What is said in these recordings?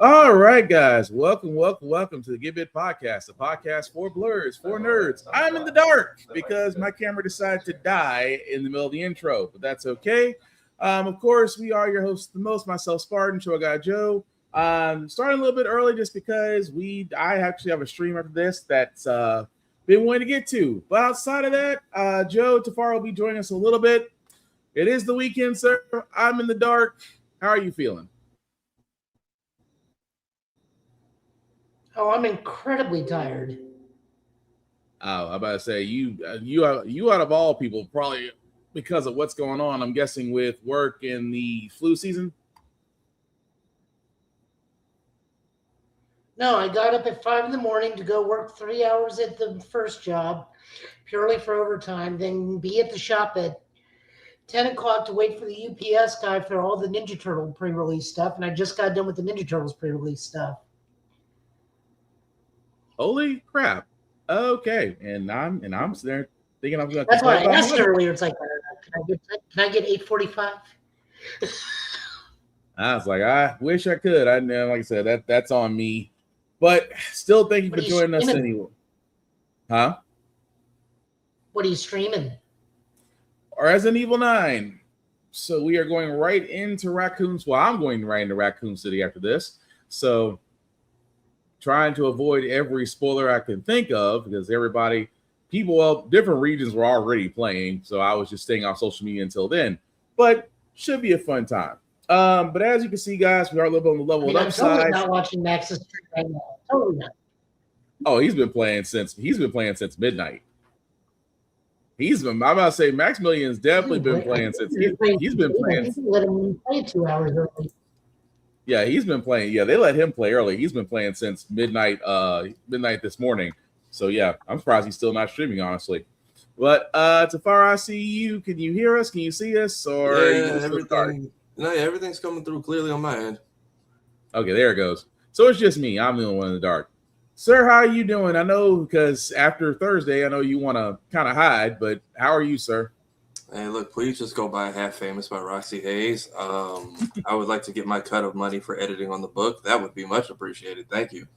All right, guys. Welcome to the Give It Podcast, a podcast for blurs, for nerds. I'm in the dark because my camera decided to die in the middle of the intro, but that's okay. Of course, we are your hosts, the most, myself, Spartan, show guy Joe. Starting a little bit early just because I actually have a stream after this that's been wanting to get to. But outside of that, Joe Tafaro will be joining us a little bit. It is the weekend, sir. I'm in the dark. How are you feeling? Oh, I'm incredibly tired. Oh, I'm about to say you out of all people, probably because of what's going on. I'm guessing with work and the flu season. No, I got up at 5 a.m. to go work 3 hours at the first job, purely for overtime. Then be at the shop at 10 o'clock to wait for the UPS guy for all the Ninja Turtle pre-release stuff, and I just got done with the Ninja Turtles pre-release stuff. Holy crap! Okay, and I'm sitting there thinking I'm going to. That's why I asked earlier. It's like, can I get 8:45? I was like, I wish I could. I know, like I said, that's on me. But still, thank you for joining us anyway. Huh? What are you streaming? Resident Evil 9. So we are going right into Raccoons. Well, I'm going right into Raccoon City after this. So trying to avoid every spoiler I can think of because different regions were already playing. So I was just staying off social media until then. But should be a fun time. But as you can see, guys, we are a little bit on the level up side. I'm totally not watching Max's stream right now. Totally not. Oh, he's been playing since midnight. I'm about to say Maximilian's definitely been playing since he's been playing. Let him play 2 hours early. Yeah, he's been playing. Yeah, they let him play early. He's been playing since midnight this morning. So yeah, I'm surprised he's still not streaming, honestly. But Tafara, I see you. Can you hear us? Can you see us? Or everything's coming through clearly on my end. Okay, there it goes. So it's just me. I'm the only one in the dark. Sir, how are you doing? I know because after Thursday, I know you want to kind of hide, but how are you, sir? Hey, look, please just go buy Half Famous by Roxy Hayes. I would like to get my cut of money for editing on the book. That would be much appreciated. Thank you.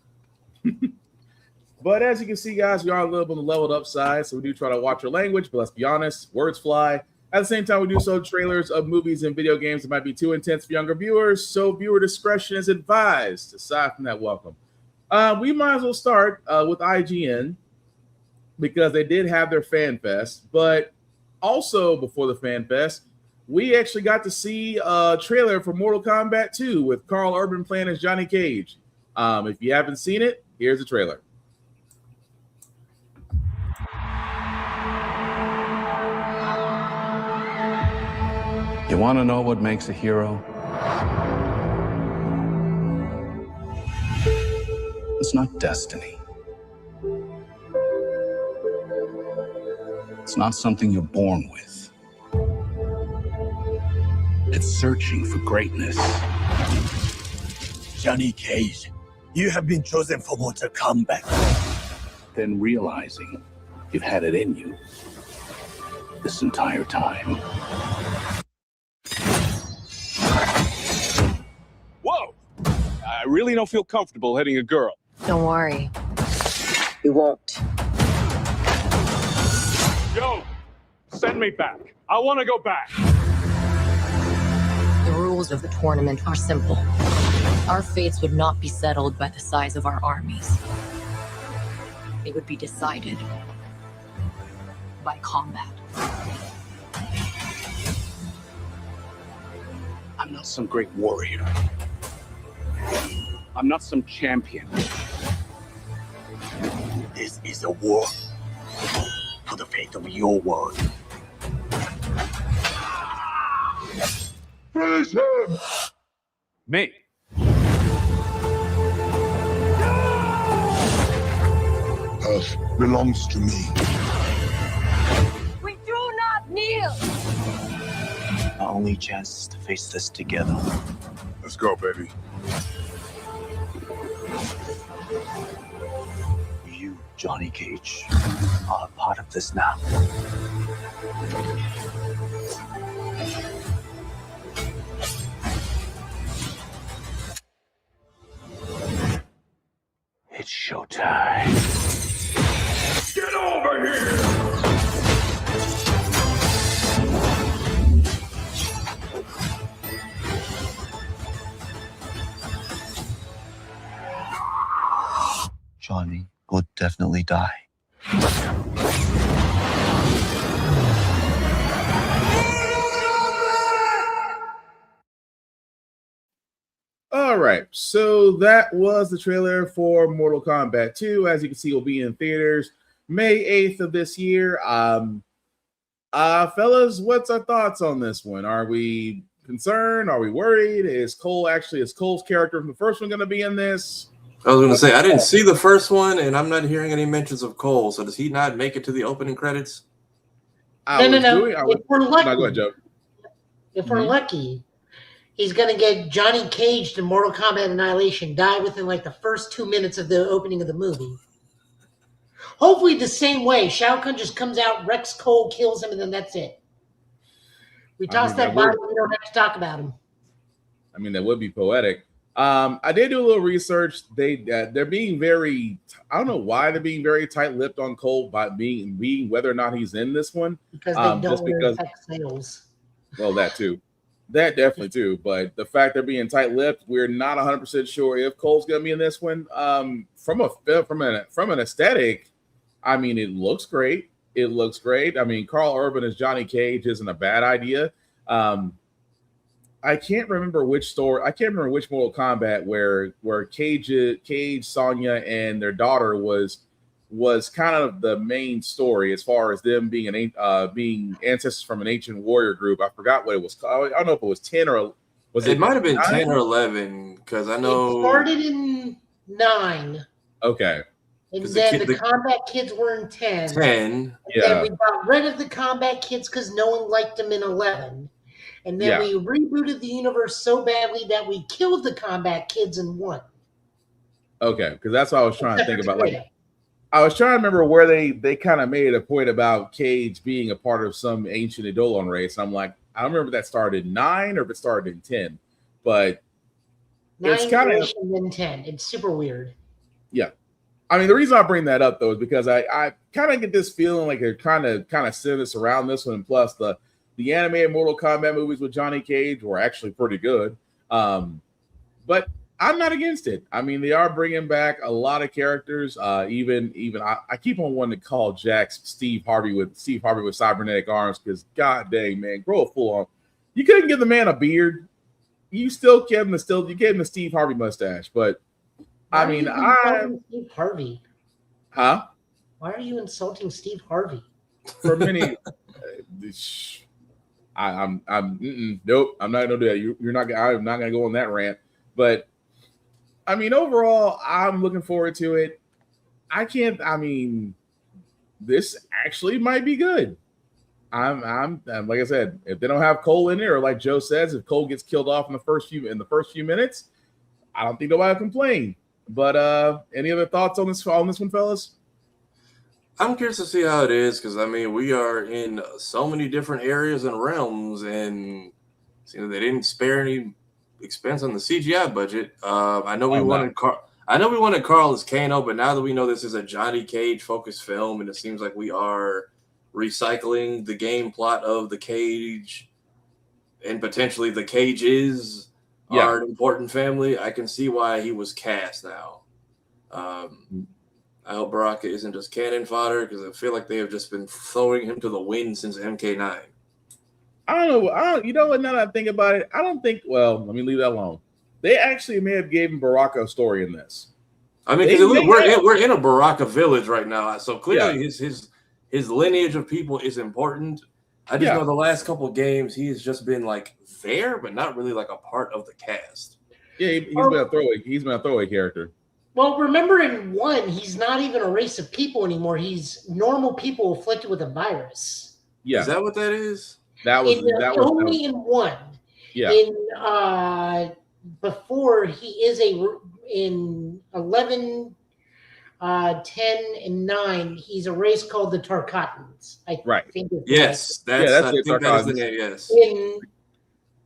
But as you can see, guys, we are a little bit on the leveled up side, so we do try to watch our language, but let's be honest, words fly. At the same time, we do show trailers of movies and video games that might be too intense for younger viewers, so viewer discretion is advised. Aside from that, welcome. We might as well start with IGN because they did have their Fan Fest, but also before the Fan Fest, we actually got to see a trailer for Mortal Kombat 2 with Carl Urban playing as Johnny Cage. If you haven't seen it, here's the trailer. You want to know what makes a hero? It's not destiny. It's not something you're born with. It's searching for greatness. Johnny Cage, you have been chosen for Mortal Kombat. Then realizing you've had it in you this entire time. Whoa! I really don't feel comfortable hitting a girl. Don't worry. You won't. Yo, send me back. I want to go back. The rules of the tournament are simple. Our fates would not be settled by the size of our armies. They would be decided by combat. I'm not some great warrior. I'm not some champion. This is a war for the fate of your world. Finish him! Me. Earth belongs to me. We do not kneel! Our only chance is to face this together. Let's go, baby. You, Johnny Cage, are a part of this now. It's showtime. Get over here! Johnny would definitely die. All right, so that was the trailer for Mortal Kombat 2. As you can see, it will be in theaters May 8th of this year. Fellas, what's our thoughts on this one? Are we concerned? Are we worried? Is Cole's character from the first one going to be in this? I was going to say, I didn't see the first one, and I'm not hearing any mentions of Cole. So does he not make it to the opening credits? No. If we're lucky, go ahead, Joe. If we're lucky, he's going to get Johnny Cage to Mortal Kombat Annihilation, die within like the first 2 minutes of the opening of the movie. Hopefully the same way. Shao Kahn just comes out, wrecks Cole, kills him, and then that's it. We toss that body, we don't have to talk about him. I mean, that would be poetic. I did do a little research. They're being very, I don't know why they're being very tight-lipped on Cole by being whether or not he's in this one. Because they don't want to affect sales. Well, that too. That definitely too. But the fact they're being tight-lipped, we're not 100% sure if Cole's going to be in this one. From an aesthetic, I mean, it looks great. It looks great. I mean, Carl Urban as Johnny Cage isn't a bad idea. I can't remember which Mortal Kombat where Cage, Sonya, and their daughter was kind of the main story as far as them being being ancestors from an ancient warrior group. I forgot what it was called. I don't know if it was 10 or was it? It might have been 9? 10 or 11 because I know it started in 9. Okay. And then the Combat Kids were in 10. 10. And then we got rid of the Combat Kids because no one liked them in 11. And then we rebooted the universe so badly that we killed the Combat Kids in 1. Okay, because that's what I was trying to think about. Like, I was trying to remember where they kind of made a point about Cage being a part of some ancient Eidolon race. I'm like, I don't remember if that started in 9 or if it started in 10. But 9 it's kind of in 10. It's super weird. Yeah. I mean, the reason I bring that up, though, is because I kind of get this feeling like they're trying to kind of center this around this one. And plus, the animated Mortal Kombat movies with Johnny Cage were actually pretty good. But I'm not against it. I mean, they are bringing back a lot of characters. Even I keep on wanting to call Jax Steve Harvey with cybernetic arms because, god dang, man, grow a full on. You couldn't give the man a beard. You still gave him the Steve Harvey mustache, but. Why I mean, Steve Harvey. Huh? Why are you insulting Steve Harvey? For many, nope. I'm not gonna do that. You're not. I'm not gonna go on that rant. But I mean, overall, I'm looking forward to it. I mean, this actually might be good. I'm like I said, if they don't have Cole in there, or like Joe says, if Cole gets killed off in the first few minutes, I don't think nobody will complain. But any other thoughts on this one, fellas? I'm curious to see how it is because I mean we are in so many different areas and realms, and they didn't spare any expense on the CGI budget. I know we wanted Carl as Kano, but now that we know this is a Johnny Cage focused film, and it seems like we are recycling the game plot of the Cage and potentially the Cages. Are an important family. I can see why he was cast now. I hope Baraka isn't just cannon fodder because I feel like they have just been throwing him to the wind since MK9. I don't know. You know what? Now that I think about it, I don't think. Well, let me leave that alone. They actually may have given Baraka a story in this. I mean, we're in a Baraka village right now, so clearly his lineage of people is important. I just know the last couple games he's just been like there, but not really like a part of the cast. Yeah, he's been a throwaway character. Well, remember in 1, he's not even a race of people anymore. He's normal people afflicted with a virus. Yeah, is that what that is? That was only in 1. Yeah. In before he is in 11. 10 and 9, he's a race called the Tarkatans. I think yes, that's the name. Yes.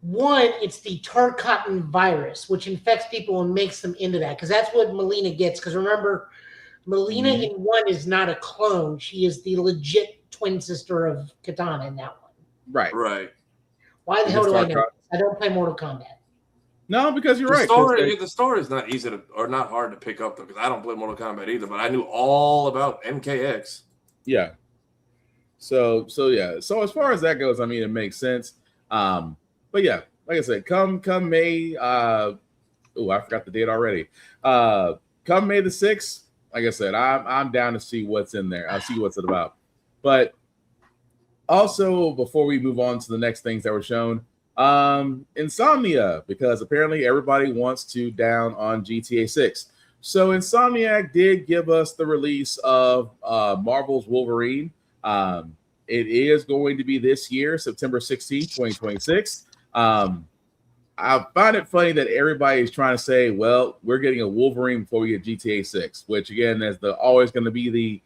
One, it's the Tarkatan virus, which infects people and makes them into that. Because that's what Melina gets. Because remember, Melina in 1 is not a clone. She is the legit twin sister of Katana in that one. Right. Right. Why the hell do I know this? I don't play Mortal Kombat. No, because you're The right. story, the story is not easy to, or not hard to pick up though, because I don't play Mortal Kombat either. But I knew all about MKX. Yeah. So yeah. So as far as that goes, I mean, it makes sense. But yeah, like I said, come May. I forgot the date already. Come May the 6th. Like I said, I'm down to see what's in there. I'll see what's it about. But also, before we move on to the next things that were shown, Insomnia, because apparently everybody wants to down on GTA 6. So Insomniac did give us the release of Marvel's Wolverine. It is going to be this year, September 16th, 2026. I find it funny that everybody is trying to say, well, we're getting a Wolverine before we get GTA 6, which again is always going to be the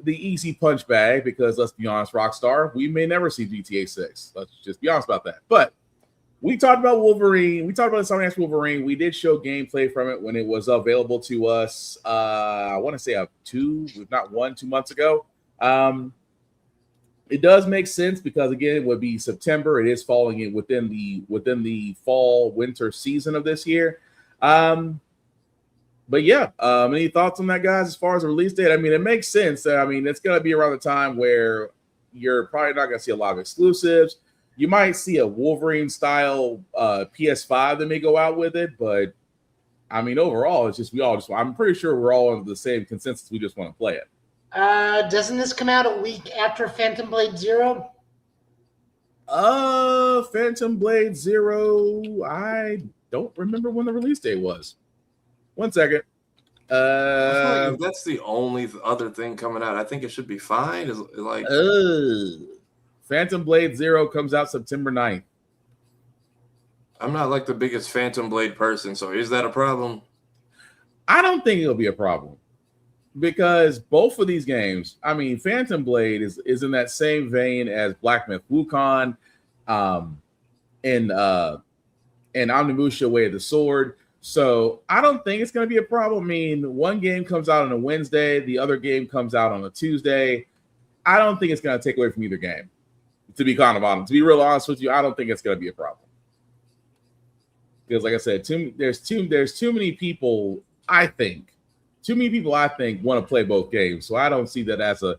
easy punch bag, because let's be honest, Rockstar, we may never see GTA 6. Let's just be honest about that. But we talked about Wolverine. We talked about Insomniac's Wolverine. We did show gameplay from it when it was available to us. I want to say 2 months ago. It does make sense because again, it would be September. It is falling in within the fall winter season of this year. But yeah, any thoughts on that, guys? As far as the release date, I mean, it makes sense. I mean, it's going to be around the time where you're probably not going to see a lot of exclusives. You might see a Wolverine style PS5 that may go out with it, but I mean, overall, it's just I'm pretty sure we're all under the same consensus. We just want to play it. Doesn't this come out a week after Phantom Blade 0? Phantom Blade 0. I don't remember when the release date was. 1 second. I feel like if that's the only other thing coming out, I think it should be fine. Is like Phantom Blade 0 comes out September 9th. I'm not like the biggest Phantom Blade person, so is that a problem? I don't think it'll be a problem. Because both of these games, I mean, Phantom Blade is in that same vein as Black Myth Wukong, and Omnimusha Way of the Sword. So I don't think it's going to be a problem. I mean, one game comes out on a Wednesday, the other game comes out on a Tuesday. I don't think it's going to take away from either game. To be kind of honest, to be real honest with you, I don't think it's going to be a problem. Because, like I said, there's too many people. I think want to play both games. So I don't see that as a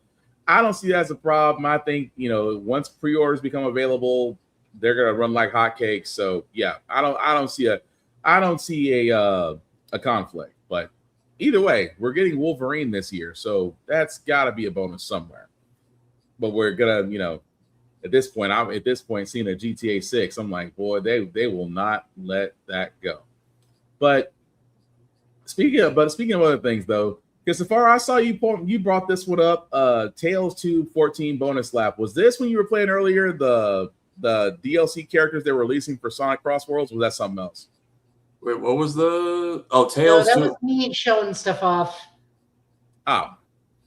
problem. I think, once pre-orders become available, they're going to run like hotcakes. So yeah, I don't see a conflict. But either way, we're getting Wolverine this year, so that's got to be a bonus somewhere. But we're gonna, at this point, seeing a GTA 6, I'm like, boy, they will not let that go. But speaking of other things, though, because so far I saw you brought this one up, Tales 2-14 bonus lap. Was this when you were playing earlier the DLC characters they were releasing for Sonic Cross Worlds? Or was that something else? Wait, what was Tales? No, that was me showing stuff off. Oh.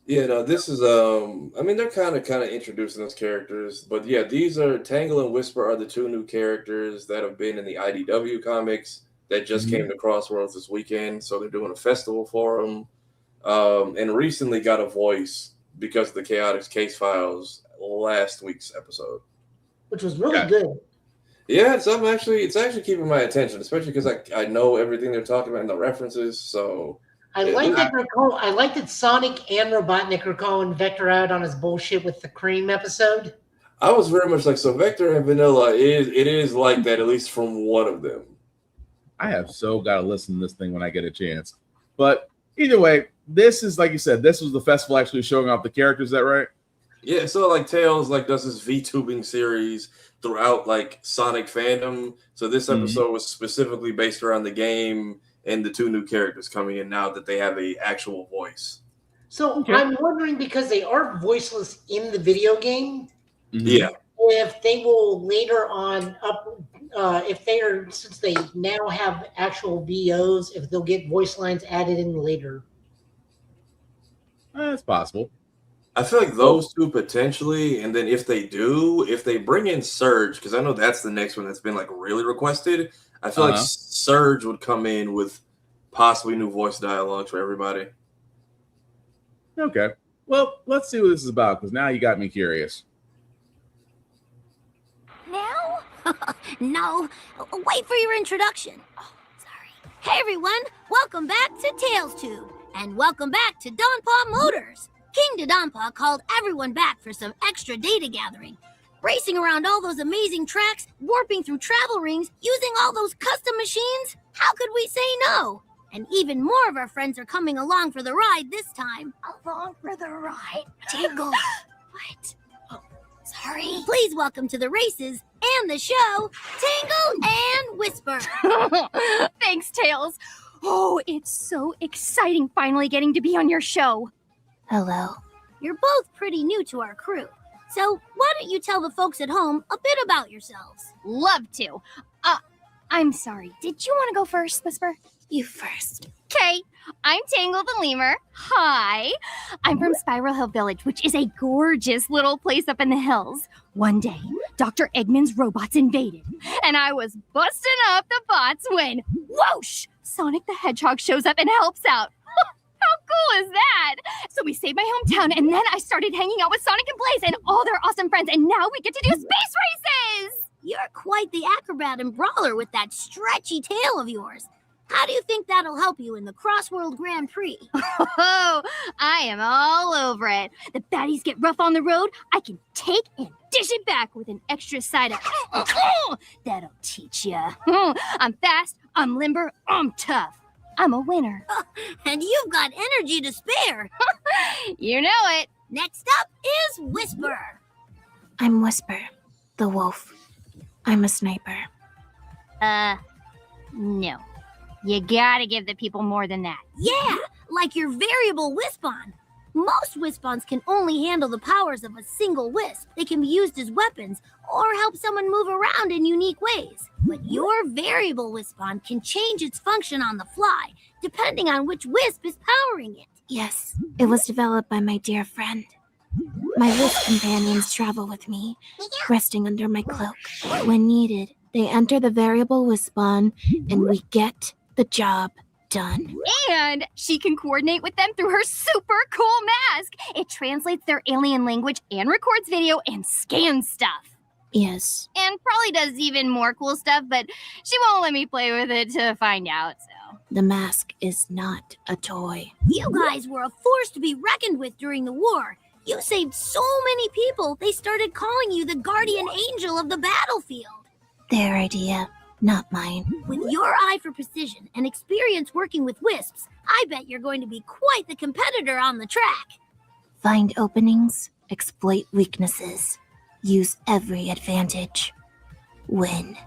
Yeah, no, this is I mean, they're kind of introducing those characters, but yeah, these are Tangle and Whisper are the 2 new characters that have been in the IDW comics that just came to Crossworlds this weekend. So they're doing a festival for them, and recently got a voice because of the Chaotix Case Files last week's episode, which was really good. Yeah, it's actually keeping my attention, especially because I know everything they're talking about and the references. So I like that Sonic and Robotnik are calling Vector out on his bullshit with the cream episode. I was very much like, so Vector and Vanilla is like that, at least from one of them. I have so got to listen to this thing when I get a chance. But either way, this is, like you said, this was the festival actually showing off the characters. Is that right? Yeah, so like Tales does this VTubing series throughout like Sonic fandom. So this episode was specifically based around the game and the 2 new characters coming in now that they have a actual voice. So I'm wondering, because they are voiceless in the video game, yeah, if they will later on since they now have actual VOs, if they'll get voice lines added in later. That's possible. I feel like those two potentially, and then if they bring in Surge, because I know that's the next one that's been like really requested. I feel like Surge would come in with possibly new voice dialogue for everybody. Okay. Well, let's see what this is about, because now you got me curious. Now? No. Wait for your introduction. Oh, sorry. Hey, everyone. Welcome back to TalesTube. And welcome back to Donpaw Motors. King Dodonpaw called everyone back for some extra data gathering. Racing around all those amazing tracks, warping through travel rings, using all those custom machines. How could we say no? And even more of our friends are coming along for the ride this time. Along for the ride. Tingle. What? Oh, sorry. Please welcome to the races and the show, Tingle and Whisper. Thanks, Tails. Oh, it's so exciting finally getting to be on your show. Hello. You're both pretty new to our crew. So why don't you tell the folks at home a bit about yourselves? Love to. I'm sorry. Did you want to go first, Whisper? You first. Okay, I'm Tangle the Lemur. Hi. I'm from Spiral Hill Village, which is a gorgeous little place up in the hills. One day, Dr. Eggman's robots invaded, and I was busting up the bots when, whoosh, Sonic the Hedgehog shows up and helps out. How cool is that? So we saved my hometown, and then I started hanging out with Sonic and Blaze and all their awesome friends, and now we get to do space races! You're quite the acrobat and brawler with that stretchy tail of yours. How do you think that'll help you in the Crossworld Grand Prix? Oh, I am all over it. The baddies get rough on the road, I can take and dish it back with an extra side of that'll teach ya. I'm fast, I'm limber, I'm tough. I'm a winner. And you've got energy to spare. You know it. Next up is Whisper. I'm Whisper, the wolf. I'm a sniper. No. You gotta give the people more than that. Yeah, like your variable Wispon. Most Wispons can only handle the powers of a single Wisp. They can be used as weapons or help someone move around in unique ways. But your variable Wispon can change its function on the fly, depending on which Wisp is powering it. Yes, it was developed by my dear friend. My Wisp companions travel with me, resting under my cloak. When needed, they enter the variable Wispon, and we get the job done. And she can coordinate with them through her super cool mask. It translates their alien language and records video and scans stuff. Yes. And probably does even more cool stuff, but she won't let me play with it to find out, so. The mask is not a toy. You guys were a force to be reckoned with during the war. You saved so many people, they started calling you the guardian angel of the battlefield. Their idea, not mine. With your eye for precision and experience working with Wisps, I bet you're going to be quite the competitor on the track. Find openings, exploit weaknesses, use every advantage. Win.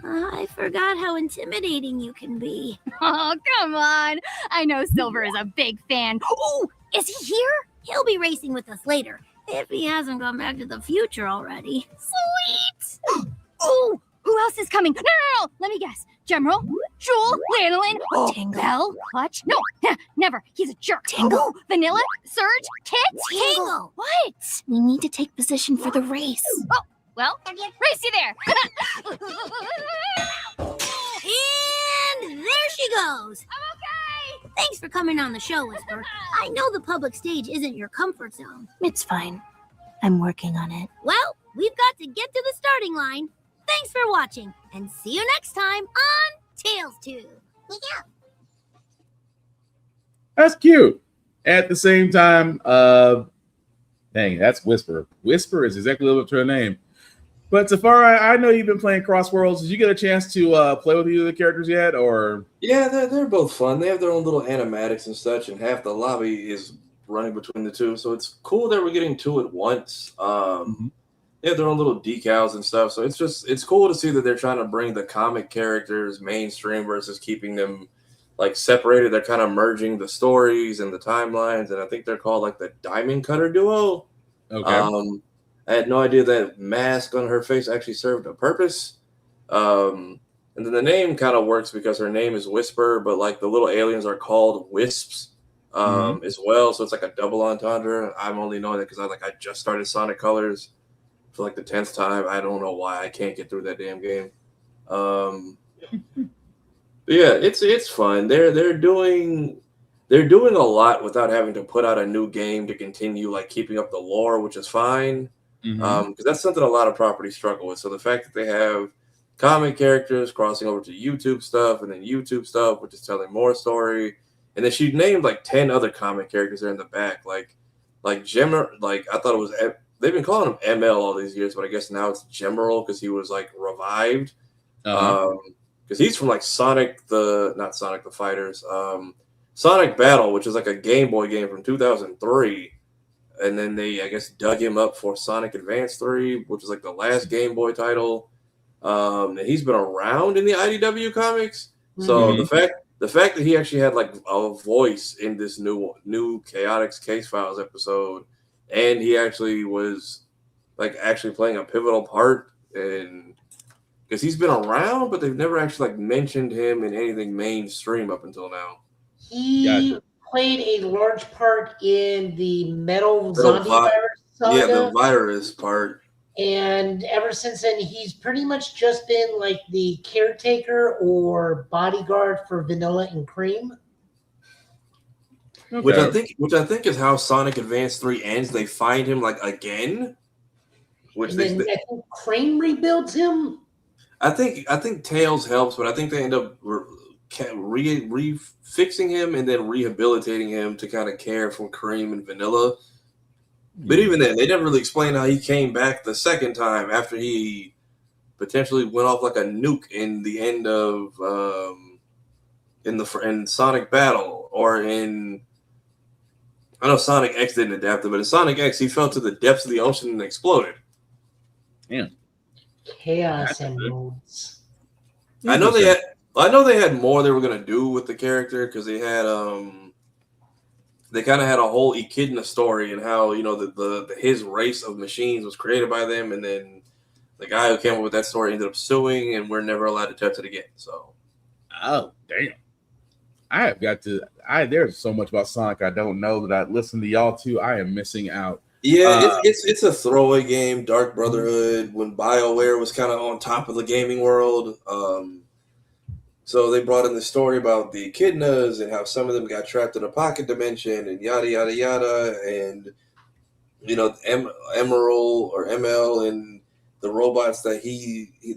I forgot how intimidating you can be. Oh, come on. I know Silver is a big fan. Oh, is he here? He'll be racing with us later, if he hasn't gone back to the future already. Sweet. Oh, who else is coming? No. Let me guess. General, Jewel, Lanolin, Tangle. Bell, Clutch. No, never. He's a jerk. Tangle. Vanilla, Surge, Kit. Tangle. What? We need to take position for the race. Oh, well, race you there. And there she goes. I'm okay. Thanks for coming on the show, Whisper. I know the public stage isn't your comfort zone. It's fine. I'm working on it. Well, we've got to get to the starting line. Thanks for watching, and see you next time on TalesTube. Yeah. That's cute. At the same time, dang, that's Whisper. Whisper is exactly what her name. But Safari, I know you've been playing Crossworlds. Did you get a chance to play with either of the characters yet, or? Yeah, they're both fun. They have their own little animatics and such, and half the lobby is running between the two. So it's cool that we're getting two at once. They have their own little decals and stuff. So it's cool to see that they're trying to bring the comic characters mainstream versus keeping them like separated. They're kind of merging the stories and the timelines, and I think they're called like the Diamond Cutter Duo. Okay. I had no idea that mask on her face actually served a purpose. And then the name kind of works because her name is Whisper, but like the little aliens are called Wisps. as well. So it's like a double entendre. I'm only knowing that because I just started Sonic Colors for like the 10th time. I don't know why I can't get through that damn game. Yeah, it's fun. They're doing a lot without having to put out a new game to continue like keeping up the lore, which is fine. Because that's something a lot of properties struggle with. So the fact that they have comic characters crossing over to YouTube stuff, and then YouTube stuff, which is telling more story, and then she named like 10 other comic characters there in the back, like Gemmer. Like I thought it was they've been calling him ML all these years, but I guess now it's Gemerald because he was like revived. Because he's from like not Sonic the Fighters, Sonic Battle, which is like a Game Boy game from 2003. And then they, I guess, dug him up for Sonic Advance 3, which is like the last Game Boy title. And he's been around in the IDW comics. So the fact that he actually had like a voice in this new Chaotix Case Files episode, and he actually was like actually playing a pivotal part, and because he's been around, but they've never actually like mentioned him in anything mainstream up until now. He played a large part in the Metal Zombie Virus saga. Yeah, the virus part. And ever since then, he's pretty much just been like the caretaker or bodyguard for Vanilla and Cream. Okay. Which I think is how Sonic Advance 3 ends. They find him like again. I think Cream rebuilds him. I think Tails helps, but I think they end up fixing him and then rehabilitating him to kind of care for Cream and Vanilla. But even then, they never really explained how he came back the second time after he potentially went off like a nuke in the end of in Sonic Battle, or in, I know Sonic X didn't adapt it, but in Sonic X he fell to the depths of the ocean and exploded. Yeah. Chaos Emeralds. I know they had more they were gonna do with the character, because they had they kind of had a whole Echidna story, and how, you know, his race of machines was created by them, and then the guy who came up with that story ended up suing, and we're never allowed to touch it again. So, oh damn, I have got to. There's so much about Sonic I don't know that I listen to y'all too. I am missing out. Yeah, it's a throwaway game, Dark Brotherhood, when BioWare was kind of on top of the gaming world. So they brought in the story about the Echidnas and how some of them got trapped in a pocket dimension and yada, yada, yada. And, you know, Emerald or ML and the robots that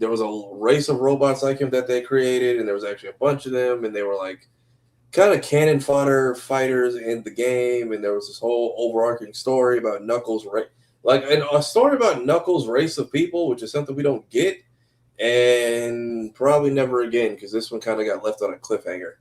there was a race of robots like him that they created, and there was actually a bunch of them, and they were like kind of cannon fodder fighters in the game. And there was this whole overarching story about Knuckles, and a story about Knuckles' race of people, which is something we don't get. And probably never again, because this one kind of got left on a cliffhanger.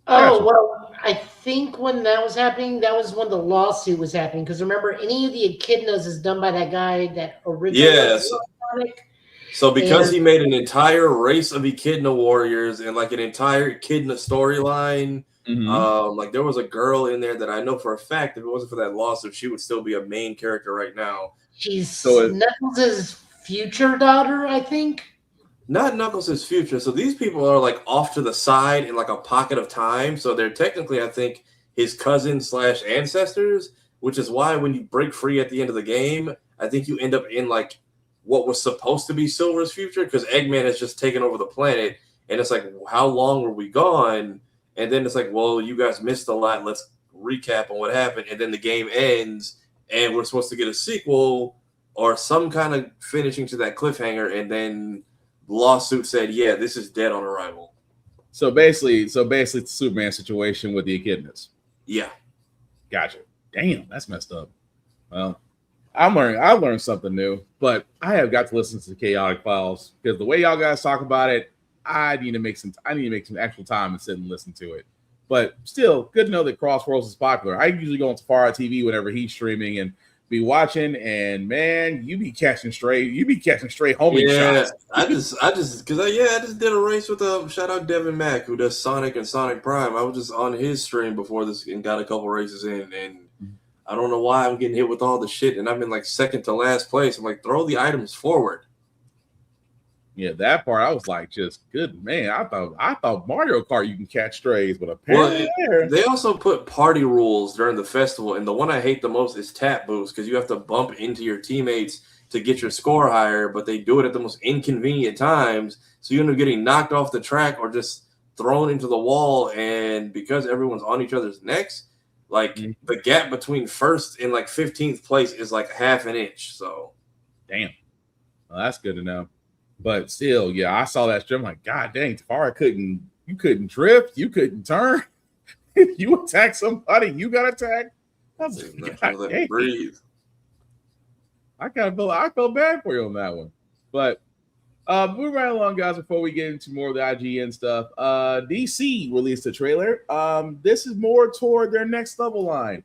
Oh, well, I think when that was happening, that was when the lawsuit was happening. Because remember, any of the Echidnas is done by that guy that originally Sonic. So because he made an entire race of Echidna warriors and like an entire Echidna storyline, like there was a girl in there that I know for a fact, if it wasn't for that lawsuit, she would still be a main character right now. She's Knuckles' future daughter, I think. Not Knuckles' future. So these people are like off to the side in like a pocket of time. So they're technically, I think, his cousins / ancestors, which is why when you break free at the end of the game, I think you end up in like what was supposed to be Silver's future, because Eggman has just taken over the planet. And it's like, how long were we gone? And then it's like, well, you guys missed a lot. Let's recap on what happened. And then the game ends, and we're supposed to get a sequel or some kind of finishing to that cliffhanger. And then lawsuit said, yeah, this is dead on arrival. So basically it's a Superman situation with the Echidnas. Yeah. Gotcha. Damn, that's messed up. Well, I learned something new, but I have got to listen to the Chaotic Files, because the way y'all guys talk about it, I need to make some actual time and sit and listen to it. But still, good to know that Crossworlds is popular. I usually go on Safari TV whenever he's streaming and be watching, and man, you be catching straight homing shots. I just did a race with shout out Devin Mack, who does Sonic and Sonic Prime. I was just on his stream before this and got a couple races in, and I don't know why I'm getting hit with all the shit, and I'm in like second to last place. I'm like, throw the items forward. Yeah, that part I was like, just good man. I thought Mario Kart you can catch strays, but apparently they also put party rules during the festival, and the one I hate the most is tap boost because you have to bump into your teammates to get your score higher, but they do it at the most inconvenient times, so you end up getting knocked off the track or just thrown into the wall. And because everyone's on each other's necks, like the gap between first and like 15th place is like half an inch. So, damn, well, that's good to know. But still, yeah, I saw that strip. I'm like, God dang, Tafara you couldn't drift, you couldn't turn. If you attack somebody, you got attacked. I was like, God dang. Breathe. I felt bad for you on that one. But moving right along, guys, before we get into more of the IGN stuff, DC released a trailer. This is more toward their next level line.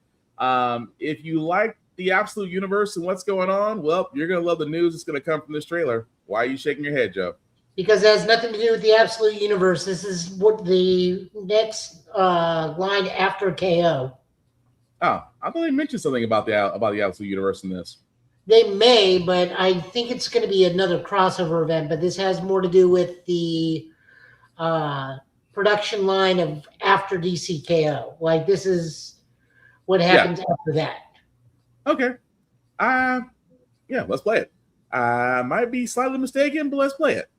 If you like the absolute universe and what's going on, well, you're going to love the news that's going to come from this trailer. Why are you shaking your head, Joe? Because it has nothing to do with the absolute universe. This is what the next line after KO. Oh, I thought they mentioned something about the absolute universe in this. They may, but I think it's going to be another crossover event. But this has more to do with the production line of after DC KO. Like, this is what happens after that. Okay. Yeah, let's play it. I might be slightly mistaken, but let's play it.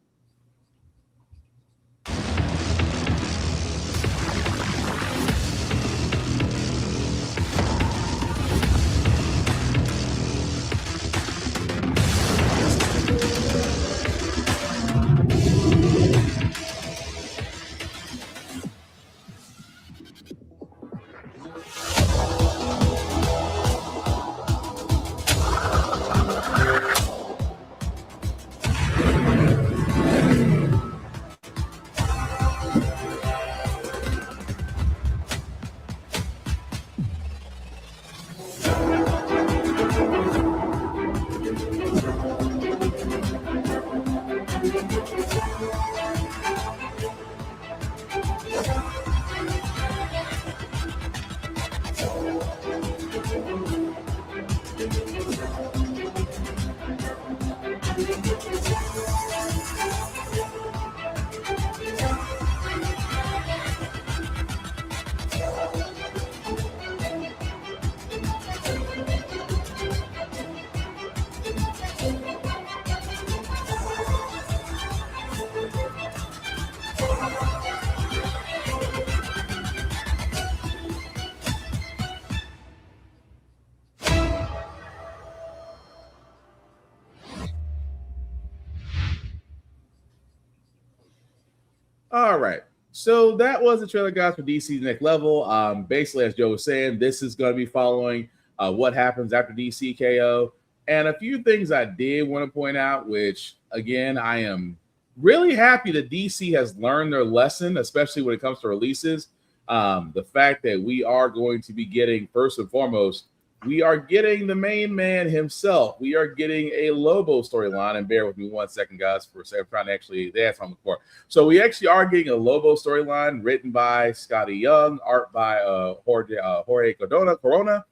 All right. So that was the trailer, guys, for DC's Next Level. Basically, as Joe was saying, this is going to be following what happens after DC KO. And a few things I did want to point out, which, again, I am really happy that DC has learned their lesson, especially when it comes to releases. The fact that we are going to be getting, first and foremost, we are getting the main man himself. We are getting a Lobo storyline. And bear with me 1 second, guys, for a second. I'm trying to actually, that's what I'm looking for. So we actually are getting a Lobo storyline written by Scotty Young, art by Jorge Corona.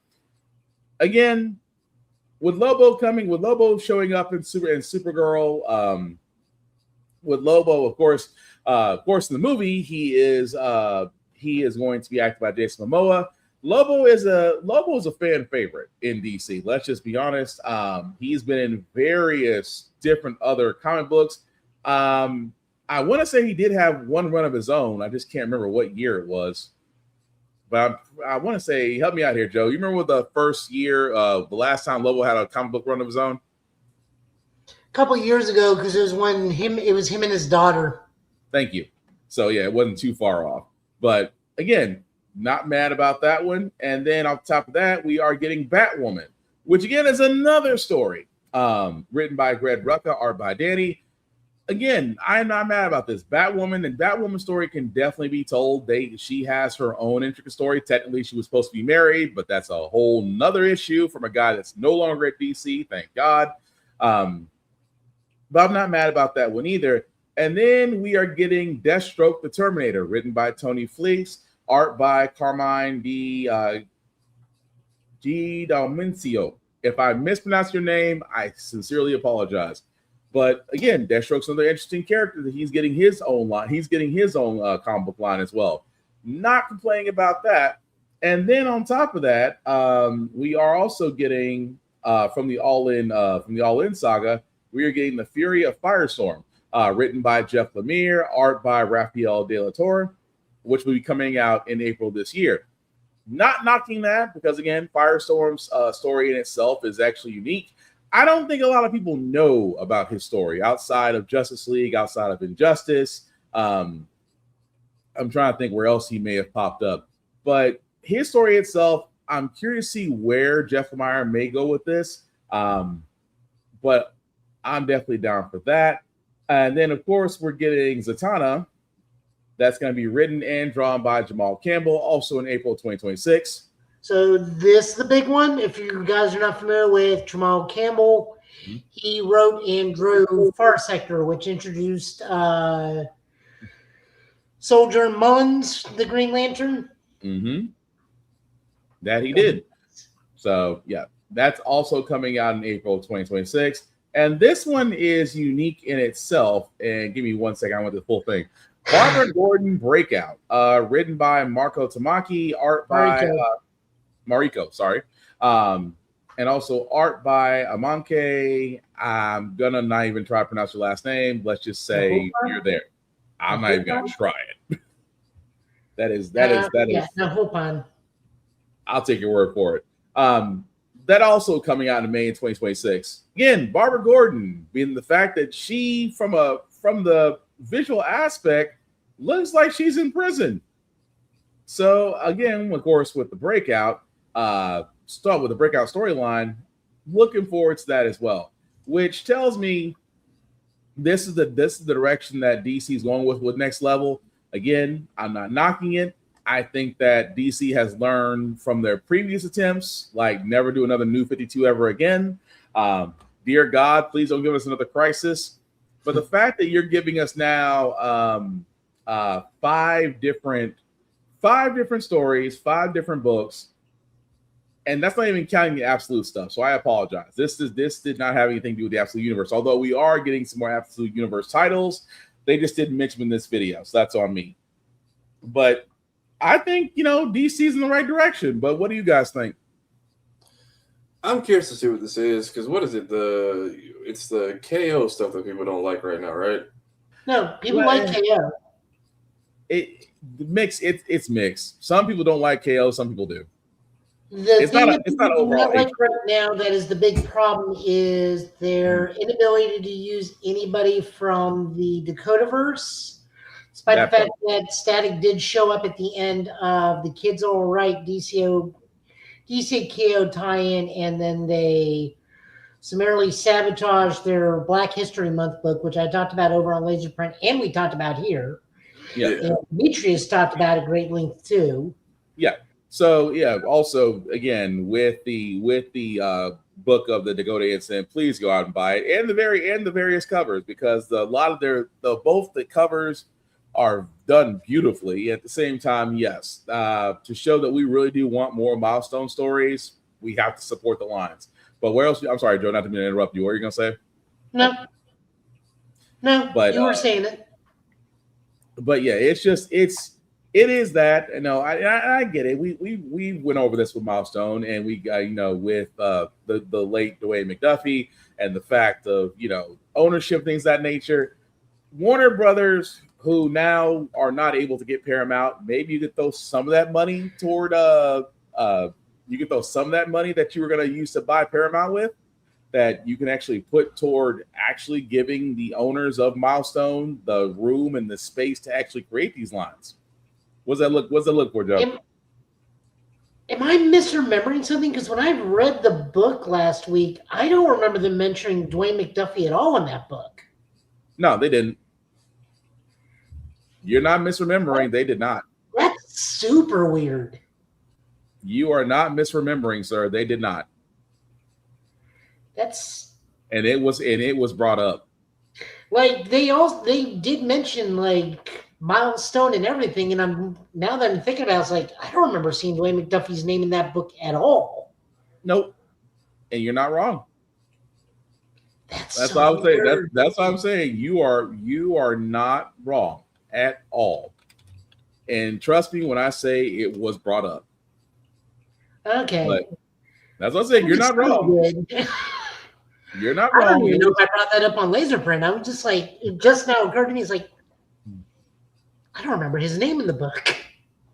Again, with Lobo showing up in Supergirl, with Lobo, of course, in the movie, he is going to be acted by Jason Momoa. Lobo is a fan favorite in DC. Let's just be honest. He's been in various different other comic books. I want to say he did have one run of his own. I just can't remember what year it was. But I want to say, help me out here, Joe. You remember what the first year, the last time Lobo had a comic book run of his own? A couple years ago, because it was him and his daughter. Thank you. So yeah, it wasn't too far off. But again, not mad about that one. And then on top of that, we are getting Batwoman, which again is another story written by Greg Rucka, art by Danny. Again, I'm not mad about this. Batwoman story can definitely be told. She has her own intricate story. Technically, she was supposed to be married, but that's a whole nother issue from a guy that's no longer at DC, thank God. But I'm not mad about that one either. And then we are getting Deathstroke the Terminator, written by Tony Fleece, art by Carmine D'Almencio. If I mispronounce your name, I sincerely apologize. But again, Deathstroke's another interesting character that he's getting his own line. He's getting his own comic book line as well. Not complaining about that. And then on top of that, we are also getting from the All In saga, we are getting the Fury of Firestorm, written by Jeff Lemire, art by Rafael de la Torre, which will be coming out in April this year. Not knocking that, because again, Firestorm's story in itself is actually unique. I don't think a lot of people know about his story outside of Justice League, outside of Injustice. I'm trying to think where else he may have popped up. But his story itself, I'm curious to see where Jeff Lemire may go with this. But I'm definitely down for that. And then, of course, we're getting Zatanna. That's going to be written and drawn by Jamal Campbell, also in April 2026. So this is the big one. If you guys are not familiar with Jamal Campbell, he wrote and drew Far Sector, which introduced Soldier Mullins, the Green Lantern. That he did. So, yeah, that's also coming out in April 2026. And this one is unique in itself. And give me 1 second. I want the full thing. Barbara Gordon Breakout, written by Marco Tamaki, art by Mariko, sorry. And also art by Amanke. I'm gonna not even try to pronounce your last name. Let's just say you're there. I'm not even gonna try it. that is. Yeah, Nahopan. I'll take your word for it. That also coming out in May 2026. Again, Barbara Gordon, being the fact that she, from the visual aspect, looks like she's in prison. So again, of course, with the Breakout, start with the Breakout storyline, looking forward to that as well, which tells me this is the direction that DC is going with Next Level. Again, I'm not knocking it. I think that DC has learned from their previous attempts, like never do another New 52 ever again. Dear God, please don't give us another Crisis. But the fact that you're giving us now five different stories, 5 different books, and that's not even counting the Absolute stuff. So I apologize. This did not have anything to do with the Absolute Universe. Although we are getting some more Absolute Universe titles, they just didn't mention in this video, so that's on me. But I think DC's in the right direction. But what do you guys think? I'm curious to see what this is, because what is it? It's the KO stuff that people don't like right now, right? No, people like KO. It's mixed. Some people don't like KO, some people do. It's not overall. Like right now, that is the big problem, is their inability to use anybody from the Dakotaverse. Despite the fact that Static did show up at the end of the Kids All Right DC KO tie-in, and then they summarily sabotaged their Black History Month book, which I talked about over on Laser Print, and we talked about here. Yeah. And Demetrius talked about at great length too. Yeah. So yeah. Also, again, with the book of the Dakota Incident, please go out and buy it, and the various covers, because both the covers are done beautifully. At the same time, yes, to show that we really do want more milestone stories, we have to support the lines. But where else? I'm sorry, Joe, not to interrupt you. What are you gonna say? No, but you were saying it. But yeah, it is that. I get it. We went over this with Milestone, and we got with the late Dwayne McDuffie, and the fact of ownership, things of that nature. Warner Brothers, who now are not able to get Paramount, maybe you could throw some of that money toward you could throw some of that money that you were going to use to buy Paramount with, that you can actually put toward actually giving the owners of Milestone the room and the space to actually create these lines. What's that look for, Joe? Am I misremembering something? Because when I read the book last week, I don't remember them mentioning Dwayne McDuffie at all in that book. No, they didn't. You're not misremembering. They did not. That's super weird. You are not misremembering, sir. They did not. And it was brought up. Like they did mention like Milestone and everything, and now that I'm thinking about it, it's like I don't remember seeing Dwayne McDuffie's name in that book at all. Nope. And you're not wrong. That's what I'm saying. That's what I'm saying. You are not wrong at all. And trust me when I say it was brought up. Okay. But that's what I'm saying. You're not wrong. You're not wrong. I don't even know if I brought that up on Laserprint. I was just like, it just now occurred to me. It's like, I don't remember his name in the book.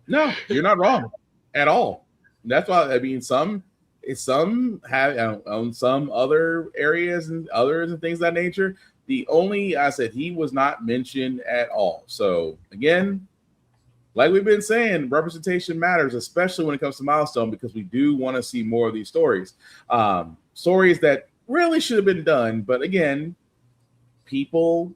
No, you're not wrong at all. That's why I mean some have on some other areas and others and things of that nature. The only I said he was not mentioned at all. So again, like we've been saying, representation matters, especially when it comes to Milestone, because we do want to see more of these stories. Stories that really should have been done, but again, people,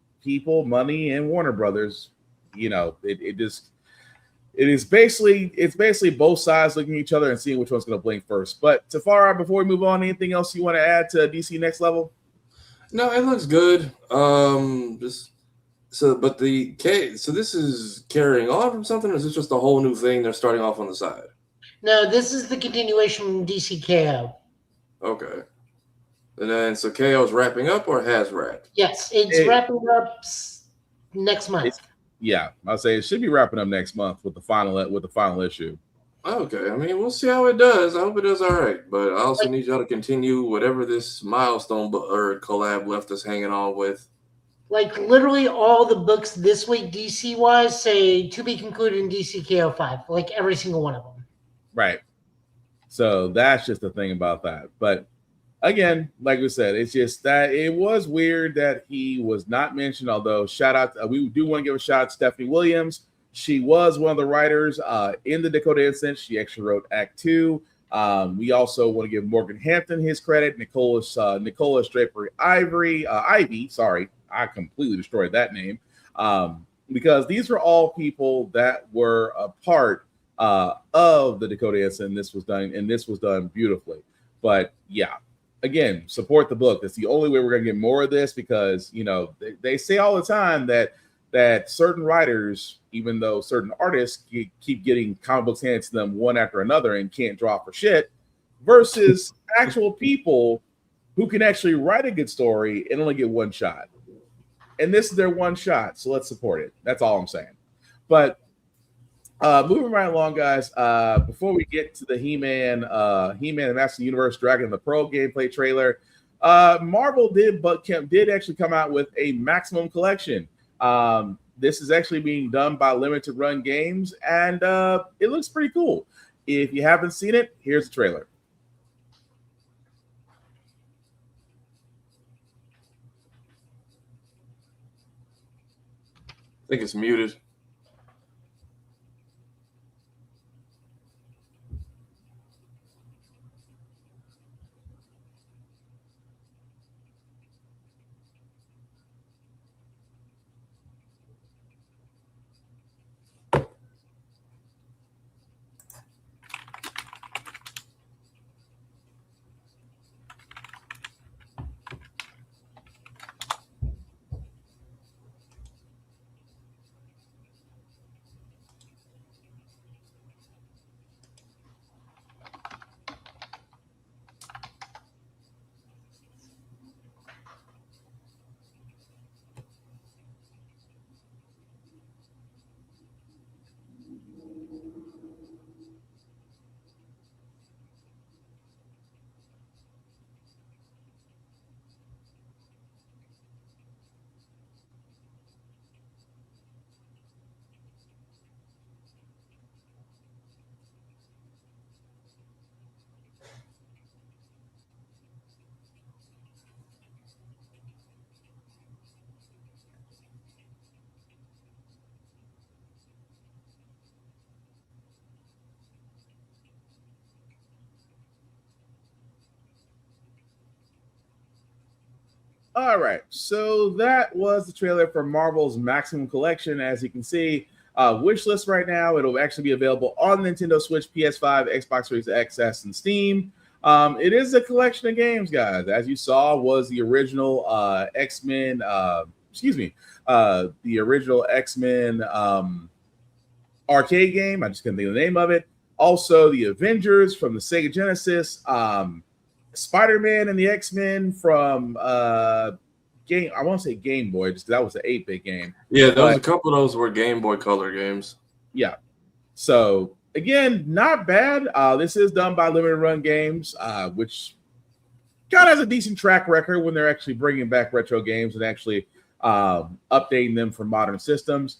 money, and Warner Brothers, you know, it's basically both sides looking at each other and seeing which one's going to blink first. But Tafara, before we move on, anything else you want to add to DC Next Level? No, it looks good. So this is carrying on from something, or is this just a whole new thing they're starting off on the side? No, this is the continuation from DC KO. Okay. And then, so KO is wrapping up or has wrapped? Yes, it's wrapping up next month. Yeah, I'll say it should be wrapping up next month with the final issue. Okay, I mean, we'll see how it does. I hope it does all right. But I also need y'all to continue whatever this Milestone or collab left us hanging on with. Like literally all the books this week, DC wise, say to be concluded in DC KO 5. Like every single one of them. Right. So that's just the thing about that. But again, like we said, it's just that it was weird that he was not mentioned. Although shout out, we do want to give a shout out to Stephanie Williams. She was one of the writers in the Dakota Incident. She actually wrote Act 2. We also want to give Morgan Hampton his credit. Nicholas Draper Ivy. Sorry, I completely destroyed that name. Because these were all people that were a part of the Dakota Incident. This was done beautifully. But yeah, again, support the book. That's the only way we're going to get more of this, because you know they say all the time that certain writers, even though certain artists keep getting comic books handed to them one after another and can't draw for shit, versus actual people who can actually write a good story and only get one shot. And this is their one shot, so let's support it. That's all I'm saying. But moving right along, guys, before we get to the He-Man and Master Universe Dragon the Pearl gameplay trailer, Marvel did actually come out with a Maximum collection. This is actually being done by Limited Run Games, and it looks pretty cool. If you haven't seen it, here's the trailer. I think it's muted. All right, so that was the trailer for Marvel's Maximum Collection. As you can see, wish list right now. It'll actually be available on Nintendo Switch, PS5, Xbox Series XS, and Steam. It is a collection of games, guys. As you saw, was the original X-Men. The original X-Men arcade game. I just couldn't think of the name of it. Also, the Avengers from the Sega Genesis. Spider-Man and the X-Men from game. I won't say Game Boy, just that was an 8-bit game. Yeah, there was a couple of those were Game Boy Color games. Yeah. So again, not bad. This is done by Limited Run Games, which kind of has a decent track record when they're actually bringing back retro games and actually updating them for modern systems.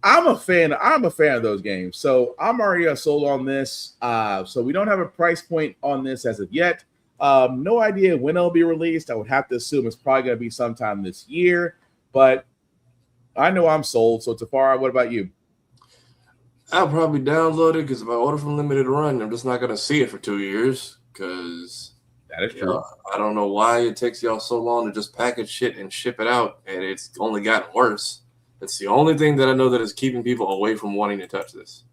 I'm a fan of those games, so I'm already sold on this. So we don't have a price point on this as of yet. No idea when it'll be released. I would have to assume it's probably going to be sometime this year, but I know I'm sold. So Tafara, what about you? I'll probably download it because if I order from Limited Run, I'm just not going to see it for 2 years because that is true. I don't know why it takes y'all so long to just package shit and ship it out, and it's only gotten worse. It's the only thing that I know that is keeping people away from wanting to touch this.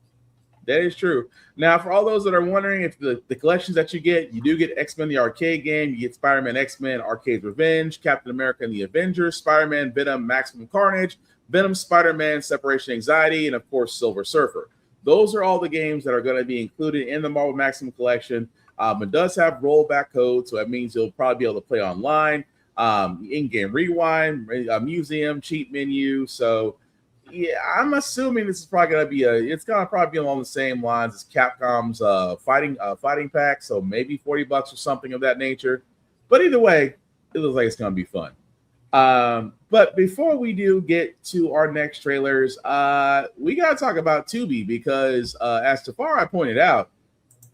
That is true. Now, for all those that are wondering if the collections that you do get X-Men the arcade game, you get Spider-Man X-Men Arcade's Revenge, Captain America and the Avengers, Spider-Man Venom Maximum Carnage, Venom Spider-Man Separation Anxiety, and of course Silver Surfer. Those are all the games that are going to be included in the Marvel Maximum Collection. It does have rollback code, so that means you'll probably be able to play online, in-game rewind, museum, cheat menu. So yeah, I'm assuming this is probably going to be it's going to probably be along the same lines as Capcom's fighting pack, so maybe $40 or something of that nature. But either way, it looks like it's going to be fun. But before we do get to our next trailers, we got to talk about Tubi because, as Tafara pointed out,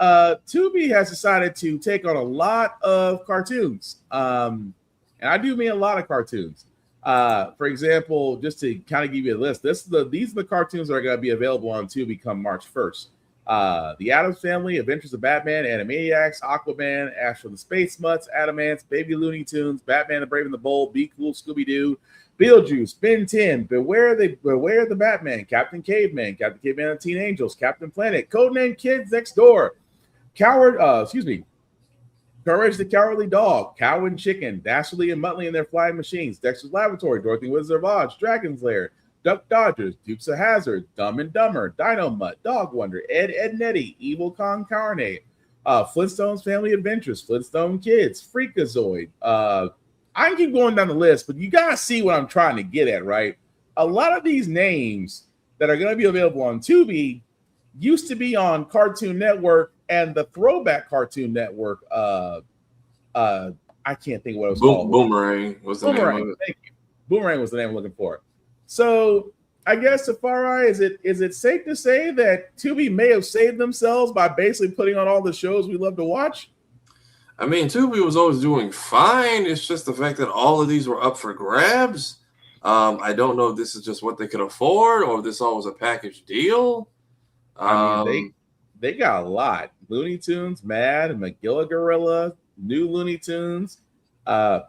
Tubi has decided to take on a lot of cartoons. And I do mean a lot of cartoons. For example, just to kind of give you a list, these are the cartoons that are going to be available on Tubi come March 1st. The Addams Family, Adventures of Batman, Animaniacs, Aquaman, Ash from the Space Mutts, Adamants, Baby Looney Tunes, Batman the Brave and the Bold, Be Cool, Scooby-Doo, Beetlejuice, Ben 10, Beware the Batman, Captain Caveman and the Teen Angels, Captain Planet, Codename Kids Next Door, Courage the Cowardly Dog, Cow and Chicken, Dastardly and Muttley and Their Flying Machines, Dexter's Laboratory, Dorothy and Wizard of Oz, Dragon's Lair, Duck Dodgers, Dukes of Hazzard, Dumb and Dumber, Dino Mutt, Dog Wonder, Ed and Eddie, Evil Con Carne, Flintstones Family Adventures, Flintstone Kids, Freakazoid. I can keep going down the list, but you gotta see what I'm trying to get at, right? A lot of these names that are going to be available on Tubi used to be on Cartoon Network and the Throwback Cartoon Network. I can't think what it was called. Boomerang was the name of it. Thank you. Boomerang was the name I'm looking for. So I guess, Safari, is it safe to say that Tubi may have saved themselves by basically putting on all the shows we love to watch? I mean, Tubi was always doing fine. It's just the fact that all of these were up for grabs. I don't know if this is just what they could afford or if this all was a package deal. I mean, they got a lot. Looney Tunes, Mad, Magilla Gorilla, New Looney Tunes,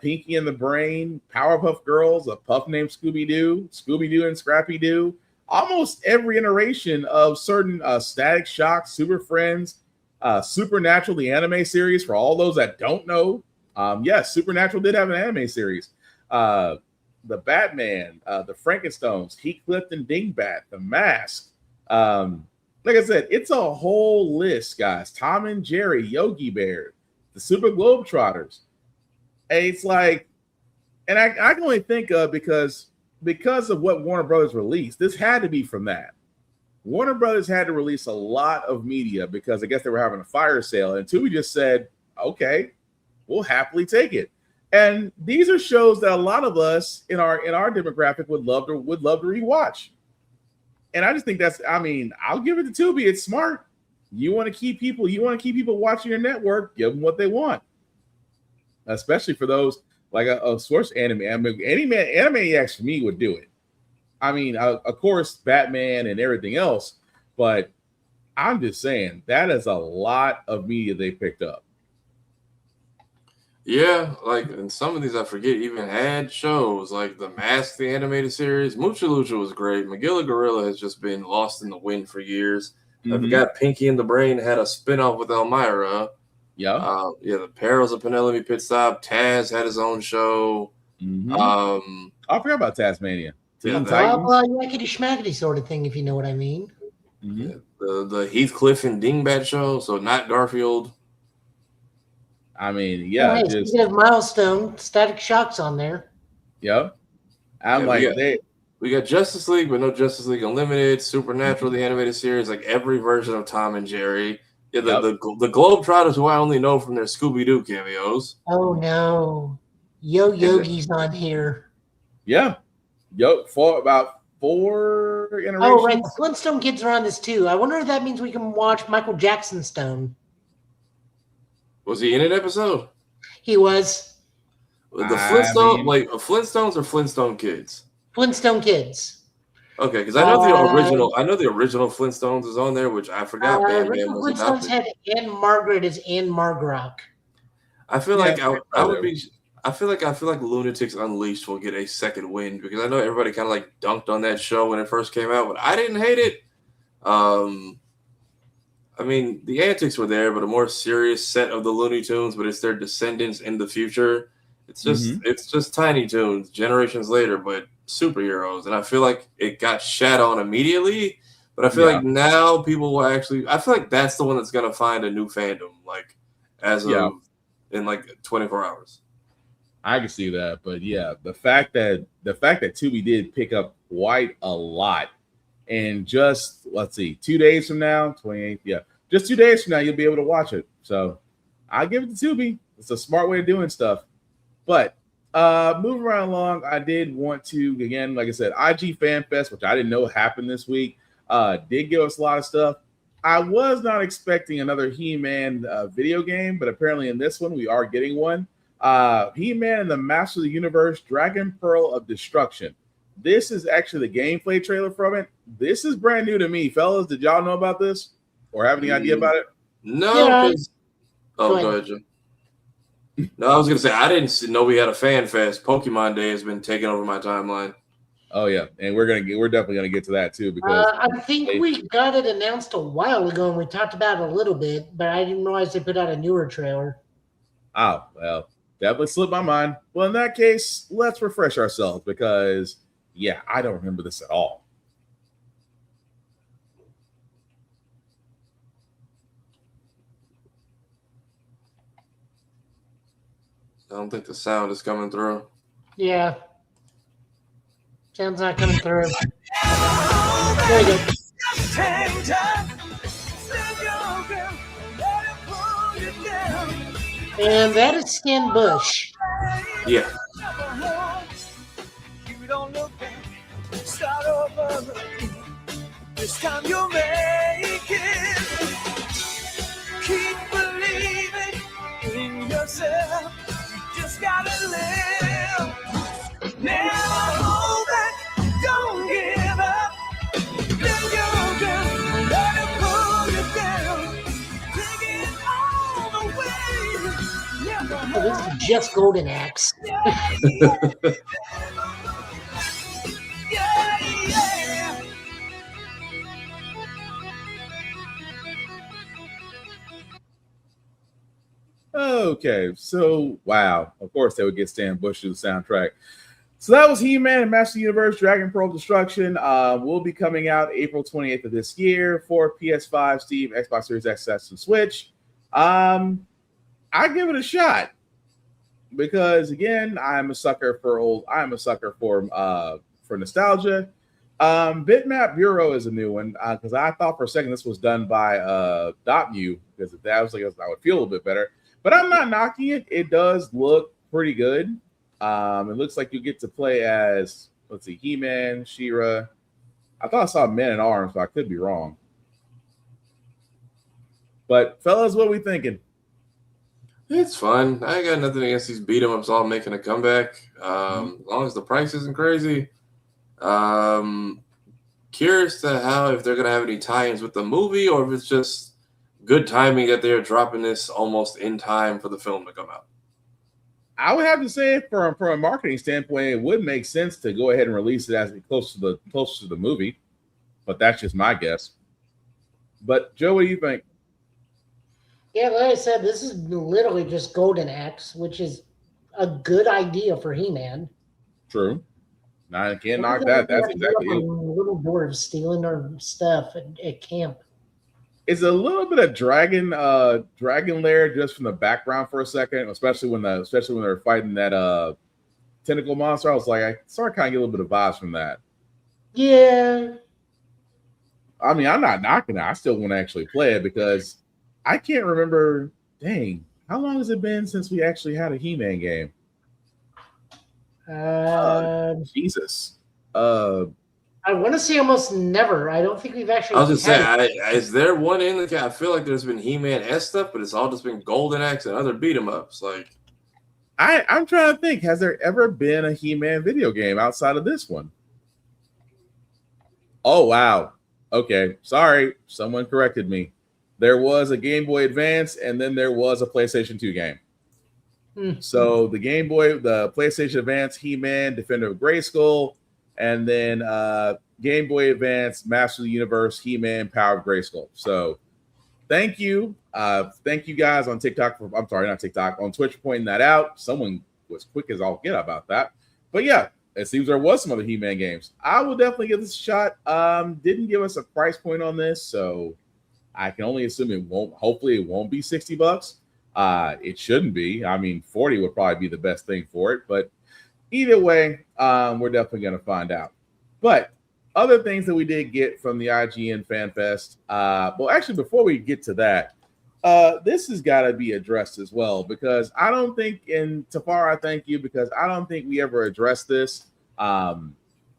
Pinky and the Brain, Powerpuff Girls, a pup named Scooby-Doo, Scooby-Doo and Scrappy-Doo. Almost every iteration of certain Static Shock, Super Friends, Supernatural, the anime series, for all those that don't know. Yes, Supernatural did have an anime series. The Batman, the Frankenstones, Heathcliff and Dingbat, The Mask. Like I said, it's a whole list, guys. Tom and Jerry, Yogi Bear, the Super Globetrotters. It's like, and I can only think of because of what Warner Brothers released, this had to be from that. Warner Brothers had to release a lot of media because I guess they were having a fire sale, and Tubi just said, okay, we'll happily take it. And these are shows that a lot of us in our demographic would love to rewatch. And I just think I'll give it to Tubi. It's smart. You want to keep people watching your network, give them what they want. Especially for those like a source anime. Animaniacs for me would do it. I mean, of course, Batman and everything else, but I'm just saying that is a lot of media they picked up. Yeah, like, and some of these I forget even had shows, like The Mask, the animated series. Mucha Lucha was great. Magilla Gorilla has just been lost in the wind for years. I forgot Pinky and the Brain had a spinoff with Elmira. Yeah. The Perils of Penelope Pitstop. Taz had his own show. I forgot about Tasmania. Yakety schmackety sort of thing, if you know what I mean. The Heathcliff and Dingbat show, so not Garfield. I mean, Oh, yeah, hey, just speaking of Milestone, Static Shock's on there. yep. I'm Yeah, like we got Justice League, but no Justice League Unlimited, Supernatural, the animated series, like every version of Tom and Jerry. Yeah, the Globetrotters, who I only know from their Scooby Doo cameos. Oh no, Yogi's on here. yeah, for about 4 iterations. Oh right, the Flintstone kids are on this too. I wonder if that means we can watch Michael Jackson Stone. Was he in an episode? He was. The Flintstones or Flintstone Kids? Flintstone Kids. Okay, because I know the original. I know the original Flintstones is on there, which I forgot. Bam Bam was Flintstones adopted. had Anne Margaret as Anne Margrock. I feel like I would be. I feel like Lunatics Unleashed will get a second win because I know everybody kind of like dunked on that show when it first came out, but I didn't hate it. I mean, the antics were there, but a more serious set of the Looney Tunes, but it's their descendants in the future. It's just Tiny Toons generations later, but superheroes. And I feel like it got shat on immediately, but I feel like now people will actually. I feel like that's the one that's gonna find a new fandom, like as of in like 24 hours. I can see that, but yeah, the fact that Tubi did pick up quite a lot, and just let's see, 2 days from now, 28th, just 2 days from now, you'll be able to watch it. So I give it to Tubi. It's a smart way of doing stuff. But moving right along, I did want to again, like I said, IG Fan Fest, which I didn't know happened this week, did give us a lot of stuff. I was not expecting another He-Man video game, but apparently in this one we are getting one. He-Man and the Master of the Universe, Dragon Pearl of Destruction. This is actually the gameplay trailer from it. This is brand new to me, fellas. Did y'all know about this or have any idea about it? No. Go ahead, Jim. No, I was gonna say I didn't know we had a fan fest. Pokemon Day has been taking over my timeline. Oh yeah, and we're definitely gonna get to that too because I think we got it announced a while ago and we talked about it a little bit, but I didn't realize they put out a newer trailer. Oh well. Definitely slipped my mind. Well, in that case, let's refresh ourselves because, I don't remember this at all. I don't think the sound is coming through. Yeah. Sound's not coming through. There you go. And that is Stan Bush. Yeah. You don't look back, start over. This time you'll make it. Keep believing in yourself. You just gotta live. Never hold back, don't give up. Live your gun, let it pull you down. Take it all the way. Oh, this is just Golden Axe. Okay, so wow. Of course, they would get Stan Bush to the soundtrack. So that was He-Man and Master of the Universe, Dragon Pearl Destruction. Will be coming out April 28th of this year for PS5, Steam, Xbox Series X, and Switch. I give it a shot because again, I'm a sucker for nostalgia. Bitmap Bureau is a new one because I thought for a second this was done by .mu because if that was like I would feel a little bit better. But I'm not knocking it. It does look pretty good. It looks like you get to play as, let's see, He-Man, She-Ra. I thought I saw Man-at-Arms, but I could be wrong. But fellas, what are we thinking? It's fun. I ain't got nothing against these beat 'em ups all making a comeback. As long as the price isn't crazy. Curious to if they're gonna have any tie-ins with the movie or if it's just good timing that they're dropping this almost in time for the film to come out. I would have to say, from a marketing standpoint, it would make sense to go ahead and release it as close to the movie, but that's just my guess. But Joe, what do you think? Yeah, like I said, this is literally just Golden Axe, which is a good idea for He-Man. True. Now I can't knock that. That's exactly it. Little dwarves stealing our stuff at camp. It's a little bit of dragon lair just from the background for a second, especially when they're fighting that tentacle monster. I was like, I started kind of get a little bit of vibes from that. Yeah. I mean, I'm not knocking it. I still want to actually play it because I can't remember. Dang, how long has it been since we actually had a He-Man game? Jesus. I want to say almost never. I don't think we've actually. I was just saying, is there one in the cat? I feel like there's been He-Man S stuff, but it's all just been Golden Axe and other beat 'em ups. Like, I'm trying to think. Has there ever been a He-Man video game outside of this one? Oh wow. Okay, sorry. Someone corrected me. There was a Game Boy Advance, and then there was a PlayStation 2 game. So the Game Boy, the PlayStation Advance, He-Man, Defender of Grayskull, and then Game Boy Advance, Master of the Universe, He-Man, Power of Grayskull. So thank you guys on TikTok on Twitch for pointing that out. Someone was quick as all get about that. But yeah, it seems there was some other He-Man games. I will definitely give this a shot. Didn't give us a price point on this, so I can only assume it won't. Hopefully, it won't be $60. It shouldn't be. I mean, 40 would probably be the best thing for it. But either way, we're definitely going to find out. But other things that we did get from the IGN Fan Fest. Well, actually, before we get to that, this has got to be addressed as well, because I don't think, and Tafara, thank you, because I don't think we ever addressed this.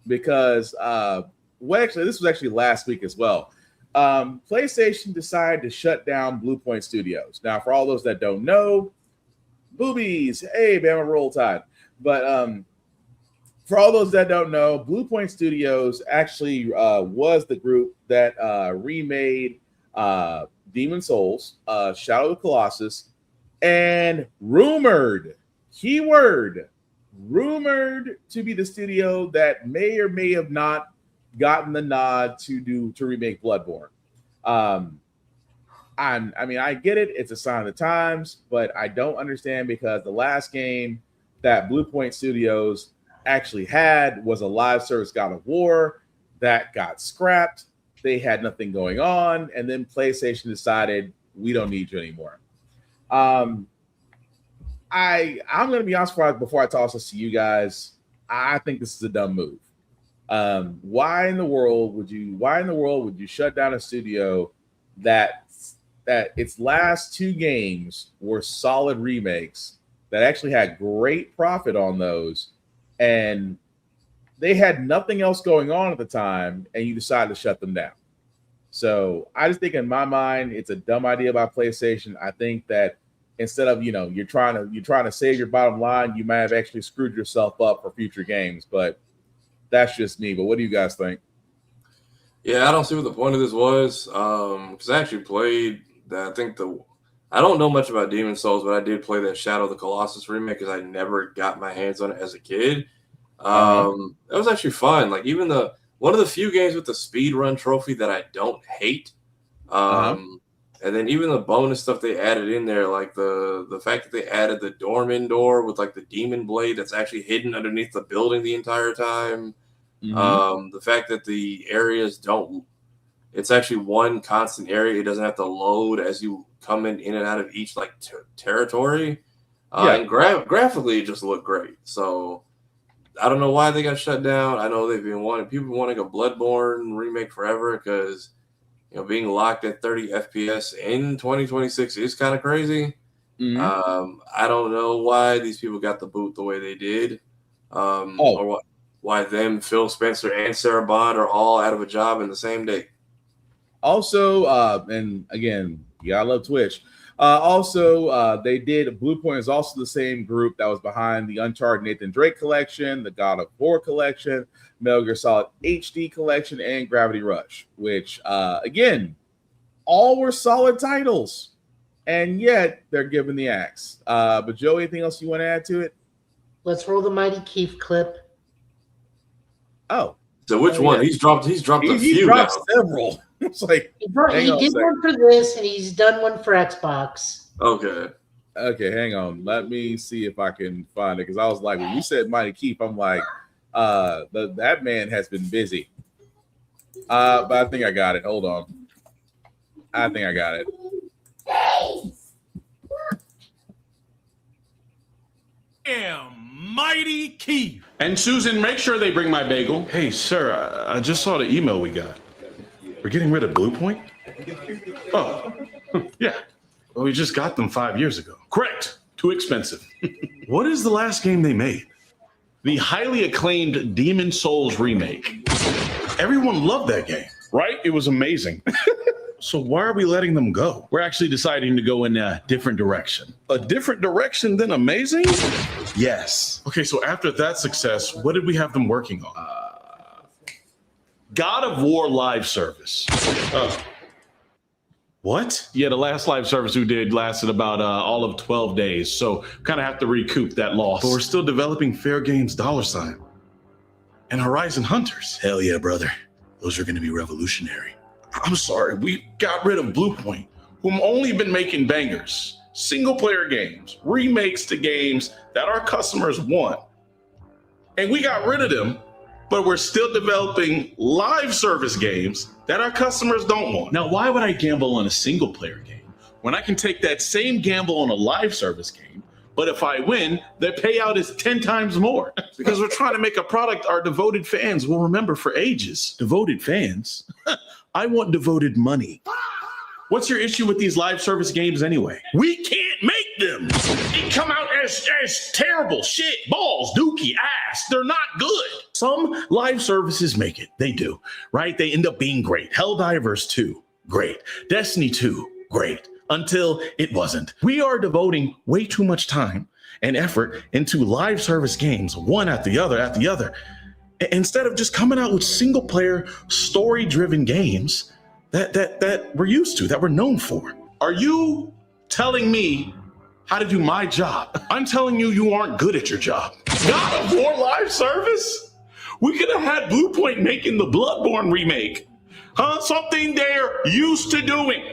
Because actually, this was actually last week as well. PlayStation decided to shut down Blue Point Studios. Now, for all those that don't know, boobies, hey, Bama Roll Tide. But for all those that don't know, Blue Point Studios actually was the group that remade Demon Souls, Shadow of the Colossus, and rumored to be the studio that may or may have not gotten the nod to remake Bloodborne. I mean, I get it; it's a sign of the times, but I don't understand, because the last game that Blue Point Studios actually had was a live service God of War that got scrapped. They had nothing going on, and then PlayStation decided we don't need you anymore. I'm going to be honest before I toss this to you guys. I think this is a dumb move. Why in the world would you shut down a studio that its last two games were solid remakes that actually had great profit on those, and they had nothing else going on at the time, and you decided to shut them down? So I just think, in my mind, it's a dumb idea by PlayStation. I think that instead of, you're trying to save your bottom line, you might have actually screwed yourself up for future games. But that's just me. But what do you guys think? Yeah, I don't see what the point of this was. Because I actually played that. I don't know much about Demon Souls, but I did play that Shadow of the Colossus remake because I never got my hands on it as a kid. That was actually fun. Like, even one of the few games with the speed run trophy that I don't hate. And then even the bonus stuff they added in there, like the fact that they added the Dormin door with like the demon blade that's actually hidden underneath the building the entire time. The fact that the areas it's actually one constant area. It doesn't have to load as you come in and out of each like territory. And graphically, it just looked great. So I don't know why they got shut down. I know people wanting a Bloodborne remake forever, because being locked at 30 FPS in 2026 is kind of crazy. I don't know why these people got the boot the way they did, or why Phil Spencer, and Sarah Bond are all out of a job in the same day. Also, and again, I love Twitch. Blue Point is also the same group that was behind the Uncharted Nathan Drake collection, the God of War collection, Metal Gear Solid HD collection, and Gravity Rush, which, again, all were solid titles, and yet they're given the axe. But Joe, anything else you want to add to it? Let's roll the Mighty Keith clip. Oh. So which one? Yeah. He's dropped a few. He dropped several. It's like he did one for this, and he's done one for Xbox. Okay, hang on. Let me see if I can find it, because I was like, when you said Mighty Keith, I'm like, that man has been busy. But I think I got it. Hold on. I think I got it. Mighty Keith. And Susan, make sure they bring my bagel. Hey, sir, I just saw the email we got. We're getting rid of Blue Point? Oh, yeah. Well, we just got them 5 years ago. Correct. Too expensive. What is the last game they made? The highly acclaimed Demon Souls remake. Everyone loved that game. Right? It was amazing. So why are we letting them go? We're actually deciding to go in a different direction. A different direction than amazing? Yes. Okay, so after that success, what did we have them working on? God of War live service. What? Yeah, the last live service we did lasted about all of 12 days. So kind of have to recoup that loss. But we're still developing Fair Games $, and Horizon Hunters. Hell yeah, brother. Those are going to be revolutionary. I'm sorry, we got rid of Blue Point, whom only been making bangers, single player games, remakes to games that our customers want. And we got rid of them, but we're still developing live service games that our customers don't want. Now, why would I gamble on a single player game when I can take that same gamble on a live service game, but if I win, the payout is 10 times more? Because we're trying to make a product our devoted fans will remember for ages. Devoted fans? I want devoted money. What's your issue with these live service games anyway? We can't make them. They come out as terrible shit, balls, dookie, ass. They're not good. Some live services make it. They do, right? They end up being great. Helldivers 2, great. Destiny 2, great. Until it wasn't. We are devoting way too much time and effort into live service games, one after the other, instead of just coming out with single player, story driven games that we're used to, that we're known for. Are you telling me how to do my job? I'm telling you, you aren't good at your job. God of War live service? We could have had Blue Point making the Bloodborne remake. Huh? Something they're used to doing.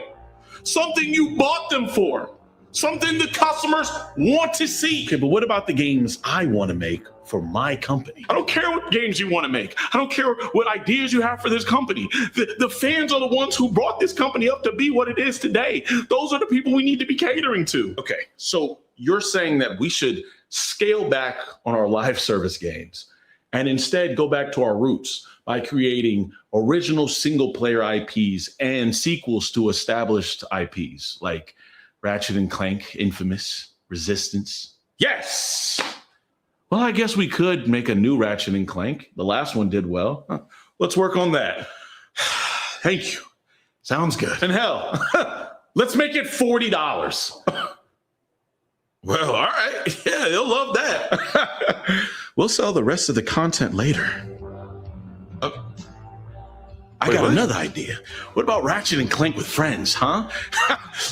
Something you bought them for. Something the customers want to see. Okay, but what about the games I want to make for my company? I don't care what games you want to make. I don't care what ideas you have for this company. The fans are the ones who brought this company up to be what it is today. Those are the people we need to be catering to. Okay, so you're saying that we should scale back on our live service games and instead go back to our roots by creating original single player IPs and sequels to established IPs like Ratchet and Clank, Infamous, Resistance. Yes! Well, I guess we could make a new Ratchet and Clank. The last one did well. Let's work on that. Thank you. Sounds good. And hell, let's make it $40. Well, all right. Yeah, they'll love that. We'll sell the rest of the content later. I got another idea. What about Ratchet and Clank with friends, huh?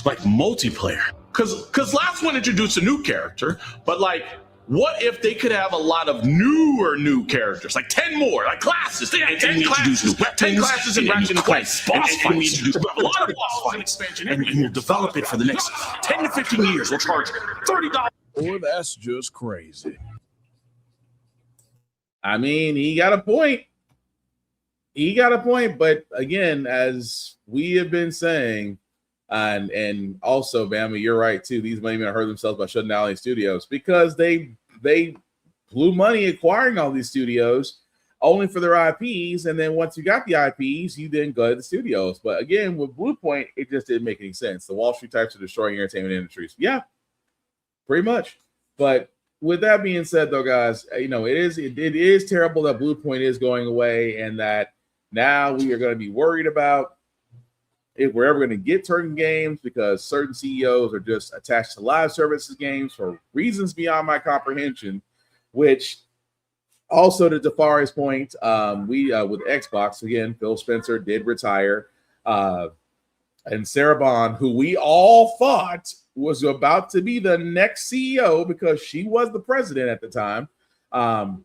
Like multiplayer. Because last one introduced a new character, but like, what if they could have a lot of new characters, like 10 more, like classes? They had 10 classes, 10 classes in Ratchet and Clank. And we introduce a lot of boss fights, and we'll develop it for the next 10 to 15 years. We'll charge $30. Boy, that's just crazy. I mean, he got a point. But again, as we have been saying, and also, Bama, you're right too. These might even hurt themselves by shutting down these studios because they blew money acquiring all these studios only for their IPs, and then once you got the IPs, you then go to the studios. But again, with Blue Point, it just didn't make any sense. The Wall Street types are destroying entertainment industries. Yeah, pretty much. But with that being said, though, guys, it is terrible that Blue Point is going away, and that now we are going to be worried about if we're ever going to get certain games because certain CEOs are just attached to live services games for reasons beyond my comprehension, which also to Jafari's point, we with Xbox, again, Phil Spencer did retire. And Sarah Bond, who we all thought was about to be the next CEO because she was the president at the time,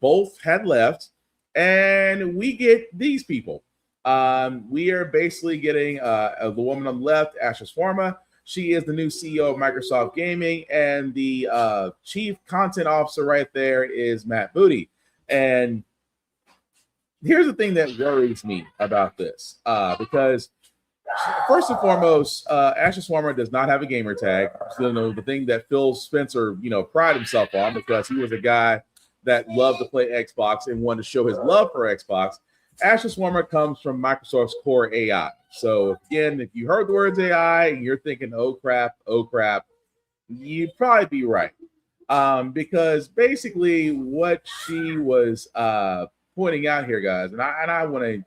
both had left. And we get these people. We are basically getting the woman on the left, Asher Swarma. She is the new CEO of Microsoft Gaming, and the chief content officer right there is Matt Booty. And here's the thing that worries me about this, because first and foremost, Asher Swarmer does not have a gamer tag. So, the thing that Phil Spencer, prided himself on, because he was a guy that loved to play Xbox and wanted to show his love for Xbox. Asher Swarmer comes from Microsoft's Core AI. So again, if you heard the words AI and you're thinking, oh crap, you'd probably be right. Because basically what she was pointing out here, guys, I'm going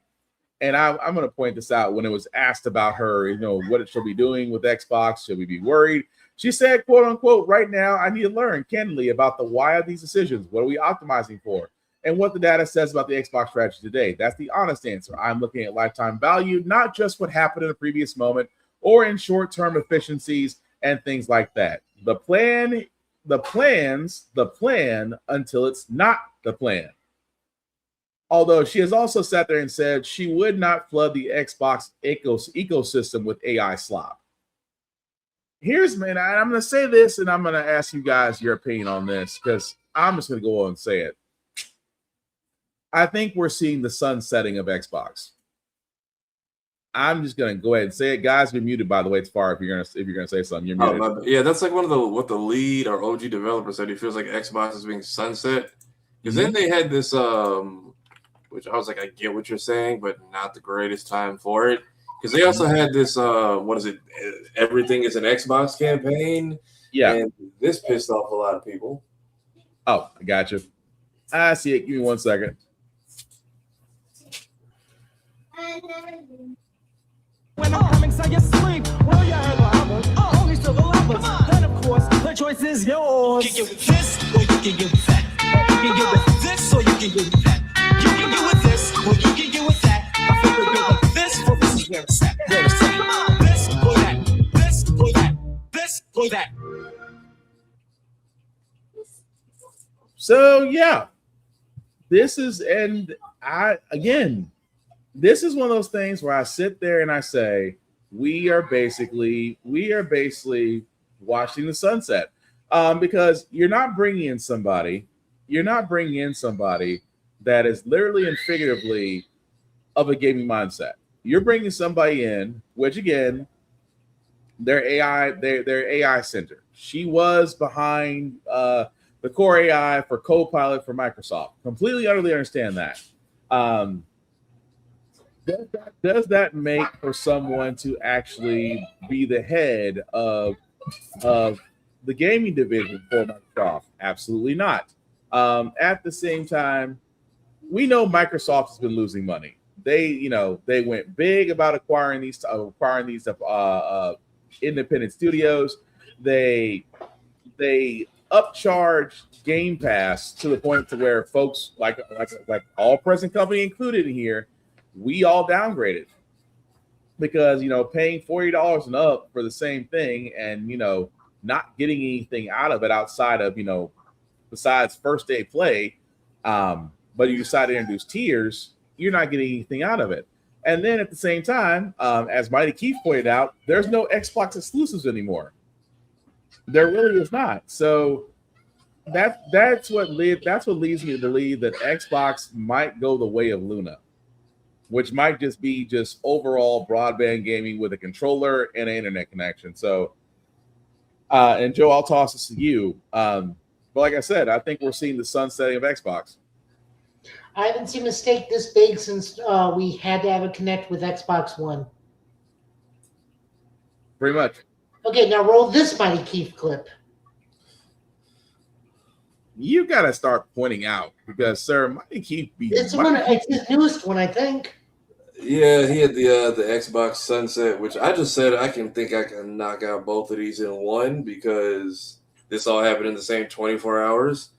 to point this out. When it was asked about her, what she'll be doing with Xbox, should we be worried? She said, quote unquote, right now, I need to learn candidly about the why of these decisions. What are we optimizing for? And what the data says about the Xbox strategy today. That's the honest answer. I'm looking at lifetime value, not just what happened in the previous moment or in short-term efficiencies and things like that. The plan until it's not the plan. Although she has also sat there and said she would not flood the Xbox ecosystem with AI slop. I'm going to say this, and I'm going to ask you guys your opinion on this, because I'm just going to go on and say it. I think we're seeing the sunsetting of Xbox. I'm just going to go ahead and say it. Guys, you're muted, by the way. It's far if you're going to say something. You're muted. Yeah, that's like what the lead or OG developer said. He feels like Xbox is being sunset. Because then they had this, which I was like, I get what you're saying, but not the greatest time for it. Because they also had this, what is it? Everything is an Xbox campaign. Yeah. And this pissed off a lot of people. Oh, I got you. I see it. Give me 1 second. When I'm coming, so you sleep. Well, you heard the others. Only still the lovers. Then, of course, the choice is yours. You can get with this, or you can get with that. You can get with this, or you can get with that. You can get with this, or you can get with that. I feel good with this, for this is where it's at. Where it's at. This, or that. This, or that. This, or that. So, yeah. This is one of those things where I sit there and I say, we are basically watching the sunset, because you're not bringing in somebody that is literally and figuratively of a gaming mindset. You're bringing somebody in, which again, they're AI centered. She was behind the core AI for Copilot for Microsoft. Completely, utterly understand that. Does that make for someone to actually be the head of the gaming division for Microsoft? Absolutely not. At the same time, we know Microsoft has been losing money. They went big about acquiring these independent studios. They upcharged Game Pass to the point to where folks like all present company included in here, we all downgraded because paying $40 and up for the same thing and not getting anything out of it outside of besides first day play, but you decide to introduce tiers, you're not getting anything out of it. And then at the same time, as Mighty Keith pointed out, there's no Xbox exclusives anymore. There really is not. So that's what leads me to believe that Xbox might go the way of Luna, which might just be overall broadband gaming with a controller and an internet connection. So, and Joe, I'll toss this to you. But like I said, I think we're seeing the sunsetting of Xbox. I haven't seen a mistake this big since we had to have a connect with Xbox One. Pretty much. Okay, now roll this Mighty Keith clip. You got to start pointing out because, sir, Mighty Keith it's his newest one, I think. Yeah, he had the Xbox sunset, which I just said I can knock out both of these in one because this all happened in the same 24 hours.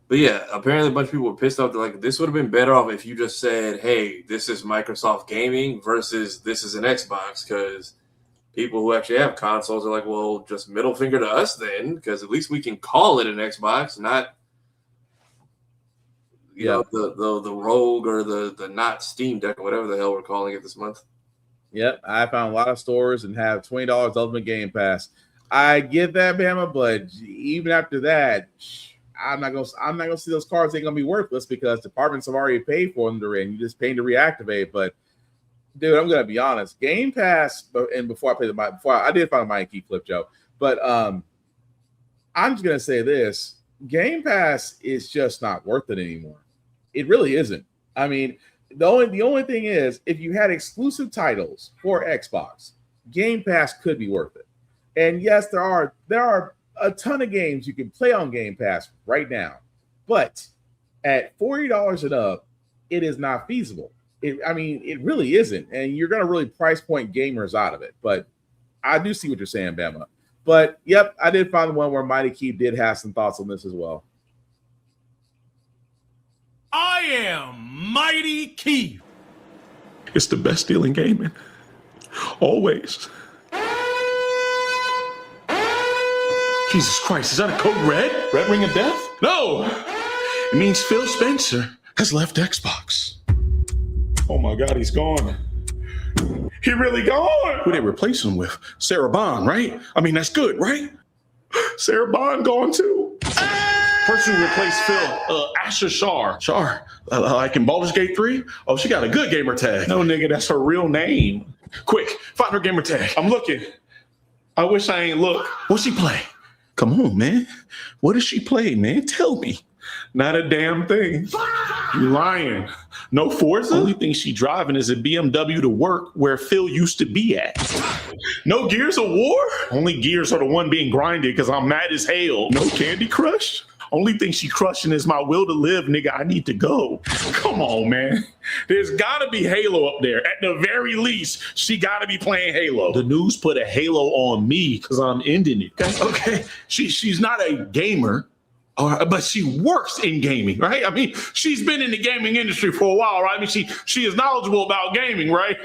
But yeah, apparently a bunch of people were pissed off. They're like, this would have been better off if you just said, hey, this is Microsoft Gaming versus this is an Xbox, because people who actually have consoles are like, well, just middle finger to us then, because at least we can call it an Xbox, not you know, the Rogue or the not Steam Deck or whatever the hell we're calling it this month. Yep, I found a lot of stores and have $20 Ultimate Game Pass. I get that, Bama, but even after that, I'm not gonna see those cards ain't gonna be worthless because departments have already paid for them to and you just paying to reactivate. But Dude, I'm gonna be honest. Game Pass, and before I play I did find a Mike Key clip, Joe. But I'm just gonna say this: Game Pass is just not worth it anymore. It really isn't. I mean, the only thing is, if you had exclusive titles for Xbox, Game Pass could be worth it. And yes, there are a ton of games you can play on Game Pass right now, but at $40 and up, it is not feasible. It really isn't, and you're gonna really price point gamers out of it. But I do see what you're saying, Bama. But yep, I did find the one where Mighty Keith did have some thoughts on this as well. I am Mighty Keith. It's the best deal in gaming. Always. Jesus Christ, is that a code red? Red Ring of Death? No! It means Phil Spencer has left Xbox. Oh my God, he's gone. He really gone. Who they replace him with? Sarah Bond, right? I mean, that's good, right? Sarah Bond gone too. Person who replaced Phil, Asher Shar. Like in Baldur's Gate 3? Oh, she got a good gamer tag. No, nigga, that's her real name. Quick, find her gamer tag. I'm looking. I wish I ain't look. What's she play? Come on, man. What does she play, man? Tell me. Not a damn thing. You lying. No Forza? Only thing she driving is a BMW to work where Phil used to be at. No Gears of War? Only Gears are the one being grinded because I'm mad as hell. No Candy Crush? Only thing she crushing is my will to live, nigga. I need to go. Come on, man. There's gotta be Halo up there. At the very least, she gotta be playing Halo. The news put a Halo on me because I'm ending it. Okay. She's not a gamer. But she works in gaming, right? I mean, she's been in the gaming industry for a while, right? I mean, she is knowledgeable about gaming, right?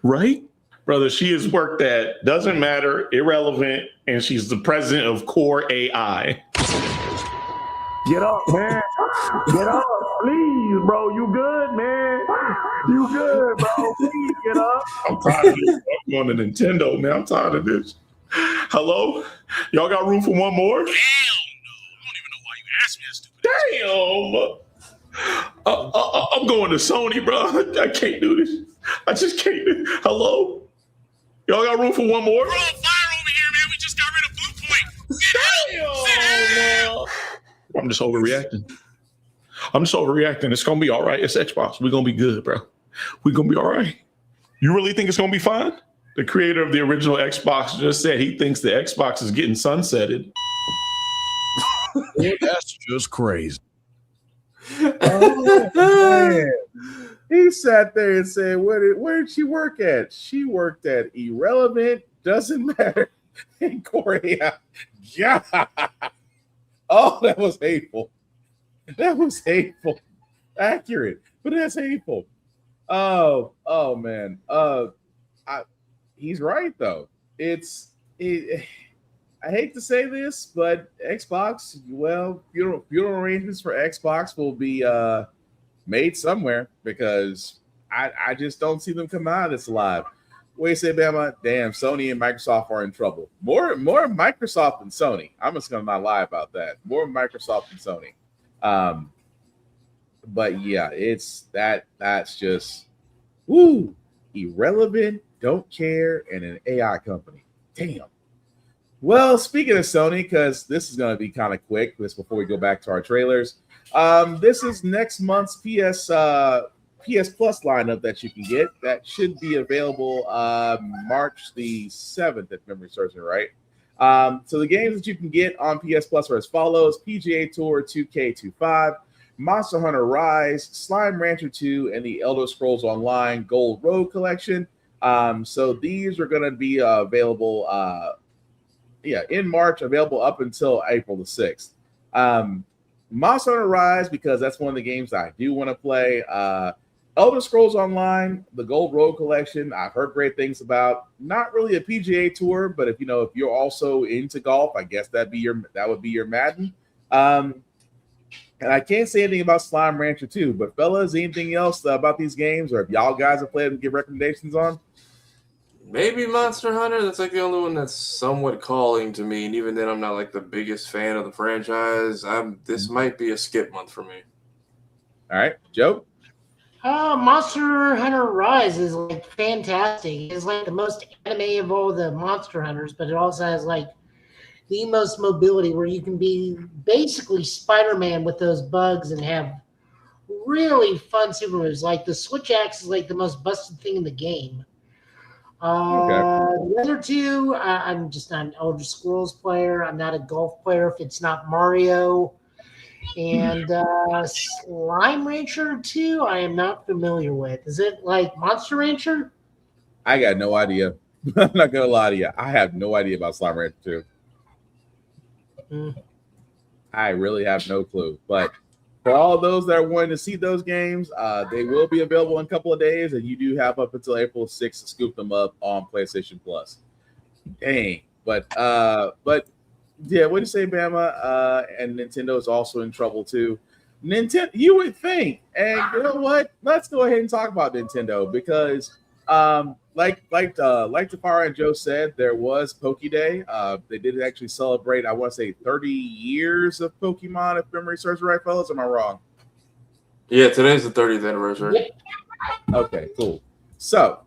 Right? Brother, she has worked at Doesn't Matter, Irrelevant, and she's the president of Core AI. Get up, man. Get up, please, bro. You good, man? You good, bro? Please get up. I'm tired of this. I'm going to Nintendo, man. I'm tired of this. Hello? Y'all got room for one more? Hell no. I don't even know why you asked me that stupid. Damn. I'm going to Sony, bro. I can't do this. I just can't. Hello? Y'all got room for one more? We're on fire over here, man. We just got rid of Blue Point. Damn. I'm just overreacting. It's going to be all right. It's Xbox. We're going to be good, bro. We're going to be all right. You really think it's going to be fine? The creator of the original Xbox just said he thinks the Xbox is getting sunsetted. That's just crazy. Oh, man. He sat there and said, where did she work at? She worked at Irrelevant, Doesn't Matter, and Korea. Yeah. Oh, that was hateful. That was hateful. Accurate, but that's hateful. Oh man. He's right though. I hate to say this, but Xbox, well, funeral arrangements for Xbox will be made somewhere because I just don't see them coming out of this alive. What do you say, Bama? Damn, Sony and Microsoft are in trouble. More Microsoft than Sony. I'm just gonna not lie about that. More Microsoft than Sony. But yeah, that's just Irrelevant, don't care, and an AI company. Damn. Well, speaking of Sony, because this is going to be kind of quick, just before we go back to our trailers. This is next month's PS Plus lineup that you can get. That should be available March the 7th, if memory serves me right. So the games that you can get on PS Plus are as follows: PGA Tour 2K25, Monster Hunter Rise, Slime Rancher 2, and the Elder Scrolls Online Gold Road Collection. So these are going to be available in March, available up until April the 6th. Monster Hunter Rise, because that's one of the games I do want to play. Elder Scrolls Online, the Gold Road Collection, I've heard great things about. Not really a PGA Tour, but if you're also into golf, I guess that would be your Madden. And I can't say anything about Slime Rancher 2, but fellas, anything else about these games, or if y'all guys have played and give recommendations on? Maybe Monster Hunter. That's like the only one that's somewhat calling to me, and even then, I'm not like the biggest fan of the franchise. This might be a skip month for me. All right, Joe. Monster Hunter Rise is like fantastic. It's like the most anime of all the Monster Hunters, but it also has like the most mobility where you can be basically Spider-Man with those bugs and have really fun super moves. Like the switch axe is like the most busted thing in the game. The other two, I'm just not an Elder Scrolls player. I'm not a golf player if it's not Mario. And Slime Rancher 2, I am not familiar with. Is it like Monster Rancher? I got no idea. I'm not gonna lie to you. I have no idea about Slime Rancher 2. I really have no clue. But for all of those that are wanting to see those games, they will be available in a couple of days, and you do have up until April 6th to scoop them up on PlayStation Plus. Dang. But yeah, what do you say, Bama? And Nintendo is also in trouble too. Nintendo, you would think, and you know what? Let's go ahead and talk about Nintendo because, like Tafara and Joe said, there was Poke Day. They did actually celebrate, I want to say, 30 years of Pokemon, if memory serves right, fellas. Am I wrong? Yeah, today's the 30th anniversary. Okay, cool. So,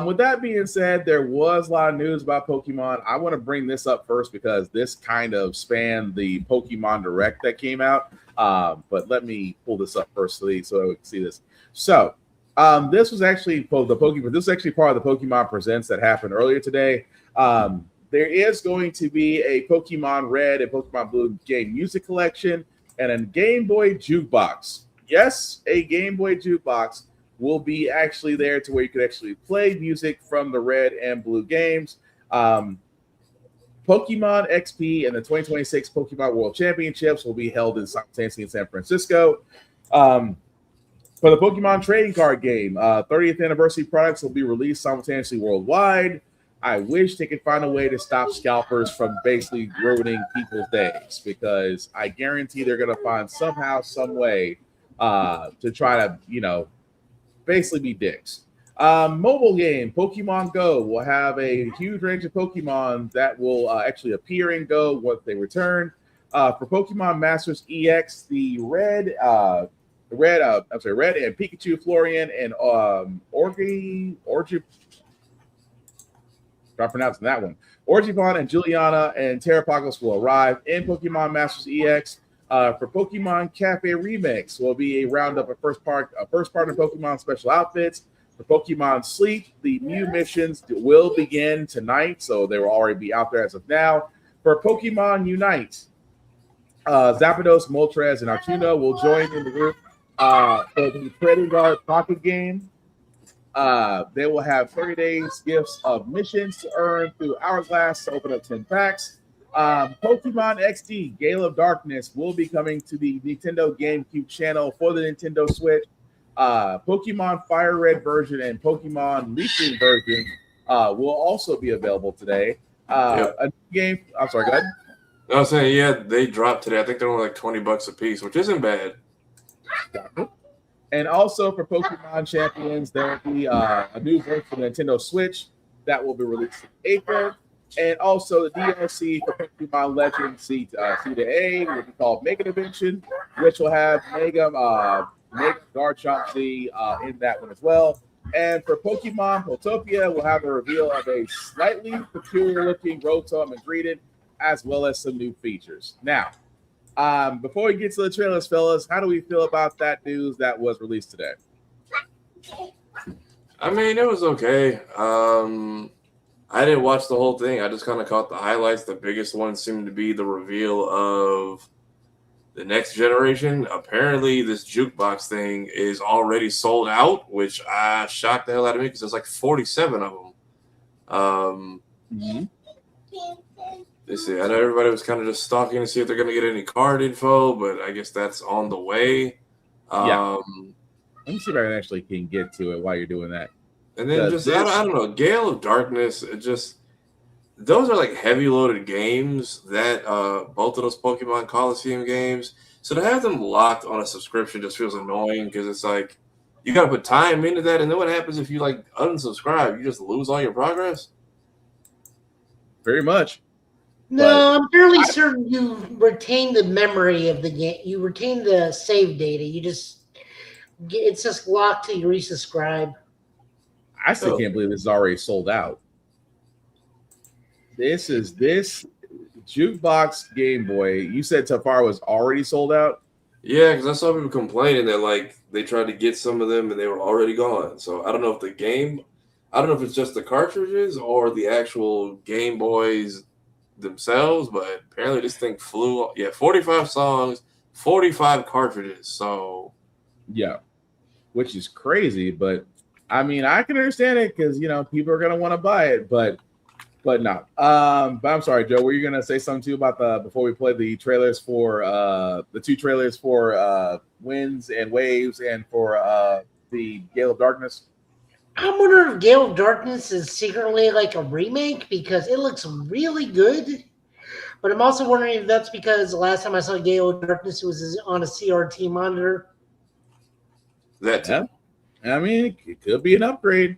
with that being said, there was a lot of news about Pokemon. I want to bring this up first because this kind of spanned the Pokemon Direct that came out. But let me pull this up first so we can see this. So, this was actually This was actually part of the Pokemon Presents that happened earlier today. There is going to be a Pokemon Red and Pokemon Blue game music collection and a Game Boy jukebox. Yes, a Game Boy jukebox will be actually there to where you could actually play music from the Red and Blue games. Pokemon XP and the 2026 Pokemon World Championships will be held simultaneously in San Francisco. For the Pokemon trading card game, 30th anniversary products will be released simultaneously worldwide. I wish they could find a way to stop scalpers from basically ruining people's days because I guarantee they're going to find somehow, some way to try to, basically be dicks. Mobile game Pokemon Go will have a huge range of Pokemon that will actually appear in Go once they return. For Pokemon Masters EX, the Red and Pikachu, Florian, and Orangepon and Juliana and Terrapagos will arrive in Pokemon Masters EX. For Pokemon Cafe Remix will be a roundup of first partner Pokemon special outfits. For Pokemon Sleep, the Mew missions will begin tonight, so they will already be out there as of now. For Pokemon Unite, Zapdos, Moltres, and Articuno will join in the group for the Trading Guard Pocket game. They will have 30 days gifts of missions to earn through Hourglass to open up 10 packs. Pokemon XD Gale of Darkness will be coming to the Nintendo GameCube channel for the Nintendo Switch. Pokemon Fire Red version and Pokemon Leaf Green version will also be available today. A game. I'm sorry, go ahead. I was saying, yeah, they dropped today. I think they're only like $20 a piece, which isn't bad. And also for Pokemon Champions, there will be a new version for the Nintendo Switch that will be released in April. And also the DLC for Pokemon Legends C to A will be called Mega Dimension, which will have Mega Garchomp Z in that one as well. And for Pokemon Potopia, we'll have a reveal of a slightly peculiar-looking Rotom and Greedent, as well as some new features. Now, before we get to the trailers, fellas, how do we feel about that news that was released today? I mean, it was okay. I didn't watch the whole thing. I just kind of caught the highlights. The biggest one seemed to be the reveal of the next generation. Apparently, this jukebox thing is already sold out, which shocked the hell out of me because there's like 47 of them. Let's see. I know everybody was kind of just stalking to see if they're going to get any card info, but I guess that's on the way. Let me see if I actually can get to it while you're doing that. And then just, I don't know, Gale of Darkness, those are like heavy loaded games that both of those Pokemon Coliseum games. So to have them locked on a subscription just feels annoying because it's like you got to put time into that. And then what happens if you like unsubscribe? You just lose all your progress? Very much. No, I'm fairly certain you retain the memory of the game. You retain the save data. You just It's just locked till you resubscribe. I still can't believe this is already sold out. This Jukebox Game Boy. You said Tafar was already sold out? Yeah, because I saw people complaining that like they tried to get some of them and they were already gone. So I don't know if I don't know if it's just the cartridges or the actual Game Boys themselves, but apparently this thing flew. Yeah, 45 songs, 45 cartridges. So yeah, which is crazy. But I mean, I can understand it because people are gonna want to buy it, but no. But I'm sorry, Joe. Were you gonna say something too about before we play the trailers for the two trailers for Winds and Waves and for the Gale of Darkness? I'm wondering if Gale of Darkness is secretly like a remake because it looks really good. But I'm also wondering if that's because the last time I saw Gale of Darkness, it was on a CRT monitor. Yeah. I mean, it could be an upgrade.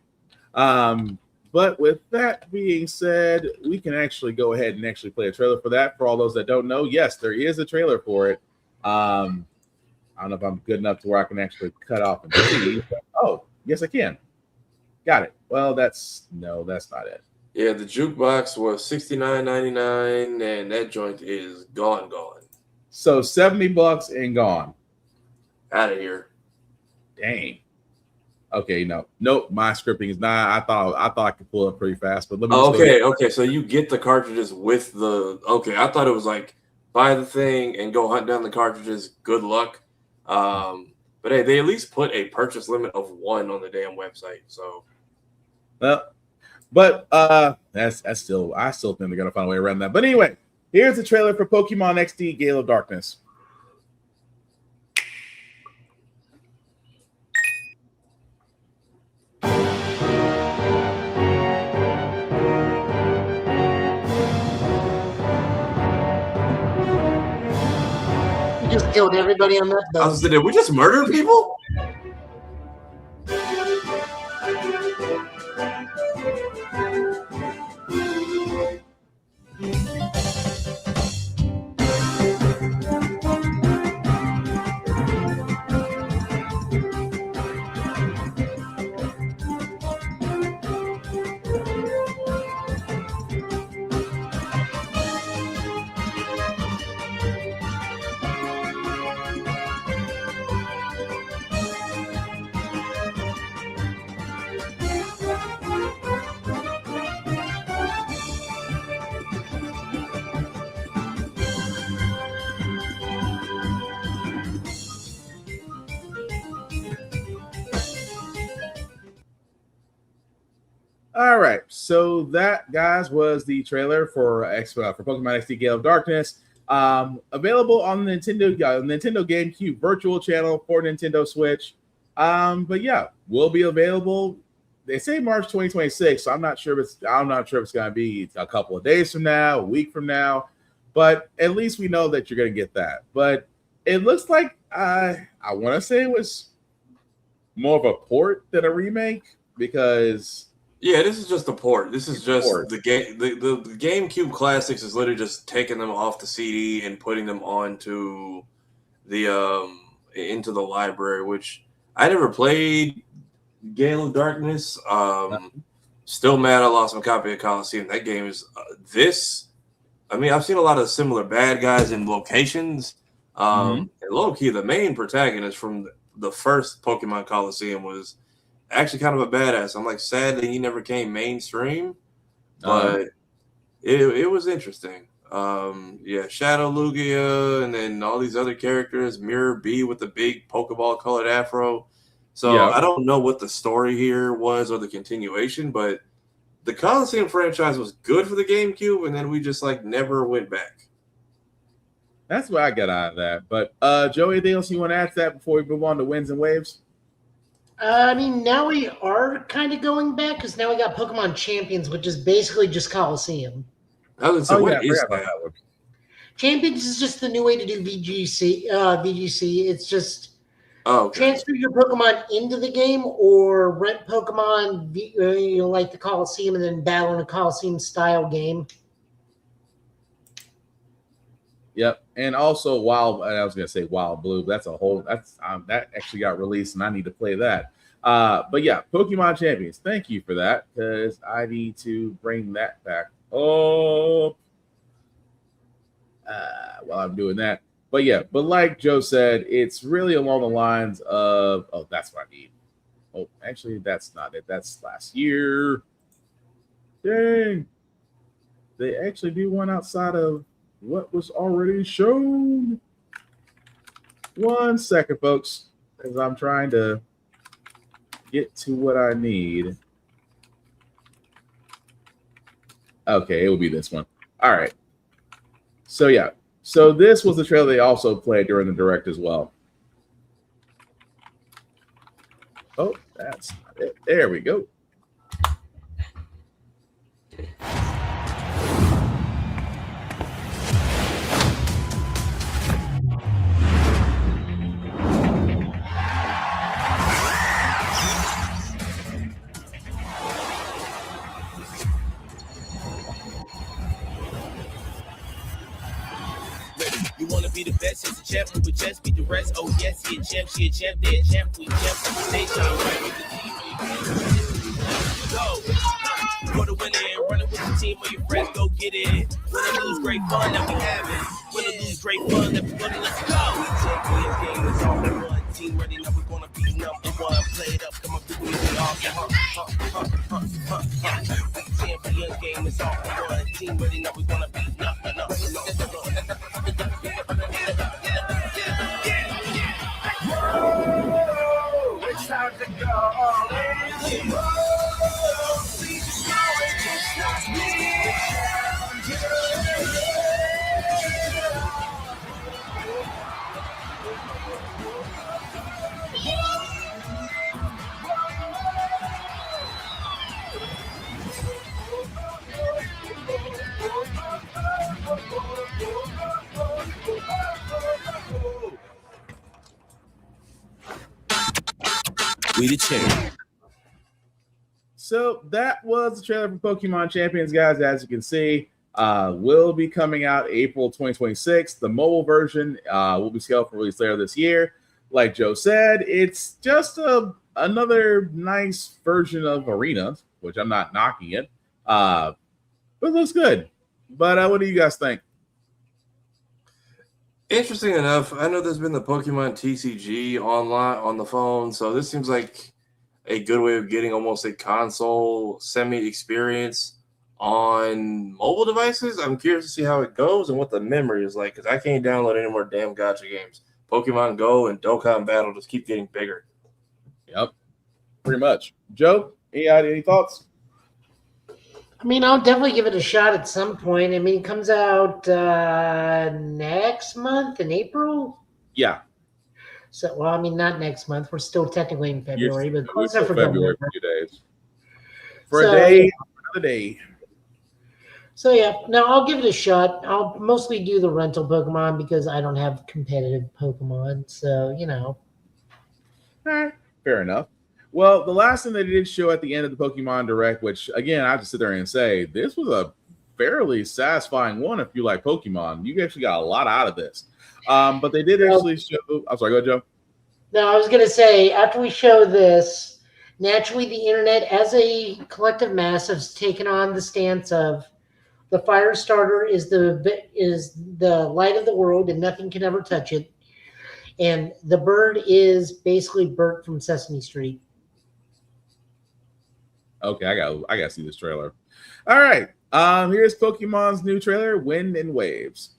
But with that being said, we can actually go ahead and actually play a trailer for that. For all those that don't know, yes, there is a trailer for it. I don't know if I'm good enough to where I can actually cut off and see. Oh, yes, I can. Got it. Well, that's not it. yeah, the jukebox was $69.99, and that joint is gone. So $70 and gone. Out of here. Dang. Okay, nope. My scripting is not. I thought I could pull it pretty fast, but let me. Okay. So you get the cartridges with the. Okay, I thought it was like buy the thing and go hunt down the cartridges. Good luck. But hey, they at least put a purchase limit of 1 on the damn website. So. Well, but that's still. I still think they're gonna find a way around that. But anyway, here's the trailer for Pokemon XD Gale of Darkness. Just killed everybody on that boat. Did we just murder people? All right, so that, guys, was the trailer for Pokemon XD Gale of Darkness. Available on the Nintendo GameCube Virtual Channel for Nintendo Switch. But yeah, will be available. They say March 2026, so I'm not sure if it's going to be a couple of days from now, a week from now. But at least we know that you're going to get that. But it looks like I want to say it was more of a port than a remake because. Yeah, this is just a port. This is just the game. The GameCube Classics is literally just taking them off the CD and putting them onto the into the library. Which I never played Gale of Darkness. Still mad I lost my copy of Coliseum. That game is this. I mean, I've seen a lot of similar bad guys in locations. And low key, the main protagonist from the first Pokemon Coliseum was actually kind of a badass. I'm like sad that he never came mainstream, but it was interesting. Yeah, Shadow Lugia, and then all these other characters. Mirror B with the big Pokeball colored afro. So I don't know what the story here was or the continuation, but the Coliseum franchise was good for the GameCube, and then we just like never went back. That's what I got out of that. But Joey, anything else you want to add to that before we move on to Winds and Waves? I mean, now we are kind of going back because now we got Pokemon Champions, which is basically just Coliseum. Champions is just the new way to do VGC. It's just transfer your Pokemon into the game or rent Pokemon, like the Coliseum, and then battle in a Coliseum style game. Yep, and also Wild. I was gonna say Wild Blue. But that actually got released, and I need to play that. But yeah, Pokemon Champions. Thank you for that, because I need to bring that back up while I'm doing that. But yeah, but like Joe said, it's really along the lines of, oh, that's what I need. Oh, actually, that's not it. That's last year. Dang. They actually do one outside of what was already shown. 1 second, folks, as I'm trying to get to what I need. Okay, it will be this one. All right. So yeah. So this was the trailer they also played during the direct as well. Oh, that's not it. There we go. You wanna be the best, he's a champ, who would just beat the rest. Oh yes, he a champ, she a champ, they a champ, we champ. They shine right with the team. Go. For the winner and running with the team or your friends, go get it. Win or lose, great fun that we having. Win or lose, great fun that we gonna, let's go. We champion game is all one. Team ready, now we're gonna be number one. Play it up, come on, people, we all get The champion game is all one. Team ready, now we're gonna be number one. It's time to go all in. We the champ. So that was the trailer for Pokemon Champions, guys. As you can see, will be coming out April 2026. The mobile version will be scheduled for release later this year. Like Joe said, it's just another nice version of Arena, which I'm not knocking it. But it looks good. But what do you guys think? Interesting enough, I know there's been the Pokemon TCG online on the phone, so this seems like a good way of getting almost a console semi-experience on mobile devices. I'm curious to see how it goes and what the memory is like, because I can't download any more damn gacha games. Pokemon Go and Dokkan Battle just keep getting bigger. Yep, pretty much. Joe, any thoughts? I mean, I'll definitely give it a shot at some point. I mean, it comes out next month in April. Yeah. So, well, I mean, not next month. We're still technically in February, but close enough for February for a few days. For So- a day, another day. So yeah, no, I'll give it a shot. I'll mostly do the rental Pokemon because I don't have competitive Pokemon. So, you know. All right, fair enough. Well, the last thing they did show at the end of the Pokemon Direct, which again, I have to sit there and say, this was a fairly satisfying one if you like Pokemon. You actually got a lot out of this. But they did actually show. I'm sorry, go ahead, Joe. No, I was going to say, after we show this, naturally the internet as a collective mass has taken on the stance of the fire starter is the light of the world and nothing can ever touch it. And the bird is basically Bert from Sesame Street. Okay, I gotta see this trailer. All right. Here's Pokemon's new trailer, Wind and Waves.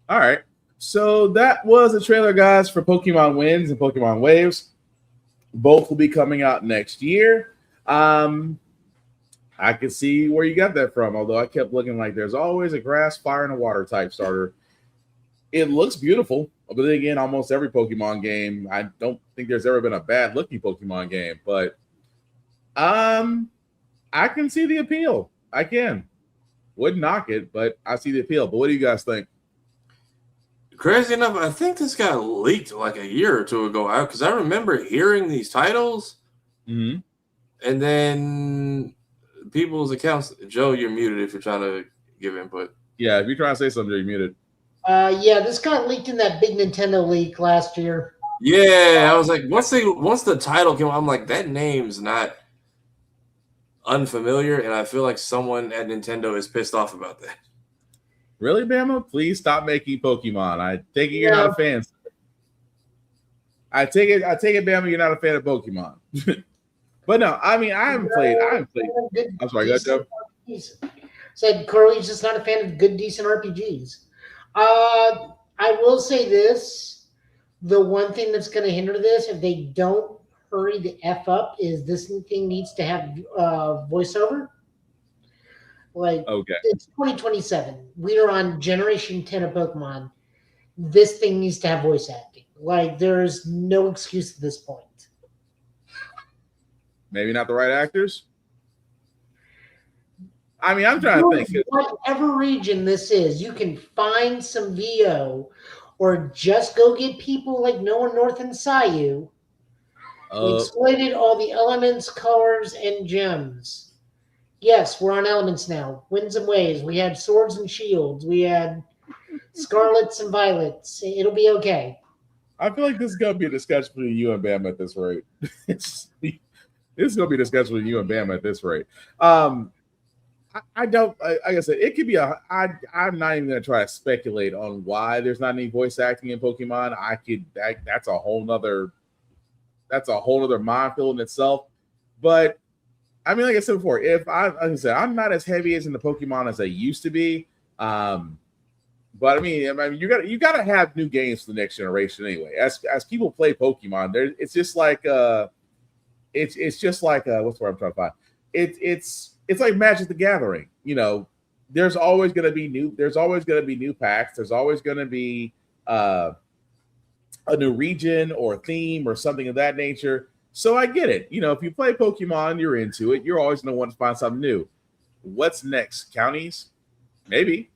All right. So that was a trailer, guys, for Pokemon Winds and Pokemon Waves. Both will be coming out next year. I can see where you got that from, although I kept looking like there's always a grass, fire, and a water type starter. It looks beautiful, but then again, almost every Pokemon game, I don't think there's ever been a bad looking Pokemon game, but I can see the appeal. I can. Wouldn't knock it, but I see the appeal. But what do you guys think? Crazy enough, I think this got leaked like a year or two ago out because I remember hearing these titles, and then people's accounts. Joe, you're muted if you're trying to give input. Yeah, if you're trying to say something, you're muted. Yeah, this got leaked in that big Nintendo leak last year. Yeah, I was like, once the title came, I'm like, that name's not unfamiliar, and I feel like someone at Nintendo is pissed off about that. Really, Bama? Please stop making Pokemon. I take it you're not a fan. I take it, Bama, you're not a fan of Pokemon. But no, I mean, I haven't played. I'm sorry, go ahead, Joe. Said Curly's just not a fan of good, decent RPGs. I will say this: the one thing that's going to hinder this, if they don't hurry the F up, is this thing needs to have voiceover. Like, it's 2027. We are on Generation 10 of Pokemon. This thing needs to have voice acting. Like, there's no excuse at this point. Maybe not the right actors. I mean, I'm trying to think. Whatever region this is, you can find some VO, or just go get people like Noah North and Sayu. We exploited all the elements, colors, and gems. Yes, we're on elements now. Winds and waves. We had swords and shields. We had scarlets and violets. It'll be okay. I feel like this is going to be a discussion between you and Bam at this rate. This is going to be a discussion between you and Bam at this rate. I don't, like I said, it could be I'm not even going to try to speculate on why there's not any voice acting in Pokemon. That's a whole nother minefield in itself. But I mean, like I said before, like I said, I'm not as heavy as in the Pokemon as I used to be. But I mean, you gotta have new games for the next generation anyway. As people play Pokemon, it's just like it's just like what's the word I'm trying to find? It's like Magic the Gathering. You know, there's always gonna be new packs. There's always gonna be a new region or theme or something of that nature. So I get it. You know, if you play Pokemon, you're into it. You're always going to want to find something new. What's next? Counties? Maybe.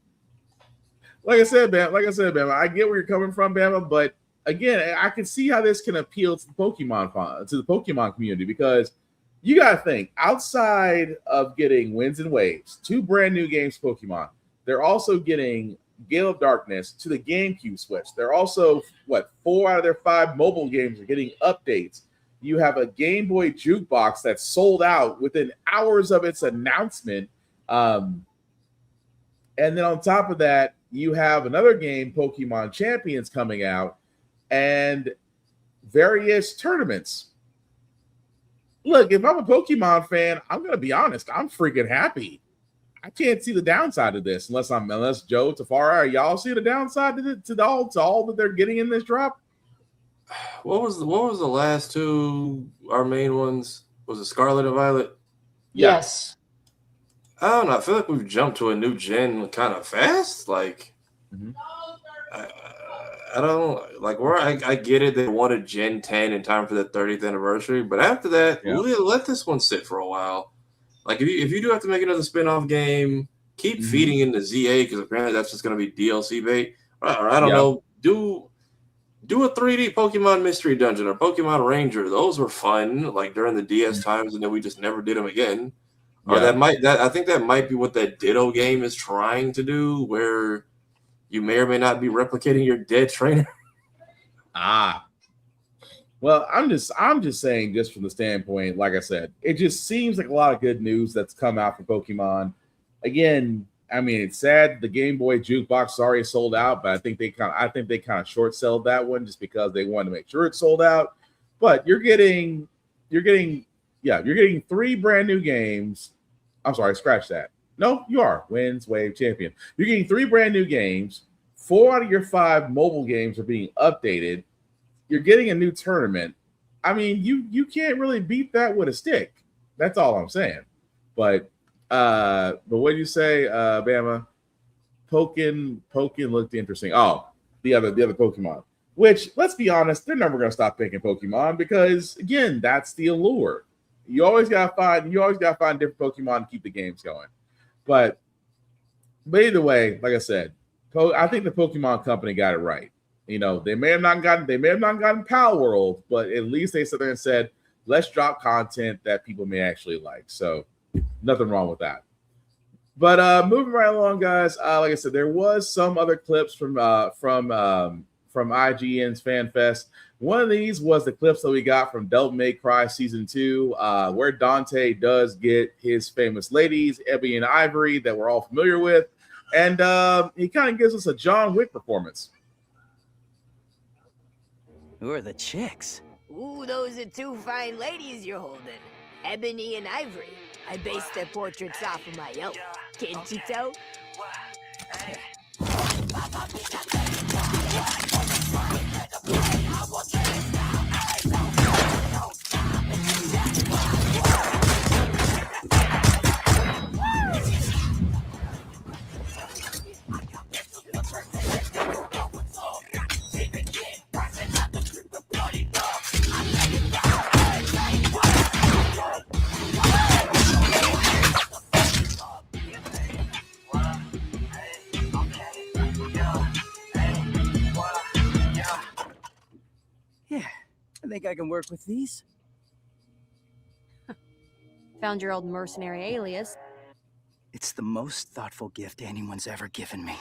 Like I said, Bama, I get where you're coming from, Bama. But again, I can see how this can appeal to the Pokemon community, because you got to think, outside of getting Winds and Waves, 2 brand new games, Pokemon, they're also getting Gale of Darkness to the GameCube Switch. They're also, 4 out of their 5 mobile games are getting updates. You have a Game Boy jukebox that's sold out within hours of its announcement. And then on top of that, you have another game, Pokemon Champions, coming out, and various tournaments. Look, if I'm a Pokemon fan, I'm going to be honest, I'm freaking happy. I can't see the downside of this unless Joe, Tafara, y'all see the downside to all that they're getting in this drop? What was the last 2, our main ones? Was it Scarlet and Violet? Yes. I don't know. I feel like we've jumped to a new gen kind of fast. Like, I don't like where I get it. They wanted Gen 10 in time for the 30th anniversary, but after that, we'll let this one sit for a while. Like, if you do have to make another spin-off game, keep feeding into ZA, because apparently that's just going to be DLC bait. Or I don't know. Do a 3D Pokemon Mystery Dungeon or Pokemon Ranger. Those were fun, like during the DS times, and then we just never did them again. Or I think that might be what that Ditto game is trying to do, where you may or may not be replicating your dead trainer. Well, I'm just saying, just from the standpoint, like I said, it just seems like a lot of good news that's come out for Pokemon. Again, I mean, it's sad the Game Boy jukebox already sold out, but I think they kind of short sold that one just because they wanted to make sure it sold out. But you're getting 3 brand new games. I'm sorry, scratch that. No, you are Winds, Wave, Champion. You're getting 3 brand new games, 4 out of your 5 mobile games are being updated. You're getting a new tournament. I mean, you can't really beat that with a stick. That's all I'm saying. But what do you say, Bama? Pokken looked interesting. Oh, the other Pokemon. Which, let's be honest, they're never going to stop picking Pokemon because, again, that's the allure. You always gotta find different Pokemon to keep the games going. But either way, like I said, I think the Pokemon Company got it right. You know, they may have not gotten Pal World, but at least they sat there and said, let's drop content that people may actually like. So nothing wrong with that. But moving right along, guys. Like I said, there was some other clips from IGN's Fan Fest. One of these was the clips that we got from Devil May Cry Season 2, where Dante does get his famous ladies, Ebony and Ivory, that we're all familiar with. And he kind of gives us a John Wick performance. Who are the chicks? Ooh, those are 2 fine ladies you're holding. Ebony and Ivory. I based their portraits off of my own. Can't you tell? Yeah, I think I can work with these. Found your old mercenary alias. It's the most thoughtful gift anyone's ever given me.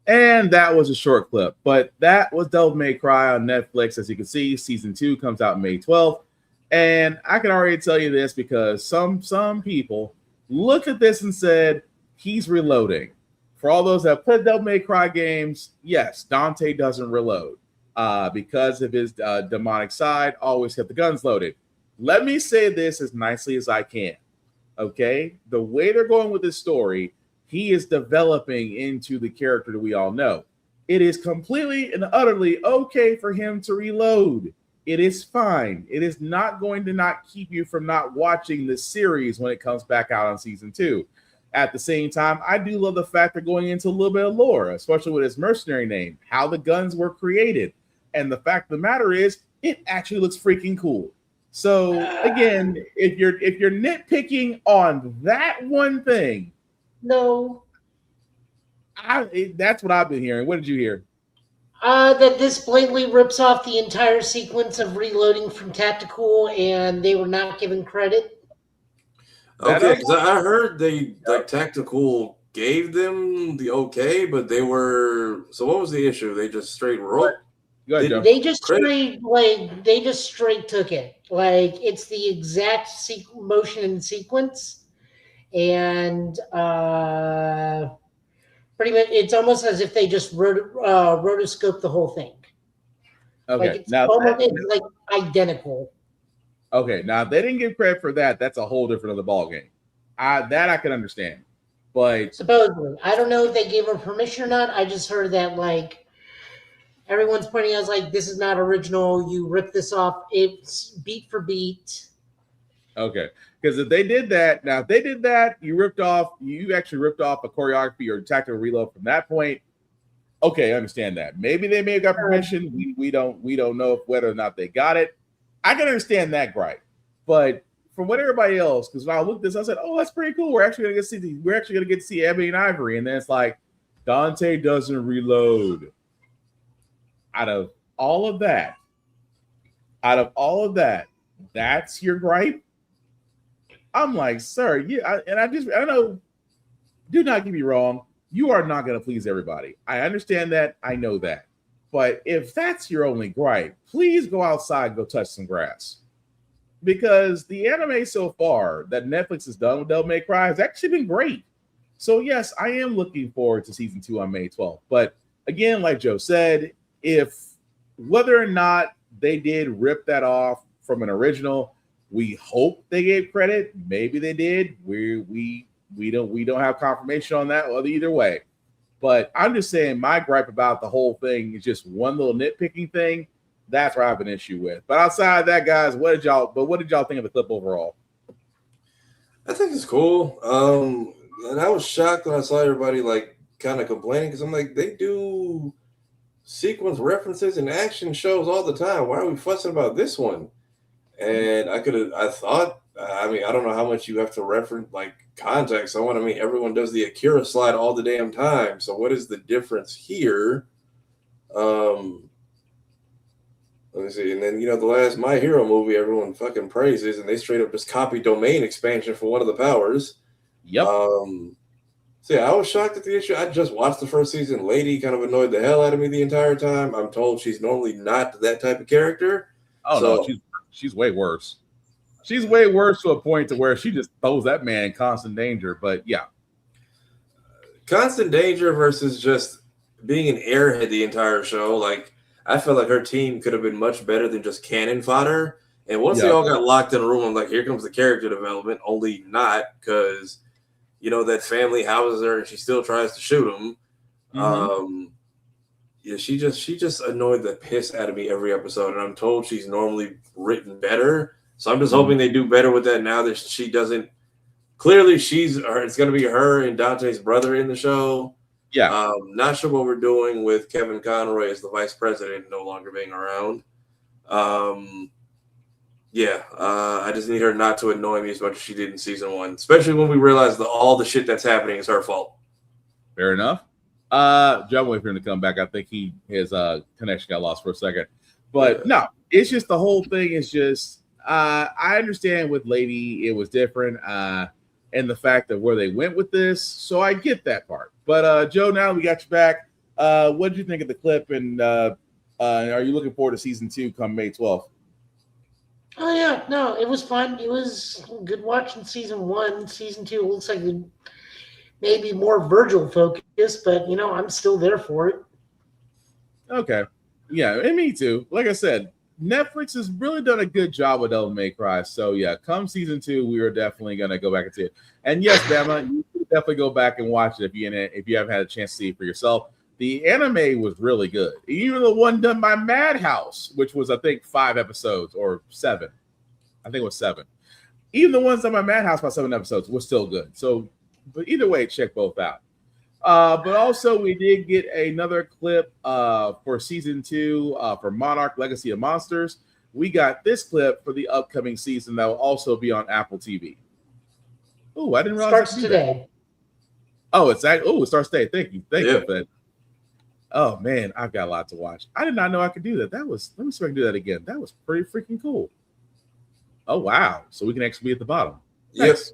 And that was a short clip, but that was Devil May Cry on Netflix. As you can see, Season 2 comes out May 12th. And I can already tell you this because some people looked at this and said, he's reloading. For all those that played Devil May Cry games, yes, Dante doesn't reload because of his demonic side, always kept the guns loaded. Let me say this as nicely as I can, okay? The way they're going with this story, he is developing into the character that we all know. It is completely and utterly okay for him to reload. It is fine. It is not going to not keep you from not watching the series when it comes back out on Season 2. At the same time, I do love the fact they're going into a little bit of lore, especially with his mercenary name, how the guns were created. And the fact of the matter is, it actually looks freaking cool. So again, if you're nitpicking on that one thing, no, that's what I've been hearing. What did you hear? That this blatantly rips off the entire sequence of reloading from Tactical, and they were not given credit. Okay, because I heard they Tactical gave them the okay, but they were. So what was the issue? They just straight rolled. They just straight took it. Like it's the exact motion and sequence, and pretty much it's almost as if they just rotoscoped the whole thing. Okay, like it's like identical. Okay, now if they didn't give credit for that, that's a whole different other ballgame. That I can understand. But supposedly, I don't know if they gave her permission or not. I just heard that like everyone's pointing out like this is not original. You ripped this off. It's beat for beat. Okay, because if they did that, you actually ripped off a choreography or tactical reload from that point. Okay, I understand that. Maybe they may have got permission. We don't know whether or not they got it. I can understand that gripe, but from what everybody else, because when I looked at this, I said, "Oh, that's pretty cool. We're actually gonna get to see Ebony and Ivory," and then it's like Dante doesn't reload. Out of all of that, that's your gripe. I'm like, sir, I know. Do not get me wrong. You are not gonna please everybody. I understand that. I know that. But if that's your only gripe, please go outside and go touch some grass. Because the anime so far that Netflix has done with Devil May Cry has actually been great. So yes, I am looking forward to Season 2 on May 12th. But again, like Joe said, whether or not they did rip that off from an original, we hope they gave credit. Maybe they did. We We don't have confirmation on that either way. But I'm just saying my gripe about the whole thing is just one little nitpicking thing. That's where I have an issue with. But outside of that, guys, what did y'all think of the clip overall? I think it's cool. And I was shocked when I saw everybody like kind of complaining because I'm like, they do sequence references and action shows all the time. Why are we fussing about this one? And I thought, I mean, I don't know how much you have to reference like context. Someone, I mean, everyone does the Akira slide all the damn time. So what is the difference here? Let me see. And then, the last My Hero movie, everyone fucking praises, and they straight up just copy domain expansion for one of the powers. Yep. So yeah, I was shocked at the issue. I just watched the first season. Lady kind of annoyed the hell out of me the entire time. I'm told she's normally not that type of character. Oh, no, she's way worse. She's way worse to a point to where she just throws that man in constant danger. But yeah. Constant danger versus just being an airhead the entire show. Like, I felt like her team could have been much better than just cannon fodder. And once they all got locked in a room, I'm like, here comes the character development. Only not because, that family houses her and she still tries to shoot him. Mm-hmm. Yeah, she just annoyed the piss out of me every episode. And I'm told she's normally written better. So I'm just hoping they do better with that now that she doesn't. Clearly, it's going to be her and Dante's brother in the show. Yeah. Not sure what we're doing with Kevin Conroy as the vice president no longer being around. I just need her not to annoy me as much as she did in season 1, especially when we realize that all the shit that's happening is her fault. Fair enough. John, wait for him to come back. I think his connection got lost for a second. But no, it's just the whole thing is just I understand with Lady it was different and the fact of where they went with this. So I get that part. But Joe, now we got you back. What did you think of the clip? And are you looking forward to season 2 come May 12th? Oh yeah, no, it was fun. It was good watching season 1. Season 2 looks like maybe more Virgil focused, but I'm still there for it. Okay. Yeah, and me too. Like I said, Netflix has really done a good job with Devil May Cry. So yeah, come season 2, we are definitely gonna go back and see it. And yes, Bama, you should definitely go back and watch it if you haven't had a chance to see it for yourself. The anime was really good. Even the one done by Madhouse, which was I think 5 episodes or 7. I think it was 7. Even the ones done by Madhouse by 7 episodes was still good. So, but either way, check both out. But also we did get another clip for season 2 for Monarch Legacy of Monsters. We got this clip for the upcoming season that will also be on Apple TV. Oh, I didn't realize starts today. Oh, it starts today. Thank you for that. Oh man, I've got a lot to watch. I did not know I could do that. Let me see if I can do that again. That was pretty freaking cool. Oh wow. So we can actually be at the bottom. Yes.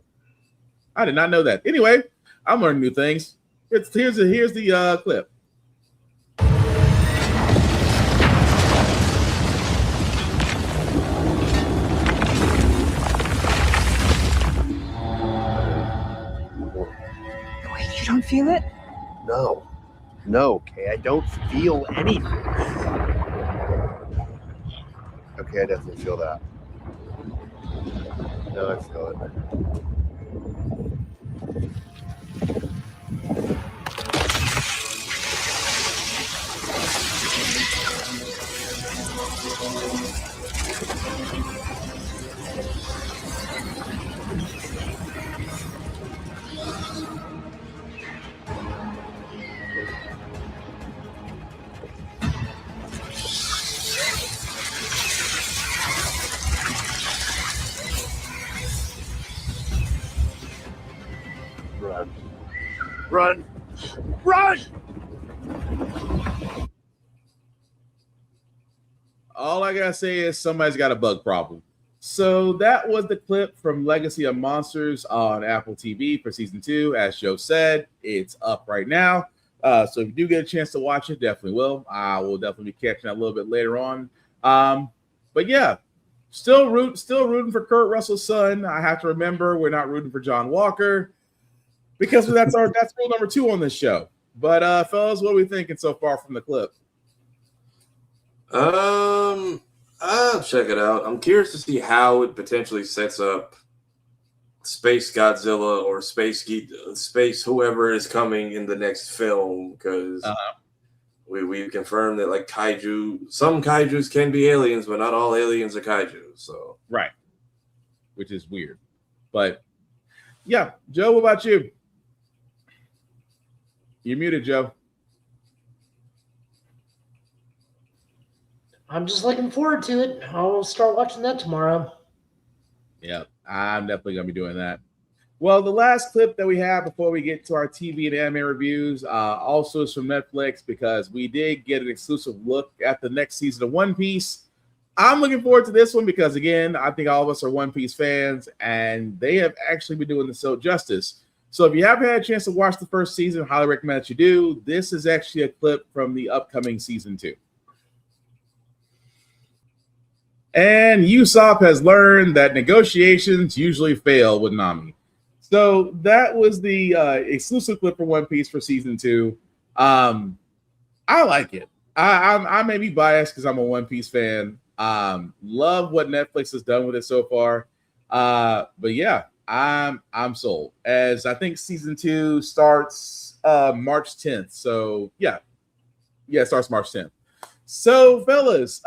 I did not know that. Anyway, I'm learning new things. Here's the clip. Wait, you don't feel it? No, okay, I don't feel anything. Okay, I definitely feel that. No, I feel it. Run! All I gotta say is somebody's got a bug problem. So that was the clip from Legacy of Monsters on Apple TV for season 2. As Joe said, it's up right now. So if you do get a chance to watch it, definitely will. I will definitely be catching that a little bit later on. But yeah, still rooting for Kurt Russell's son. I have to remember we're not rooting for John Walker because that's rule number 2 on this show. But fellas, what are we thinking so far from the clip? I'll check it out. I'm curious to see how it potentially sets up Space Godzilla or space whoever is coming in the next film, because we've confirmed that like some kaijus can be aliens, but not all aliens are kaiju. So right, which is weird. But yeah, Joe, what about you? You're muted, Joe. I'm just looking forward to it. I'll start watching that tomorrow. Yeah, I'm definitely going to be doing that. Well, the last clip that we have before we get to our TV and anime reviews also is from Netflix, because we did get an exclusive look at the next season of One Piece. I'm looking forward to this one because, again, I think all of us are One Piece fans, and they have actually been doing the show justice. So if you haven't had a chance to watch the first season, I highly recommend that you do. This is actually a clip from the upcoming season 2. And Usopp has learned that negotiations usually fail with Nami. So that was the exclusive clip for One Piece for season 2. I like it. I may be biased because I'm a One Piece fan. Love what Netflix has done with it so far. But yeah, I'm sold. As I think season 2 starts March 10th. So yeah, it starts March 10th. So fellas,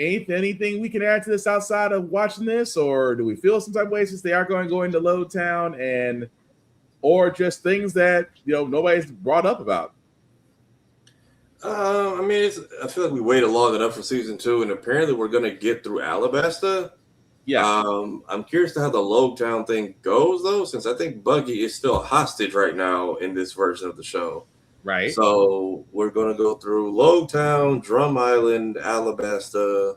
anything we can add to this outside of watching this, or do we feel some type of way since they are going to go into Load Town, and or just things that nobody's brought up about? I mean, I feel like we waited long enough for season 2, and apparently we're going to get through Alabasta. Yeah. I'm curious to how the Load Town thing goes, though, since I think Buggy is still a hostage right now in this version of the show. Right. So we're going to go through Load Town, Drum Island, Alabasta,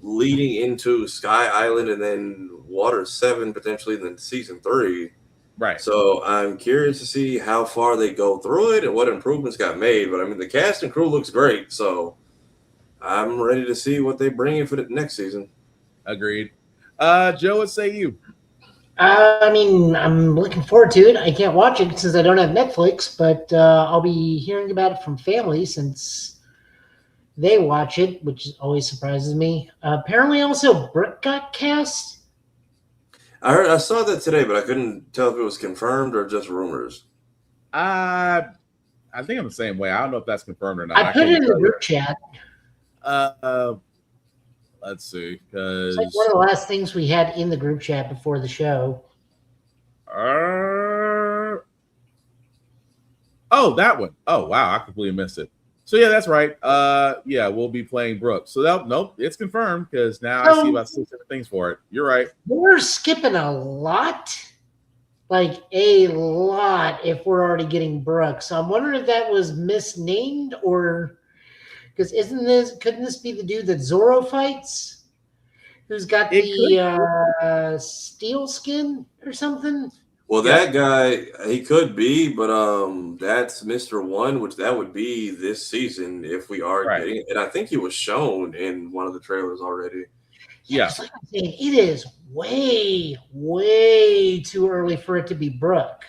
leading into Sky Island, and then Water 7 potentially, and then season 3. Right. So I'm curious to see how far they go through it and what improvements got made. But I mean, the cast and crew looks great, so I'm ready to see what they bring in for the next season. Agreed. Joe, what say you? I mean, I'm looking forward to it. I can't watch it since I don't have Netflix, but I'll be hearing about it from family since they watch it, which always surprises me. Apparently, also Brooke got cast. I saw that today, but I couldn't tell if it was confirmed or just rumors. I think I'm the same way. I don't know if that's confirmed or not. I put it in the group chat. Let's see, because It's like one of the last things we had in the group chat before the show. Oh, that one. Oh, wow, I completely missed it. So yeah, that's right. Yeah, we'll be playing Brooke. So nope, it's confirmed because now I see about 6 different things for it. You're right. We're skipping a lot, like a lot, if we're already getting Brooke. So I'm wondering if that was misnamed, or because couldn't this be the dude that Zoro fights, who's got the steel skin or something? Well, that guy, he could be, but that's Mr. One, which that would be this season if we are getting it. And I think he was shown in one of the trailers already. Yeah. Like I'm saying, it is way, way too early for it to be Brooke.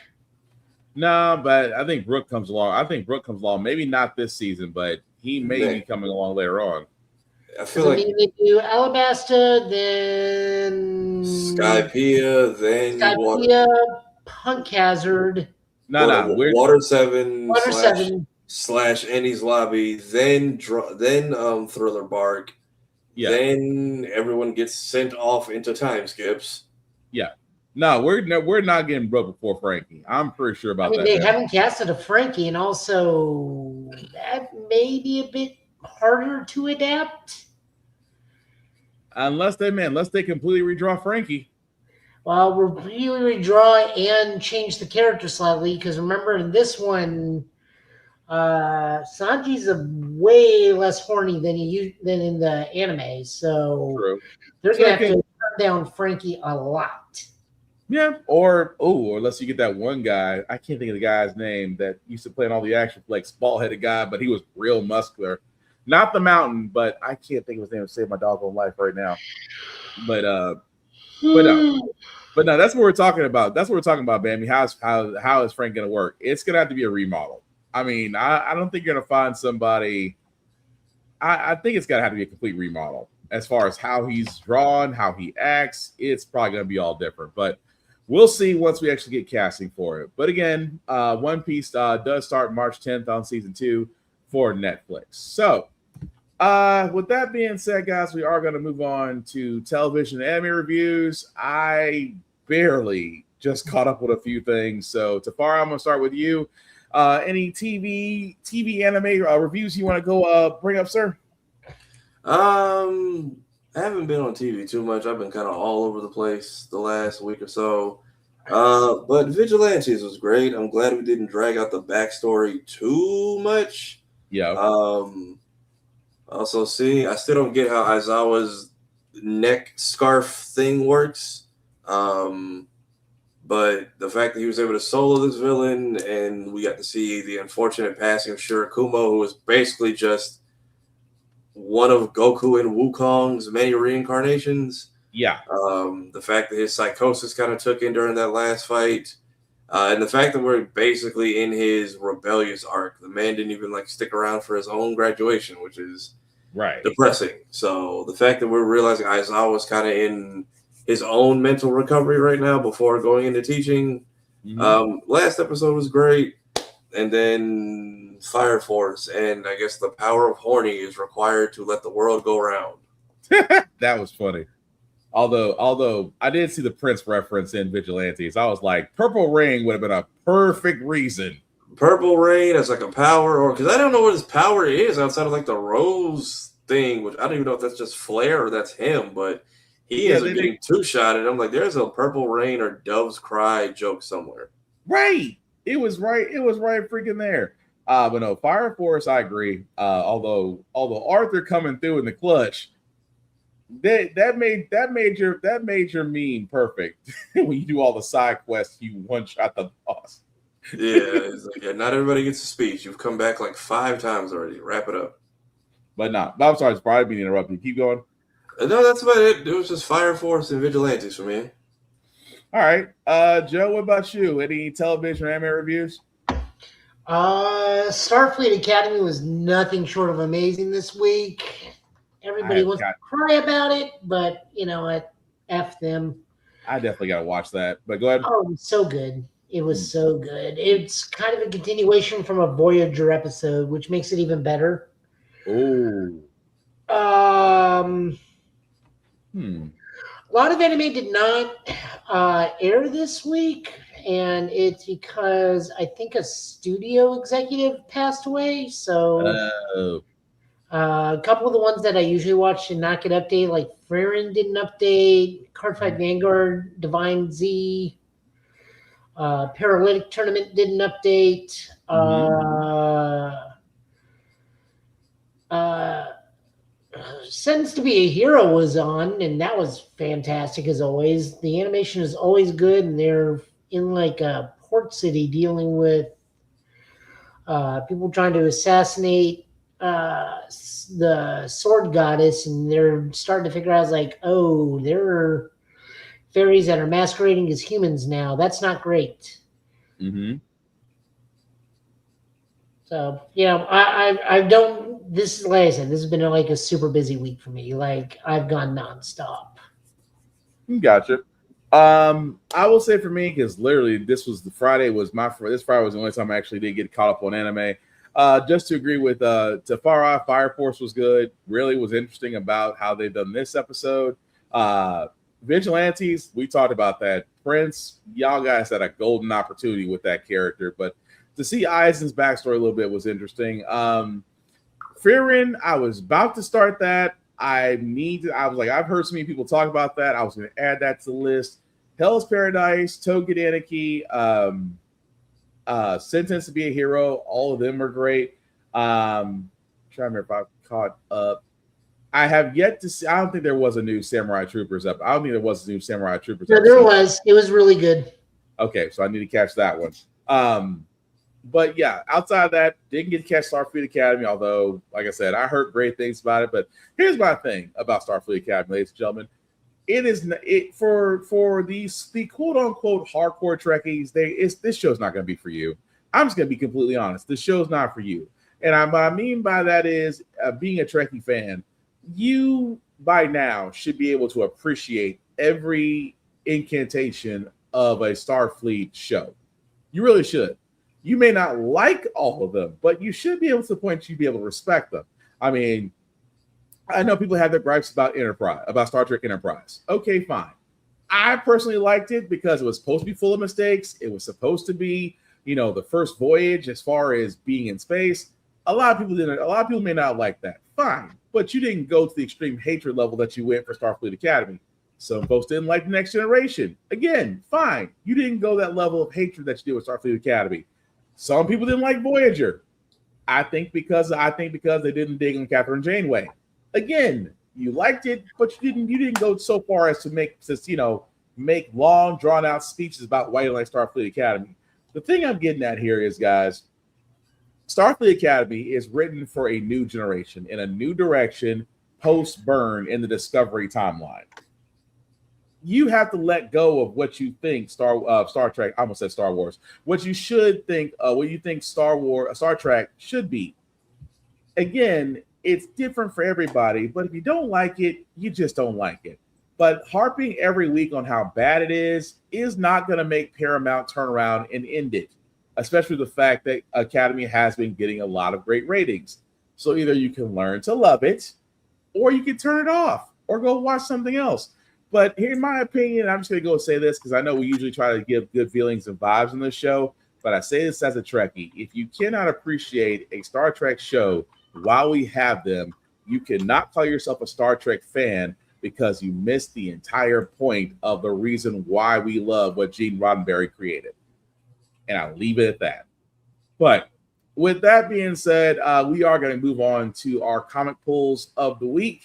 No, but I think Brooke comes along. Maybe not this season, but he may be coming along later on. I feel like they do Alabasta, then Skypiea, then Skypiea, Punk Hazard. Water 7 Water 7 / Annie's Lobby, then Thriller Bark. Yeah. Then everyone gets sent off into time skips. Yeah. No, we're not getting Brooke before Frankie. I'm pretty sure about that. They haven't casted a Frankie, and also that may be a bit harder to adapt. Unless they completely redraw Frankie. Well, we'll really redraw and change the character slightly, because remember in this one, Sanji's a way less horny than in the anime, so they're gonna have to turn down Frankie a lot. Yeah, or unless you get that one guy, I can't think of the guy's name that used to play in all the action flicks, bald-headed guy, but he was real muscular. Not the Mountain, but I can't think of his name to save my doggone life right now. But no, that's what we're talking about. That's what we're talking about, Bambi. How is Frank gonna work? It's gonna have to be a remodel. I mean, I don't think you're gonna find somebody. I think it's gotta have to be a complete remodel. As far as how he's drawn, how he acts, it's probably going to be all different. But we'll see once we actually get casting for it. But again, One Piece does start March 10th on season 2 for Netflix. So with that being said, guys, we are going to move on to television and anime reviews. I barely just caught up with a few things. So Tafara, I'm going to start with you. Any TV anime reviews you want to go bring up, sir? I haven't been on TV too much. I've been kind of all over the place the last week or so. But Vigilantes was great. I'm glad we didn't drag out the backstory too much. Yeah. Also, I still don't get how Aizawa's neck scarf thing works. But the fact that he was able to solo this villain, and we got to see the unfortunate passing of Shirakumo, who was basically just one of Goku and Wukong's many reincarnations. Yeah. The fact that his psychosis kind of took in during that last fight. And the fact that we're basically in his rebellious arc. The man didn't even stick around for his own graduation, which is depressing. So the fact that we're realizing Aizawa was kind of in his own mental recovery right now before going into teaching. Last episode was great. And then Fire Force, and I guess the power of horny is required to let the world go round. That was funny. Although I did see the Prince reference in Vigilantes. I was like, Purple Rain would have been a perfect reason. Purple Rain as a power, or because I don't know what his power is outside of the rose thing, which I don't even know if that's just Flare or that's him, but he ends up getting two-shotted. I'm like, there's a Purple Rain or Dove's Cry joke somewhere. Right. It was right freaking there. But no, Fire Force, I agree. Although Arthur coming through in the clutch, that made your meme perfect. When you do all the side quests, you one-shot the boss. Yeah, it's not everybody gets a speech. You've come back 5 times already. Wrap it up. But I'm sorry, it's probably being interrupted. Keep going. No, that's about it. It was just Fire Force and Vigilantes for me. All right. Joe, what about you? Any television or anime reviews? Starfleet Academy was nothing short of amazing this week. Everybody wants to cry about it, but you know what? F them. I definitely got to watch that. But go ahead. Oh, it was so good. It was so good. It's kind of a continuation from a Voyager episode, which makes it even better. Oh. A lot of anime did not air this week, and it's because I think a studio executive passed away. So a couple of the ones that I usually watch did not get updated, like Frieren didn't update, Cardfight Vanguard, Divine Z, Paralytic Tournament didn't update. Sentenced to be a Hero was on, and that was fantastic as always. The animation is always good, and they're in a port city dealing with people trying to assassinate the sword goddess, and they're starting to figure out there are fairies that are masquerading as humans now. That's not great. So, I don't. This is, like I said, this has been a super busy week for me. I've gone nonstop. Gotcha. I will say for me, because literally this Friday was the only time I actually did get caught up on anime. Just to agree with Tafara, Fire Force was good. Really was interesting about how they've done this episode. Vigilantes, we talked about that. Prince, y'all guys had a golden opportunity with that character, but to see Aizen's backstory a little bit was interesting. Frieren, I was about to start that. I was like, I've heard so many people talk about that. I was going to add that to the list. Hell's Paradise, Togedaniki, Sentenced to be a Hero. All of them were great. Trying to remember if I caught up. I have yet to see. I don't think there was a new Samurai Troopers up. I don't think there was a new Samurai Troopers. No, there was. It was really good. Okay, so I need to catch that one. But yeah, outside of that, didn't get to catch Starfleet Academy, although, like I said, I heard great things about it. But here's my thing about Starfleet Academy, ladies and gentlemen. For the quote unquote hardcore Trekkies, this show's not going to be for you. I'm just going to be completely honest. This show's not for you. And what I mean by that is, being a Trekkie fan, you by now should be able to appreciate every incantation of a Starfleet show. You really should. You may not like all of them, but you should be able to the point you'd be able to respect them. I mean, I know people have their gripes about Enterprise, about Star Trek Enterprise. Okay, fine. I personally liked it because it was supposed to be full of mistakes. It was supposed to be, the first voyage as far as being in space. A lot of people didn't. A lot of people may not like that. Fine, but you didn't go to the extreme hatred level that you went for Starfleet Academy. Some folks didn't like the Next Generation. Again, fine. You didn't go that level of hatred that you did with Starfleet Academy. Some people didn't like Voyager. I think because they didn't dig on Catherine Janeway. Again, you liked it, but you didn't go so far as to make long, drawn out speeches about why you like Starfleet Academy. The thing I'm getting at here is, guys, Starfleet Academy is written for a new generation in a new direction post-burn in the Discovery timeline. You have to let go of what you think Star Trek. I almost said Star Wars. What you should think. What you think Star Trek should be. Again, it's different for everybody. But if you don't like it, you just don't like it. But harping every week on how bad it is not going to make Paramount turn around and end it. Especially the fact that Academy has been getting a lot of great ratings. So either you can learn to love it, or you can turn it off, or go watch something else. But here, in my opinion, I'm just going to go say this because I know we usually try to give good feelings and vibes on this show, but I say this as a Trekkie. If you cannot appreciate a Star Trek show while we have them, you cannot call yourself a Star Trek fan because you missed the entire point of the reason why we love what Gene Roddenberry created. And I'll leave it at that. But with that being said, we are going to move on to our comic pulls of the week.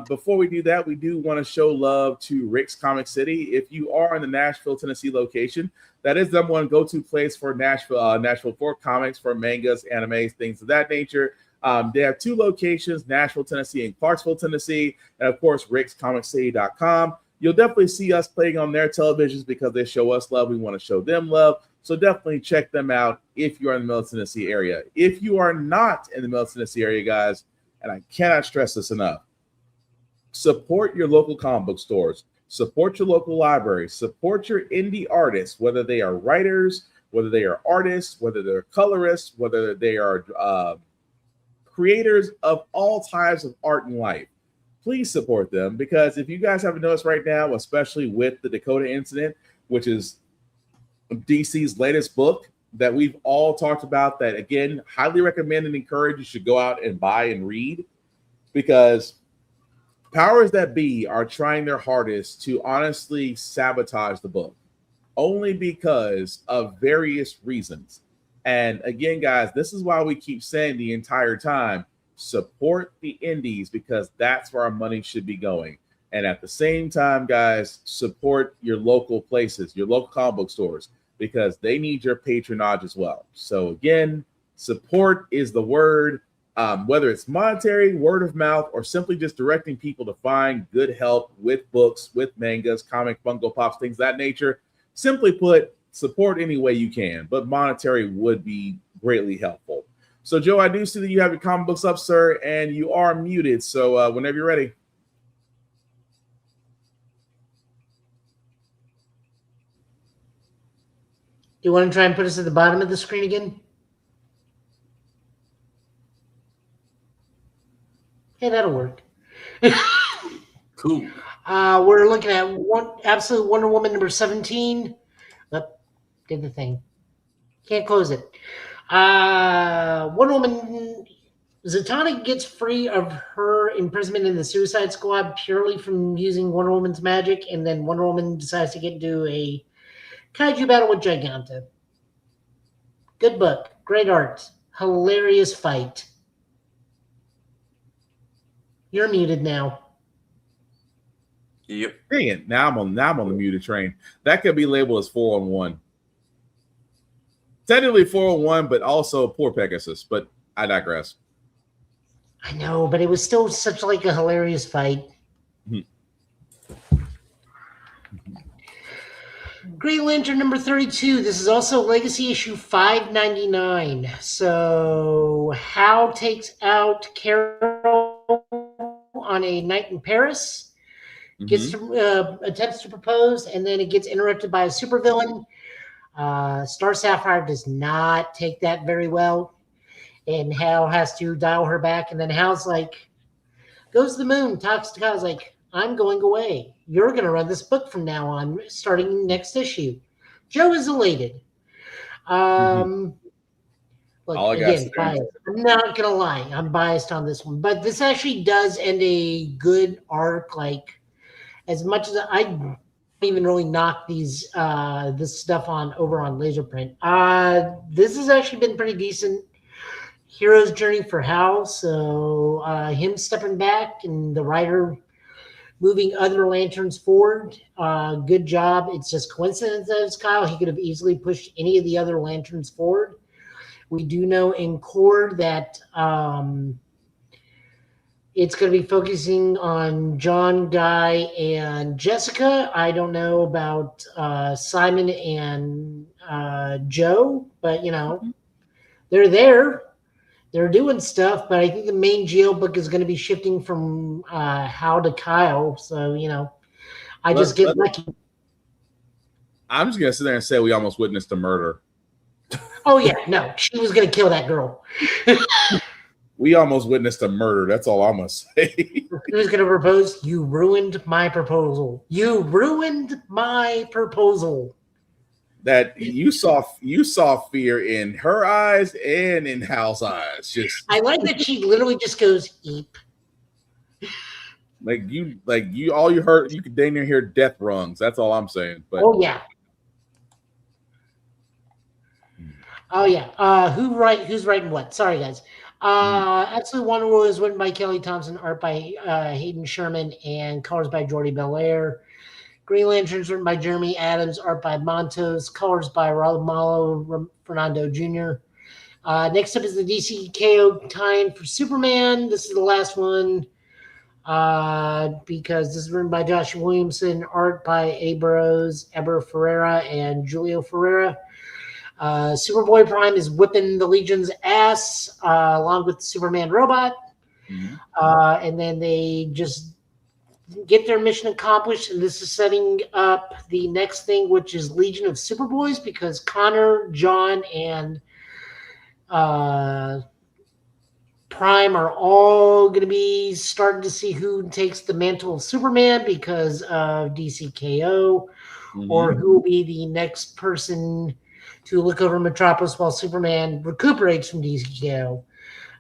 Before we do that, we do want to show love to Rick's Comic City. If you are in the Nashville, Tennessee location, that is the one go-to place for Nashville for comics, for mangas, animes, things of that nature. They have two locations, Nashville, Tennessee and Clarksville, Tennessee, and of course, rickscomiccity.com. You'll definitely see us playing on their televisions because they show us love. We want to show them love. So definitely check them out if you are in the Middle Tennessee area. If you are not in the Middle Tennessee area, guys, and I cannot stress this enough, support your local comic book stores, support your local libraries, support your indie artists, whether they are writers, whether they are artists, whether they're colorists, whether they are creators of all types of art in life. Please support them because if you guys haven't noticed right now, especially with the Dakota incident, which is DC's latest book that we've all talked about, that again, highly recommend and encourage you should go out and buy and read, because powers that be are trying their hardest to honestly sabotage the book only because of various reasons. And again, guys, this is why we keep saying the entire time, support the indies because that's where our money should be going. And at the same time, guys, support your local places, your local comic book stores, because they need your patronage as well. So again, support is the word. Whether it's monetary, word of mouth, or simply just directing people to find good help with books, with mangas, comic, Funko Pops, things of that nature. Simply put, support any way you can, but monetary would be greatly helpful. So, Joe, I do see that you have your comic books up, sir, and you are muted. So whenever you're ready. Do you want to try and put us at the bottom of the screen again? Hey, that'll work. Cool. We're looking at Absolute Wonder Woman number 17. Oh, did the thing. Can't close it. Wonder Woman, Zatanna gets free of her imprisonment in the Suicide Squad purely from using Wonder Woman's magic, and then Wonder Woman decides to get into a kaiju battle with Giganta. Good book. Great art. Hilarious fight. You're muted now. Yep. Dang it. Now I'm on the muted train. That could be labeled as 4-on-1. Technically 4-on-1, but also poor Pegasus. But I digress. I know, but it was still such like a hilarious fight. Green Lantern number 32. This is also Legacy issue 599. So Hal takes out Carol on on a night in Paris, gets to, attempts to propose, and then it gets interrupted by a supervillain. Star Sapphire does not take that very well, and Hal has to dial her back, and then Hal's like, goes to the moon, talks to Kyle's like, I'm going away. You're going to run this book from now on, starting next issue. Joe is elated. Look, again, biased. I'm not going to lie. I'm biased on this one. But this actually does end a good arc. Like, as much as I don't even really knock these this stuff over on Laserprint, this has actually been pretty decent. Hero's journey for Hal. So him stepping back and the writer moving other lanterns forward. Good job. It's just coincidence that it's Kyle. He could have easily pushed any of the other lanterns forward. We do know in core that it's going to be focusing on John, Guy, and Jessica. I don't know about Simon and Joe, but, you know, they're there. They're doing stuff, but I think the main jail book is going to be shifting from Hal to Kyle. So, you know, I just get lucky. I'm just going to sit there and say we almost witnessed a murder. Oh, yeah. No, she was going to kill that girl. We almost witnessed a murder. That's all I'm going to say. He was going to propose. You ruined my proposal. You ruined my proposal. That you saw fear in her eyes and in Hal's eyes. Just I like that she literally just goes eep. Like you all you heard, you could dang near hear death rungs. That's all I'm saying. But oh yeah. Who's writing what? Sorry guys. Absolute Wonder Woman is written by Kelly Thompson, art by Hayden Sherman, and colors by Jordi Belair. Green Lantern's written by Jeremy Adams, art by Montos, colors by Romalo Fernando Jr. Next up is the DC KO tie-in for Superman. This is the last one because this is written by Josh Williamson, art by Eber Ferreira, and Julio Ferreira. Superboy Prime is whipping the Legion's ass along with the Superman robot. And then they just get their mission accomplished, and this is setting up the next thing, which is Legion of Superboys, because Connor, John, and Prime are all going to be starting to see who takes the mantle of Superman because of DCKO, or who will be the next person to look over Metropolis while Superman recuperates from DCKO.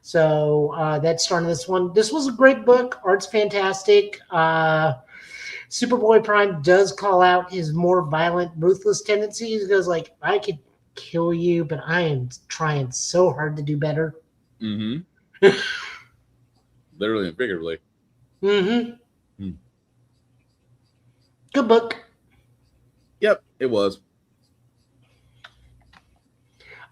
So that's starting this one. This was a great book. Art's fantastic. Superboy Prime does call out his more violent, ruthless tendencies. He goes like, I could kill you, but I am trying so hard to do better. Literally and figuratively. Good book. Yep, it was.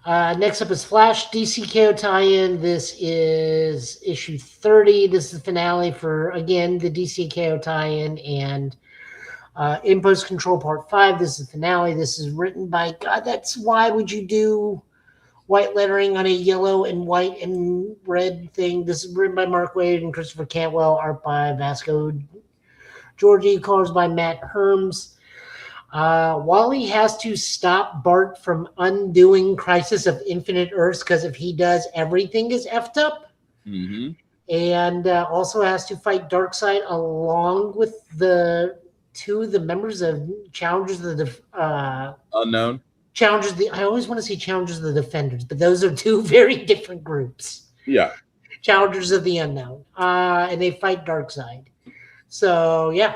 Next up is Flash DCKO tie-in. This is issue 30. This is the finale for, again, the DCKO tie-in and Impulse Control Part 5. This is the finale. This is written by, God, that's why would you do white lettering on a yellow and white and red thing? This is written by Mark Waid and Christopher Cantwell, art by Vasco Georgie, colors by Matt Herms. Wally has to stop Bart from undoing Crisis of Infinite Earths, because if he does, everything is effed up. And also has to fight Darkseid along with the members of Challengers of the Unknown. I always want to say Challengers of the Defenders, but those are two very different groups. Yeah. Challengers of the Unknown. And they fight Darkseid. So, yeah.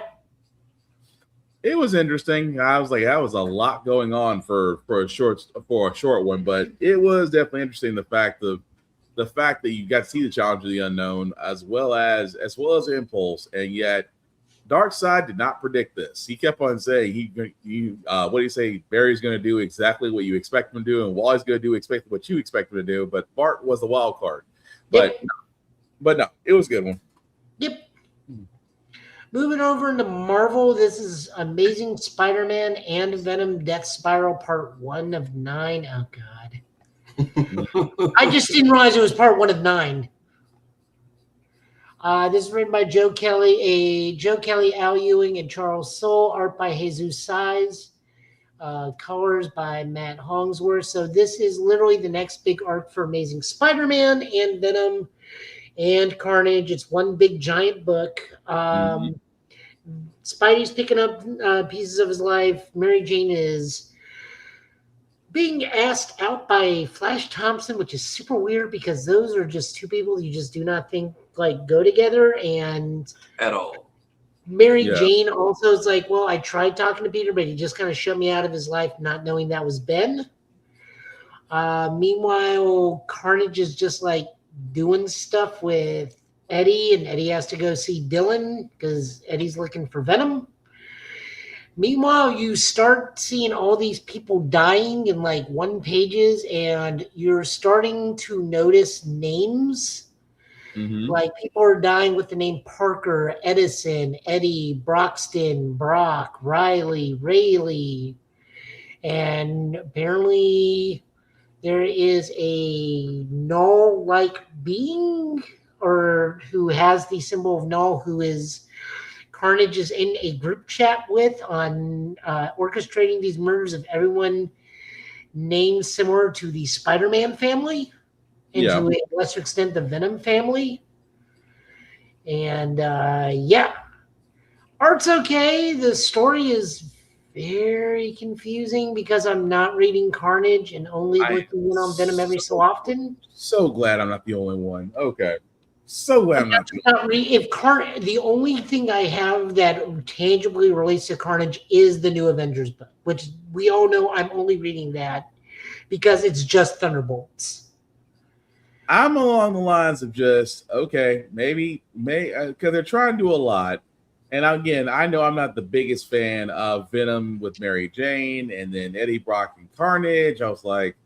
It was interesting. I was like, that was a lot going on for a short one, but it was definitely interesting. The fact that you got to see the Challenge of the Unknown as well as Impulse, and yet Darkseid did not predict this. He kept on saying what do you say? Barry's going to do exactly what you expect him to do, and Wally's going to do what you expect him to do. But Bart was the wild card. But no, it was a good one. Yep. Moving over into Marvel, this is Amazing Spider-Man and Venom Death Spiral Part 1 of 9. Oh, God. I just didn't realize it was Part 1 of 9. This is written by Joe Kelly, Al Ewing, and Charles Soule. Art by Jesus Size. Colors by Matt Hollingsworth. So this is literally the next big arc for Amazing Spider-Man and Venom and Carnage. It's one big giant book. Spidey's picking up pieces of his life. Mary Jane is being asked out by Flash Thompson, which is super weird because those are just two people you just do not think like go together. And At all. Mary Jane also is like, well, I tried talking to Peter, but he just kind of shut me out of his life, not knowing that was Ben. Meanwhile, Carnage is just like doing stuff with Eddie, and Eddie has to go see Dylan because Eddie's looking for Venom. Meanwhile, you start seeing all these people dying in like one pages, and you're starting to notice names. Like people are dying with the name Parker, Edison, Eddie, Broxton, Brock, Riley, Rayleigh. And apparently there is a null-like being or who has the symbol of null who is Carnage is in a group chat with on orchestrating these murders of everyone named similar to the Spider-Man family. And to a lesser extent, the Venom family. And art's okay. The story is very confusing because I'm not reading Carnage and only looking in on Venom every so often. So glad I'm not the only one. Okay. So glad I'm not. The only thing I have that tangibly relates to Carnage is the new Avengers book, which we all know I'm only reading that because it's just Thunderbolts. I'm along the lines of just, okay, maybe, because they're trying to do a lot. And again, I know I'm not the biggest fan of Venom with Mary Jane and then Eddie Brock and Carnage. I was like,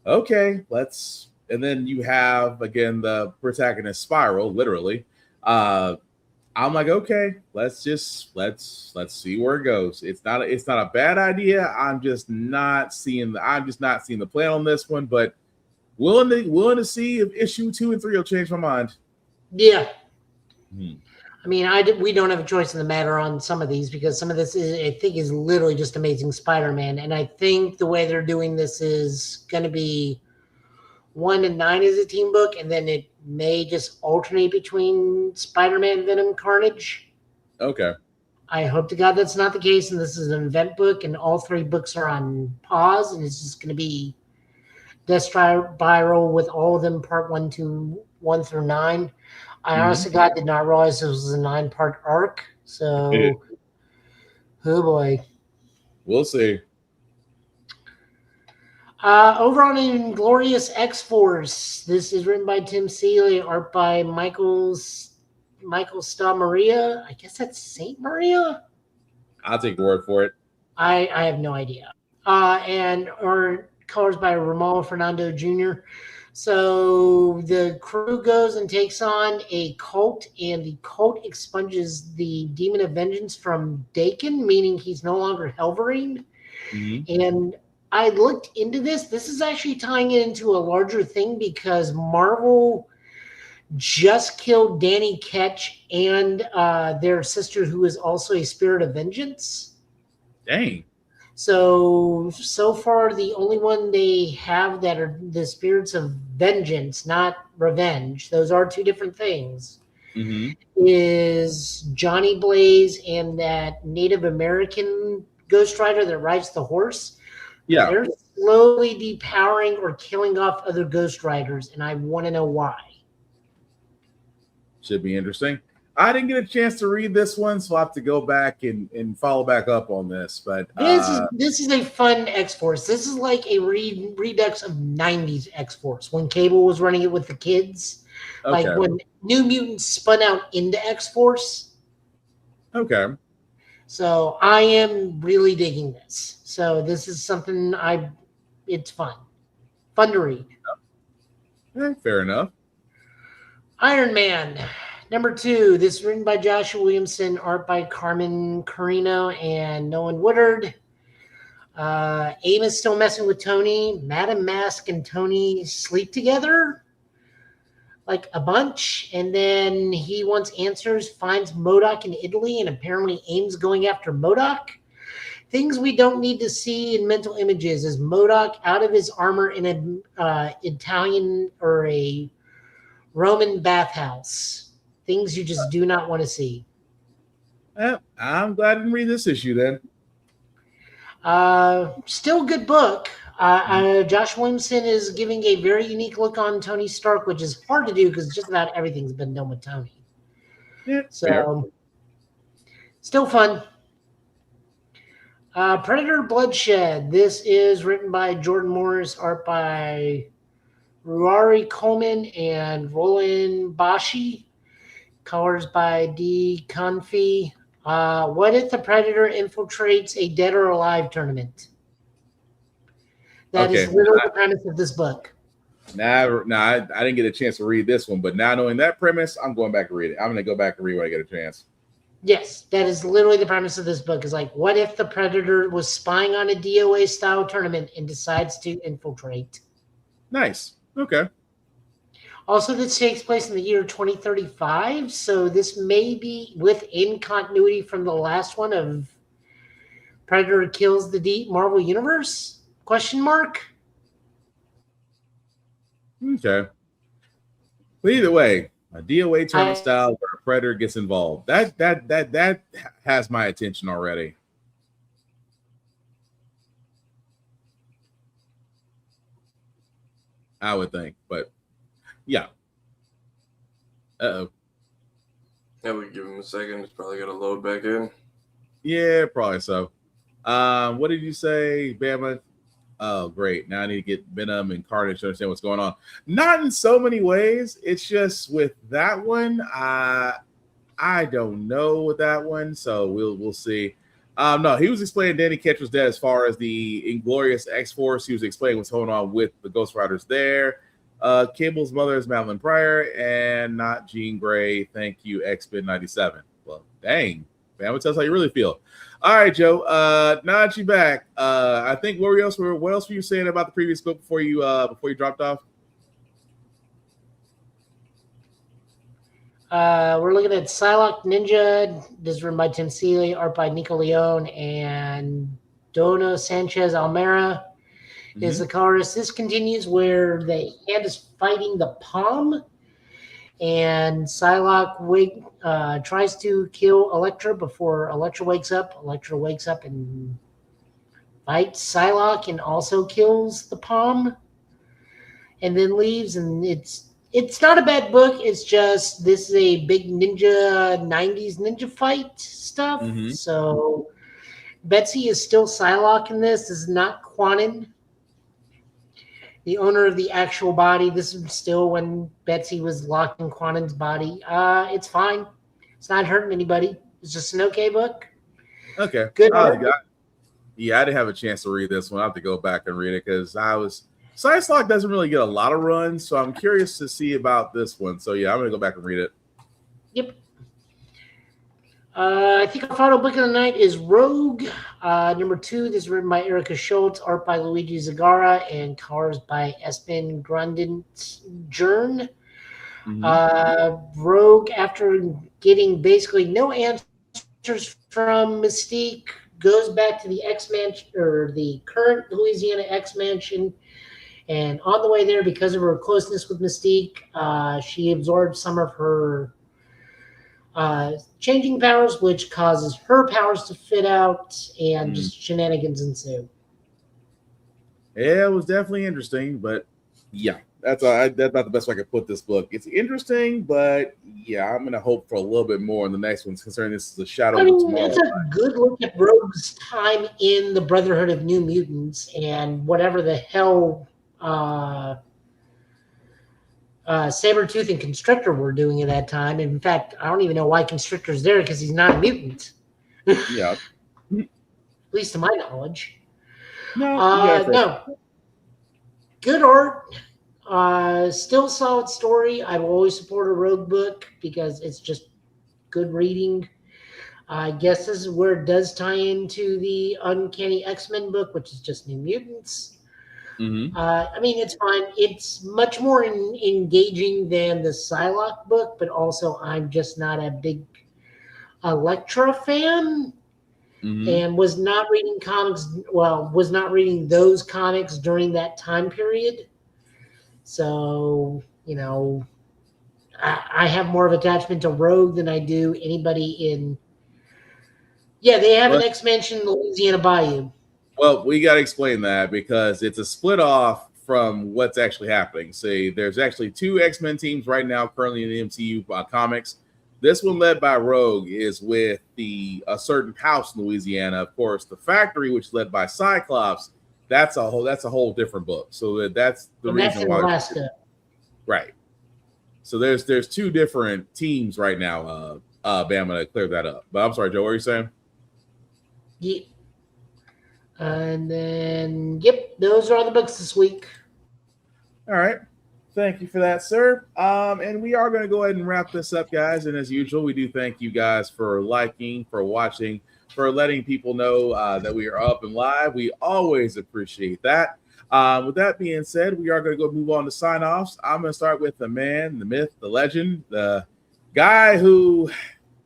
okay, let's. And then you have, again, the protagonist Spiral, literally. I'm like, okay, let's see where it goes. It's not a bad idea. I'm just not seeing the plan on this one, but willing to see if issue 2 and 3 will change my mind. Yeah. I mean, we don't have a choice in the matter on some of these because some of this I think is literally just Amazing Spider-Man. And I think the way they're doing this is going to be 1 and 9 is a team book, and then it may just alternate between Spider-Man, Venom, Carnage. Okay. I hope to God that's not the case, and this is an event book, and all 3 books are on pause, and it's just going to be Death Spiral with all of them, part 1 through 9. I honestly, God, did not realize this was a 9-part arc. So, oh boy. We'll see. Over on Inglorious X-Force, this is written by Tim Seeley, art by Michael Sta Maria. I guess that's Saint Maria. I'll take the word for it. I have no idea. Or colors by Romulo Fernando Jr. So the crew goes and takes on a cult, and the cult expunges the Demon of Vengeance from Dakin, meaning he's no longer Helverine. And I looked into this. This is actually tying it into a larger thing because Marvel just killed Danny Ketch and their sister, who is also a spirit of vengeance. Dang. So far, the only one they have that are the spirits of vengeance, not revenge. Those are 2 different things. Is Johnny Blaze and that Native American Ghost Rider that rides the horse. Yeah. They're slowly depowering or killing off other Ghost Riders, and I want to know why. Should be interesting. I didn't get a chance to read this one, so I'll have to go back and follow back up on this. But this is a fun X-Force. This is like a redux of 90s X-Force when Cable was running it with the kids. Okay. Like when New Mutants spun out into X-Force. Okay. So I am really digging this. So this is something it's fun. Fun to read. Fair enough. Iron Man. Number 2, this is written by Joshua Williamson, art by Carmen Carino and Nolan Woodard. AIM is still messing with Tony. Madam Mask and Tony sleep together. like a bunch, and then he wants answers, finds MODOK in Italy, and apparently Aim's going after MODOK. Things we don't need to see in mental images is MODOK out of his armor in an Italian or a Roman bathhouse. Things you just do not want to see. I'm glad I didn't read this issue then. Still good book. Josh Williamson is giving a very unique look on Tony Stark, which is hard to do because just about everything's been done with Tony. Yeah, so fair. Still fun. Predator Bloodshed. This is written by Jordan Morris, art by Ruari Coleman and Roland Bashi, colors by D. Confi. What if the Predator infiltrates a Dead or Alive tournament? That is literally the premise of this book. I didn't get a chance to read this one, but now knowing that premise, I'm going back to read it. I'm going to go back and read when I get a chance. Yes, that is literally the premise of this book. Is like, what if the Predator was spying on a DOA-style tournament and decides to infiltrate? Nice. Okay. Also, this takes place in the year 2035, so this may be within continuity from the last one of Predator kills the Marvel Universe? Question mark? Okay. But either way, a DOA tournament style where a Predator gets involved. That has my attention already. I would think, but yeah. Uh-oh. Yeah, we give him a second. It's probably got to load back in. Yeah, probably so. What did you say, Bama? Oh, great. Now I need to get Venom and Carnage to understand what's going on. Not in so many ways. It's just with that one, I don't know with that one, so we'll see. No, he was explaining Danny Ketch was dead as far as the Inglorious X-Force. He was explaining what's going on with the Ghost Riders there. Cable's mother is Madeline Pryor and not Jean Grey. Thank you, X-Men 97. Well, dang. Man, tell us how you really feel. All right, Joe. Now that you're back, I think what else were you saying about the previous book before you dropped off? We're looking at Psylocke Ninja. This is written by Tim Seeley, art by Nico Leone and Dona Sanchez Almera is the colorist. This continues where the hand is fighting the palm, and Psylocke tries to kill Elektra before Elektra wakes up. Elektra wakes up and fights Psylocke and also kills the palm, and then leaves. And it's not a bad book. It's just this is a big 90s ninja fight stuff. So Betsy is still Psylocke in this. This is not Quanon, the owner of the actual body. This is still when Betsy was locked in Quanon's body. It's fine. It's not hurting anybody. It's just an okay book. Okay. Good. Yeah, I didn't have a chance to read this one. I have to go back and read it because Psylocke doesn't really get a lot of runs, so I'm curious to see about this one. So yeah, I'm gonna go back and read it. Yep. I think our final book of the night is Rogue, number 2. This is written by Erica Schultz, art by Luigi Zagara, and colors by Espen Grandin-Jern. Rogue, after getting basically no answers from Mystique, goes back to the the current Louisiana X Mansion, and on the way there, because of her closeness with Mystique, she absorbs some of her changing powers, which causes her powers to fit out, and just shenanigans ensue. Yeah, it was definitely interesting, but yeah, that's not the best way I could put this book. It's interesting, but yeah, I'm gonna hope for a little bit more in the next ones, concerning this is the Shadow of Tomorrow. It's a good look at Rogue's time in the Brotherhood of New Mutants and whatever the hell Sabretooth and Constrictor were doing at that time. In fact, I don't even know why Constrictor's there because he's not a mutant. Yeah. At least to my knowledge. No. Good art. Still solid story. I will always support a Rogue book because it's just good reading. I guess this is where it does tie into the Uncanny X-Men book, which is just New Mutants. I mean, it's fine. It's much more engaging than the Psylocke book, but also I'm just not a big Elektra fan. And was not reading comics. Well, was not reading those comics during that time period. So I have more of attachment to Rogue than I do anybody in. Yeah, they have an X-Mention in Louisiana Bayou. Well, we got to explain that because it's a split off from what's actually happening. See, there's actually 2 X-Men teams right now currently in the MCU comics. This one, led by Rogue, is with a certain house in Louisiana. Of course, the Factory, which is led by Cyclops, that's a whole different book. So that's the reason that's in why. Alaska. Right. So there's 2 different teams right now. Bama, to clear that up. But I'm sorry, Joe, what are you saying? Yeah. And then, those are all the books this week. All right. Thank you for that, sir. And we are going to go ahead and wrap this up, guys. And as usual, we do thank you guys for liking, for watching, for letting people know that we are up and live. We always appreciate that. With that being said, we are going to go move on to sign-offs. I'm going to start with the man, the myth, the legend, the guy who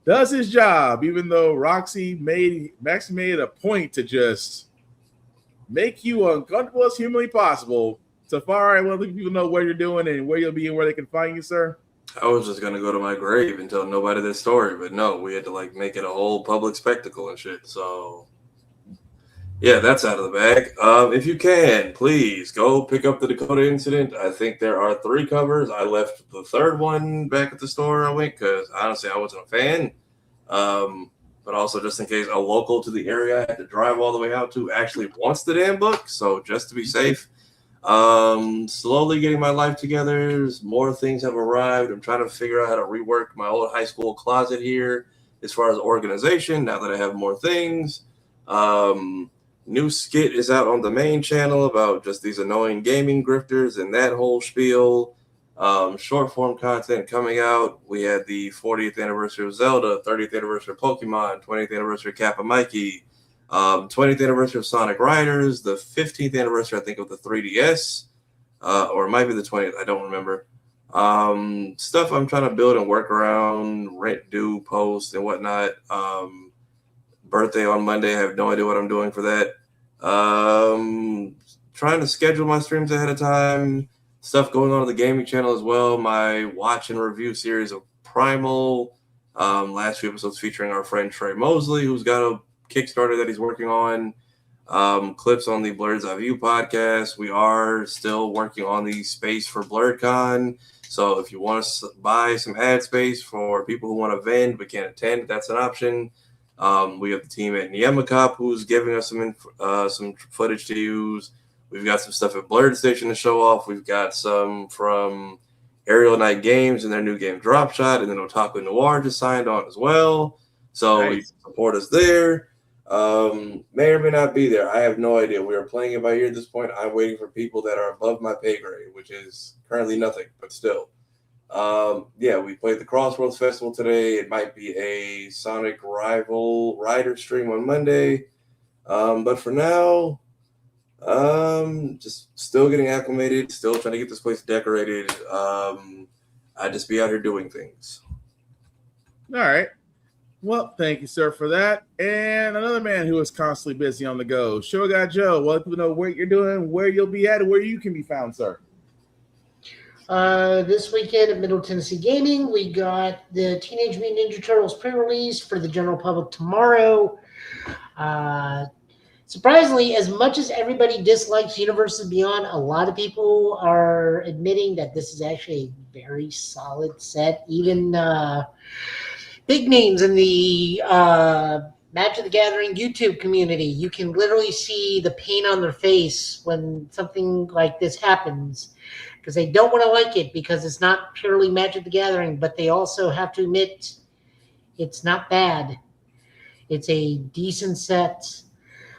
does his job, even though Maxie made it a point to just make you uncomfortable as humanly possible. Safari, I want to let people know what you're doing and where you'll be and where they can find you, sir. I was just going to go to my grave and tell nobody this story, but no, we had to make it a whole public spectacle and shit. So yeah, that's out of the bag. If you can, please go pick up the Dakota Incident. I think there are 3 covers. I left the 3rd one back at the store I went because honestly I wasn't a fan. But also just in case a local to the area I had to drive all the way out to actually wants the damn book. So just to be safe, slowly getting my life together. More things have arrived. I'm trying to figure out how to rework my old high school closet here as far as organization now that I have more things. New skit is out on the main channel about just these annoying gaming grifters and that whole spiel. Short form content coming out. We had the 40th anniversary of Zelda, 30th anniversary of Pokemon, 20th anniversary of Kappa Mikey, 20th anniversary of Sonic Riders, the 15th anniversary, I think, of the 3DS, or it might be the 20th, I don't remember. Stuff I'm trying to build and work around, rent due, post, and whatnot. Birthday on Monday, I have no idea what I'm doing for that. Trying to schedule my streams ahead of time. Stuff going on the gaming channel as well. My watch and review series of Primal. Last few episodes featuring our friend Trey Mosley, who's got a Kickstarter that he's working on. Clips on the Blurred's Eye View podcast. We are still working on the space for BlurredCon. So if you want to buy some ad space for people who want to vend but can't attend, that's an option. We have the team at Niemacop who's giving us some footage to use. We've got some stuff at Blurred Station to show off. We've got some from Aerial Night Games and their new game Drop Shot, and then Otaku Noir just signed on as well. So you can support us there. May or may not be there. I have no idea. We are playing it by ear at this point. I'm waiting for people that are above my pay grade, which is currently nothing, but still. We played the Crossroads Festival today. It might be a Sonic Rival Rider stream on Monday. But for now, just still getting acclimated, still trying to get this place decorated. I just be out here doing things. All right. Well, thank you, sir, for that. And another man who is constantly busy on the go, Show Guy Joe. Let people know what you're doing, where you'll be at, and where you can be found, sir. This weekend at Middle Tennessee Gaming, we got the Teenage Mutant Ninja Turtles pre-release for the general public tomorrow. Surprisingly, as much as everybody dislikes Universes Beyond, a lot of people are admitting that this is actually a very solid set. Even big names in the Magic the Gathering YouTube community, you can literally see the pain on their face when something like this happens, because they don't want to like it because it's not purely Magic the Gathering, but they also have to admit it's not bad. It's a decent set.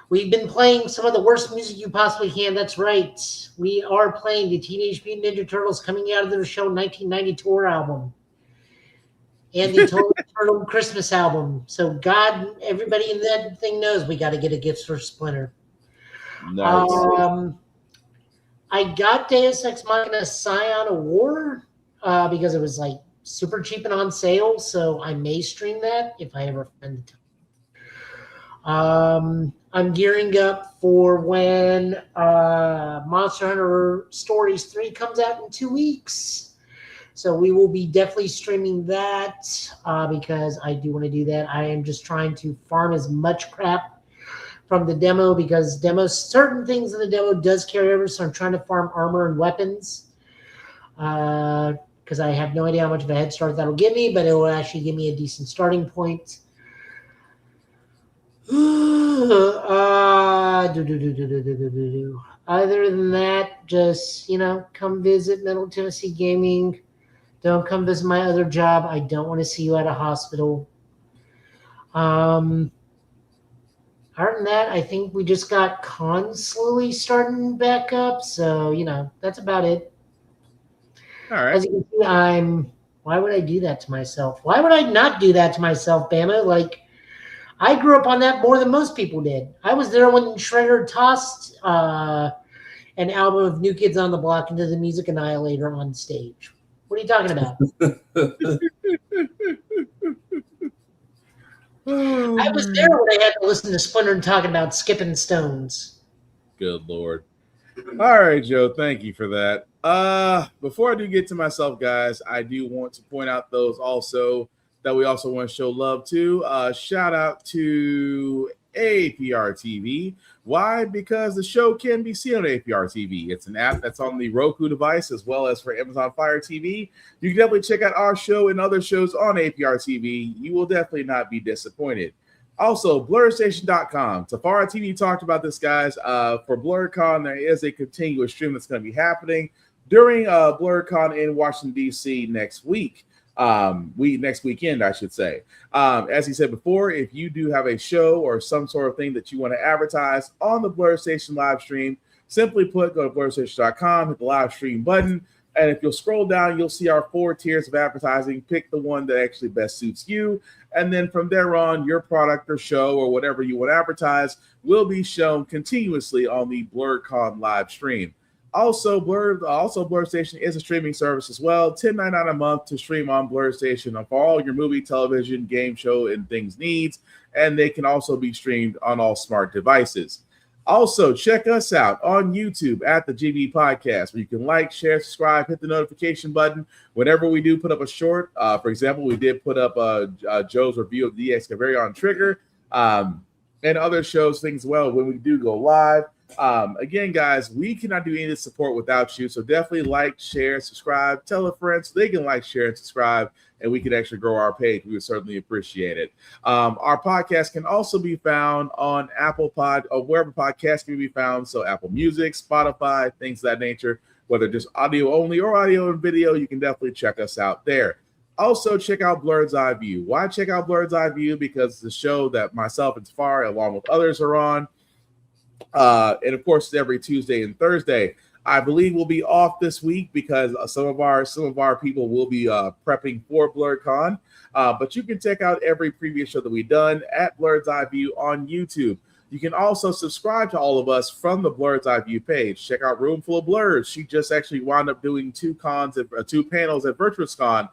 We've been playing some of the worst music you possibly can. That's right. We are playing the Teenage Mutant Ninja Turtles coming out of their show 1990 tour album and the Total Turtle Christmas album. So God, everybody in that thing knows we got to get a gift for Splinter. Nice. I got Deus Ex Machina Scion of War because it was like super cheap and on sale, so I may stream that if I ever find the time. I'm gearing up for when Monster Hunter Stories 3 comes out in 2 weeks. So we will be definitely streaming that because I do want to do that. I am just trying to farm as much crap from the demo because certain things in the demo does carry over. So I'm trying to farm armor and weapons because I have no idea how much of a head start that'll give me, but it will actually give me a decent starting point. Other than that, just, come visit Middle Tennessee Gaming. Don't come visit my other job. I don't want to see you at a hospital. Other than that, I think we just got cons slowly starting back up. So, that's about it. All right. As you can see, why would I do that to myself? Why would I not do that to myself, Bama? Like, I grew up on that more than most people did. I was there when Shredder tossed an album of New Kids on the Block into the Music Annihilator on stage. What are you talking about? I was there when I had to listen to Splinter and talking about skipping stones. Good Lord. All right, Joe. Thank you for that. Before I do get to myself, guys, I do want to point out those also that we also want to show love to. Shout out to APR TV. Why? Because the show can be seen on APR TV. It's an app that's on the Roku device as well as for Amazon Fire TV. You can definitely check out our show and other shows on APR TV. You will definitely not be disappointed. Also, BlurStation.com. Tafara TV talked about this, guys. For BlurCon, there is a continuous stream that's going to be happening during BlurCon in Washington, D.C. next week. Next weekend, I should say. As he said before, if you do have a show or some sort of thing that you want to advertise on the Blur Station live stream, simply go to BlurStation.com, hit the live stream button, and if you'll scroll down, you'll see our 4 tiers of advertising. Pick the one that actually best suits you, and then from there on, your product or show or whatever you want to advertise will be shown continuously on the BlurCon live stream. Also, Blur Station is a streaming service as well. $10.99 a month to stream on Blur Station for all your movie, television, game show, and things needs. And they can also be streamed on all smart devices. Also, check us out on YouTube at the GB Podcast, where you can like, share, subscribe, hit the notification button whenever we do put up a short. For example, we did put up Joe's review of the Excavarion Trigger and other shows, things as well, when we do go live. Again, guys, we cannot do any of this support without you. So definitely like, share, subscribe, tell a friend so they can like, share, and subscribe, and we can actually grow our page. We would certainly appreciate it. Our podcast can also be found on Apple Pod or wherever podcasts can be found. So Apple Music, Spotify, things of that nature, whether just audio only or audio and video, you can definitely check us out there. Also, check out Blurred's Eye View. Why check out Blurred's Eye View? Because it's the show that myself and Tafari, along with others, are on. And of course, every Tuesday and Thursday. I believe we'll be off this week because some of our people will be prepping for BlurCon. But you can check out every previous show that we've done at Blurred's Eye View on YouTube. You can also subscribe to all of us from the Blurred's Eye View page. Check out Room Full of Blurs. She just actually wound up doing 2 panels at VirtuousCon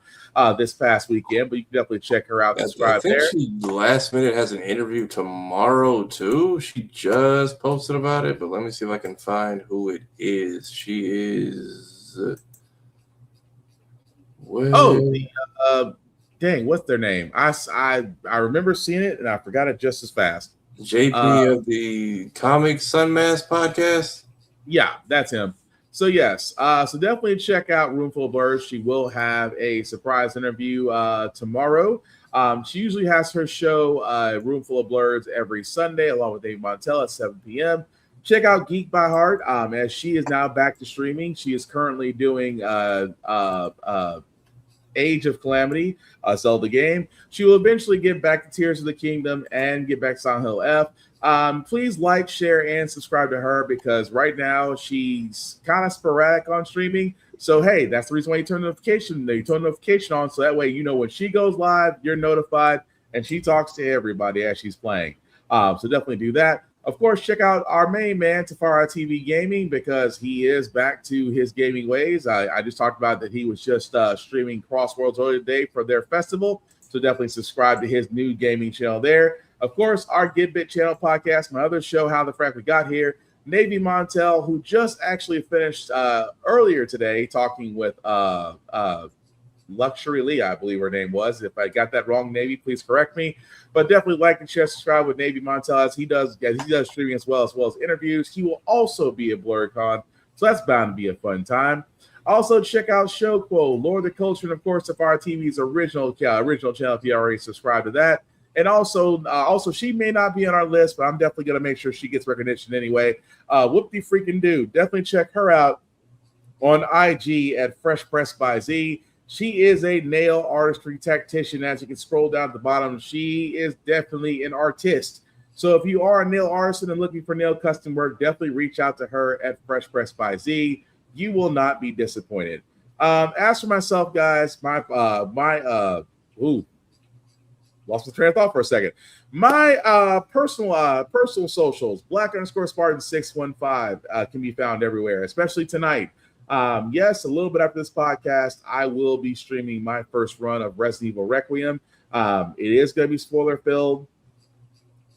this past weekend, but you can definitely check her out. Subscribe there. I think she last minute has an interview tomorrow too. She just posted about it, but let me see if I can find who it is. She is. Dang, what's their name? I remember seeing it and I forgot it just as fast. JP of the Comic Sunmask podcast. Yeah, that's him. So yes, so definitely check out Roomful of Blurs. She will have a surprise interview tomorrow. She usually has her show Roomful of Blurs every Sunday, along with Dave Montel at 7 p.m. Check out Geek by Heart, as she is now back to streaming. She is currently doing Age of Calamity, a Zelda game. She will eventually get back to Tears of the Kingdom and get back to Silent Hill F. Please like, share, and subscribe to her because right now she's kind of sporadic on streaming. So hey, that's the reason why you turn the notification on, so that way you know when she goes live, you're notified, and she talks to everybody as she's playing. So definitely do that. Of course, check out our main man, Tafara TV Gaming, because he is back to his gaming ways. I just talked about that he was just streaming Crossworlds earlier today for their festival. So definitely subscribe to his new gaming channel there. Of course, our Get Bit channel podcast, my other show, How the Frack We Got Here. Navy Montel, who just actually finished earlier today talking with Luxury Lee, I believe her name was. If I got that wrong, Navy, please correct me. But definitely like and share, subscribe with Navy Montel as he does streaming as well as interviews. He will also be at BlurryCon, so that's bound to be a fun time. Also, check out Show Quo, Lord of the Culture, and of course, Safari TV's original channel if you already subscribe to that. And also, she may not be on our list, but I'm definitely going to make sure she gets recognition anyway. Whoop-de freaking do. Definitely check her out on IG at Fresh Press by Z. She is a nail artistry tactician. As you can scroll down at the bottom, she is definitely an artist. So if you are a nail artisan and looking for nail custom work, definitely reach out to her at Fresh Press by Z. You will not be disappointed. As for myself, guys, lost my train of thought for a second. My personal socials, Black_Spartan615, can be found everywhere, especially tonight. Yes, a little bit after this podcast, I will be streaming my first run of Resident Evil Requiem. It is going to be spoiler filled.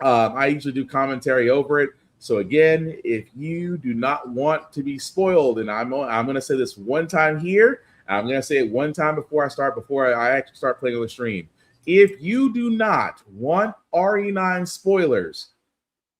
I usually do commentary over it. So again, if you do not want to be spoiled, and I'm going to say this one time here, I'm going to say it one time before I actually start playing on the stream. If you do not want RE9 spoilers,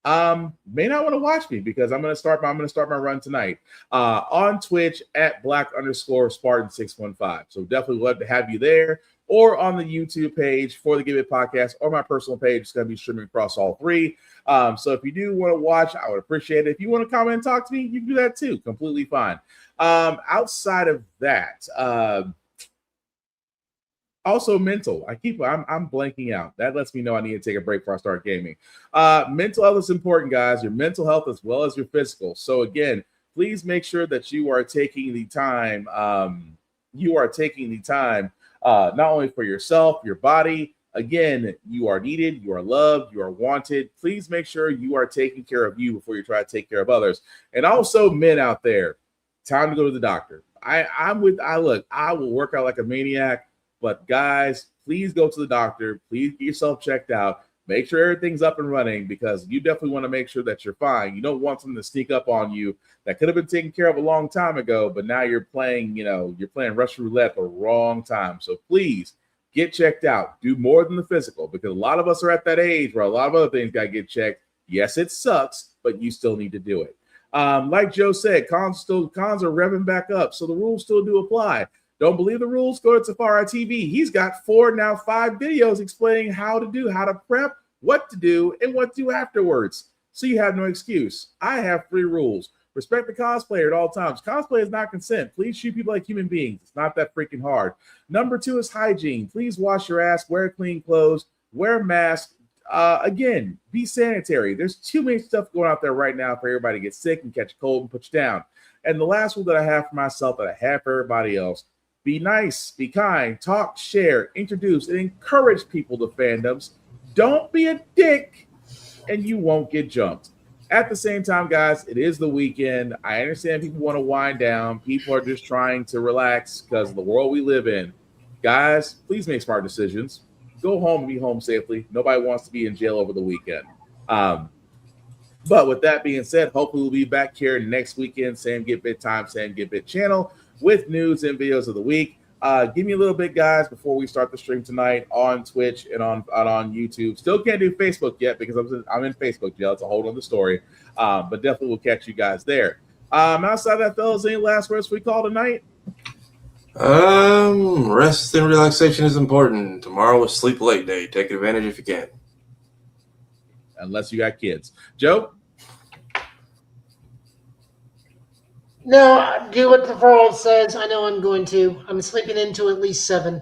may not want to watch me because I'm going to start my run tonight on Twitch at Black_Spartan615. So definitely love to have you there, or on the YouTube page for the Give It podcast, or my personal page. It's going to be streaming across all three. So if you do want to watch, I would appreciate it. If you want to comment and talk to me, you can do that too. Completely fine. Outside of that, also mental. I'm blanking out. That lets me know I need to take a break before I start gaming. Mental health is important, guys. Your mental health as well as your physical. So again, please make sure that you are taking the time. Not only for yourself, your body. Again, you are needed, you are loved, you are wanted. Please make sure you are taking care of you before you try to take care of others. And also, men out there, time to go to the doctor. I will work out like a maniac, but guys, please go to the doctor. Please get yourself checked out. Make sure everything's up and running, because you definitely want to make sure that you're fine. You don't want something to sneak up on you that could have been taken care of a long time ago, but now you're playing Russian roulette the wrong time. So please get checked out. Do more than the physical, because a lot of us are at that age where a lot of other things got to get checked. Yes, it sucks, but you still need to do it. Like Joe said, cons are revving back up, so the rules still do apply. Don't believe the rules? Go to Safari TV. He's got 5 videos explaining how to prep, what to do, and what to do afterwards. So you have no excuse. I have 3 rules. Respect the cosplayer at all times. Cosplay is not consent. Please treat people like human beings. It's not that freaking hard. Number 2 is hygiene. Please wash your ass, wear clean clothes, wear a mask. Again, be sanitary. There's too many stuff going out there right now for everybody to get sick and catch a cold and put you down. And the last rule that I have for myself, that I have for everybody else: be nice, be kind, talk, share, introduce, and encourage people to fandoms. Don't be a dick, and you won't get jumped. At the same time, guys, it is the weekend. I understand people want to wind down. People are just trying to relax because of the world we live in. Guys, please make smart decisions. Go home and be home safely. Nobody wants to be in jail over the weekend. But with that being said, hopefully we'll be back here next weekend. Same Get Bit time, same Get Bit channel, with news and videos of the week. Give me a little bit, guys, before we start the stream tonight on Twitch and on YouTube. Still can't do Facebook yet because I'm in Facebook jail. It's a whole other story. But definitely we'll catch you guys there. Outside of that, fellas, any last words we call tonight? Rest and relaxation is important. Tomorrow is sleep late day. Take advantage if you can. Unless you got kids. Joe? No, do what the world says. I know I'm going to. I'm sleeping into at least 7.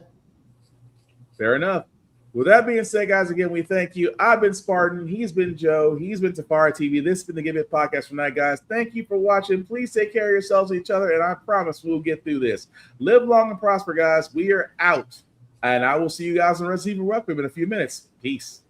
Fair enough. With that being said, guys, again, we thank you. I've been Spartan. He's been Joe. He's been Tafari TV. This has been the Give It podcast for tonight, guys. Thank you for watching. Please take care of yourselves and each other, and I promise we'll get through this. Live long and prosper, guys. We are out, and I will see you guys on Resident Evil Requiem in a few minutes. Peace.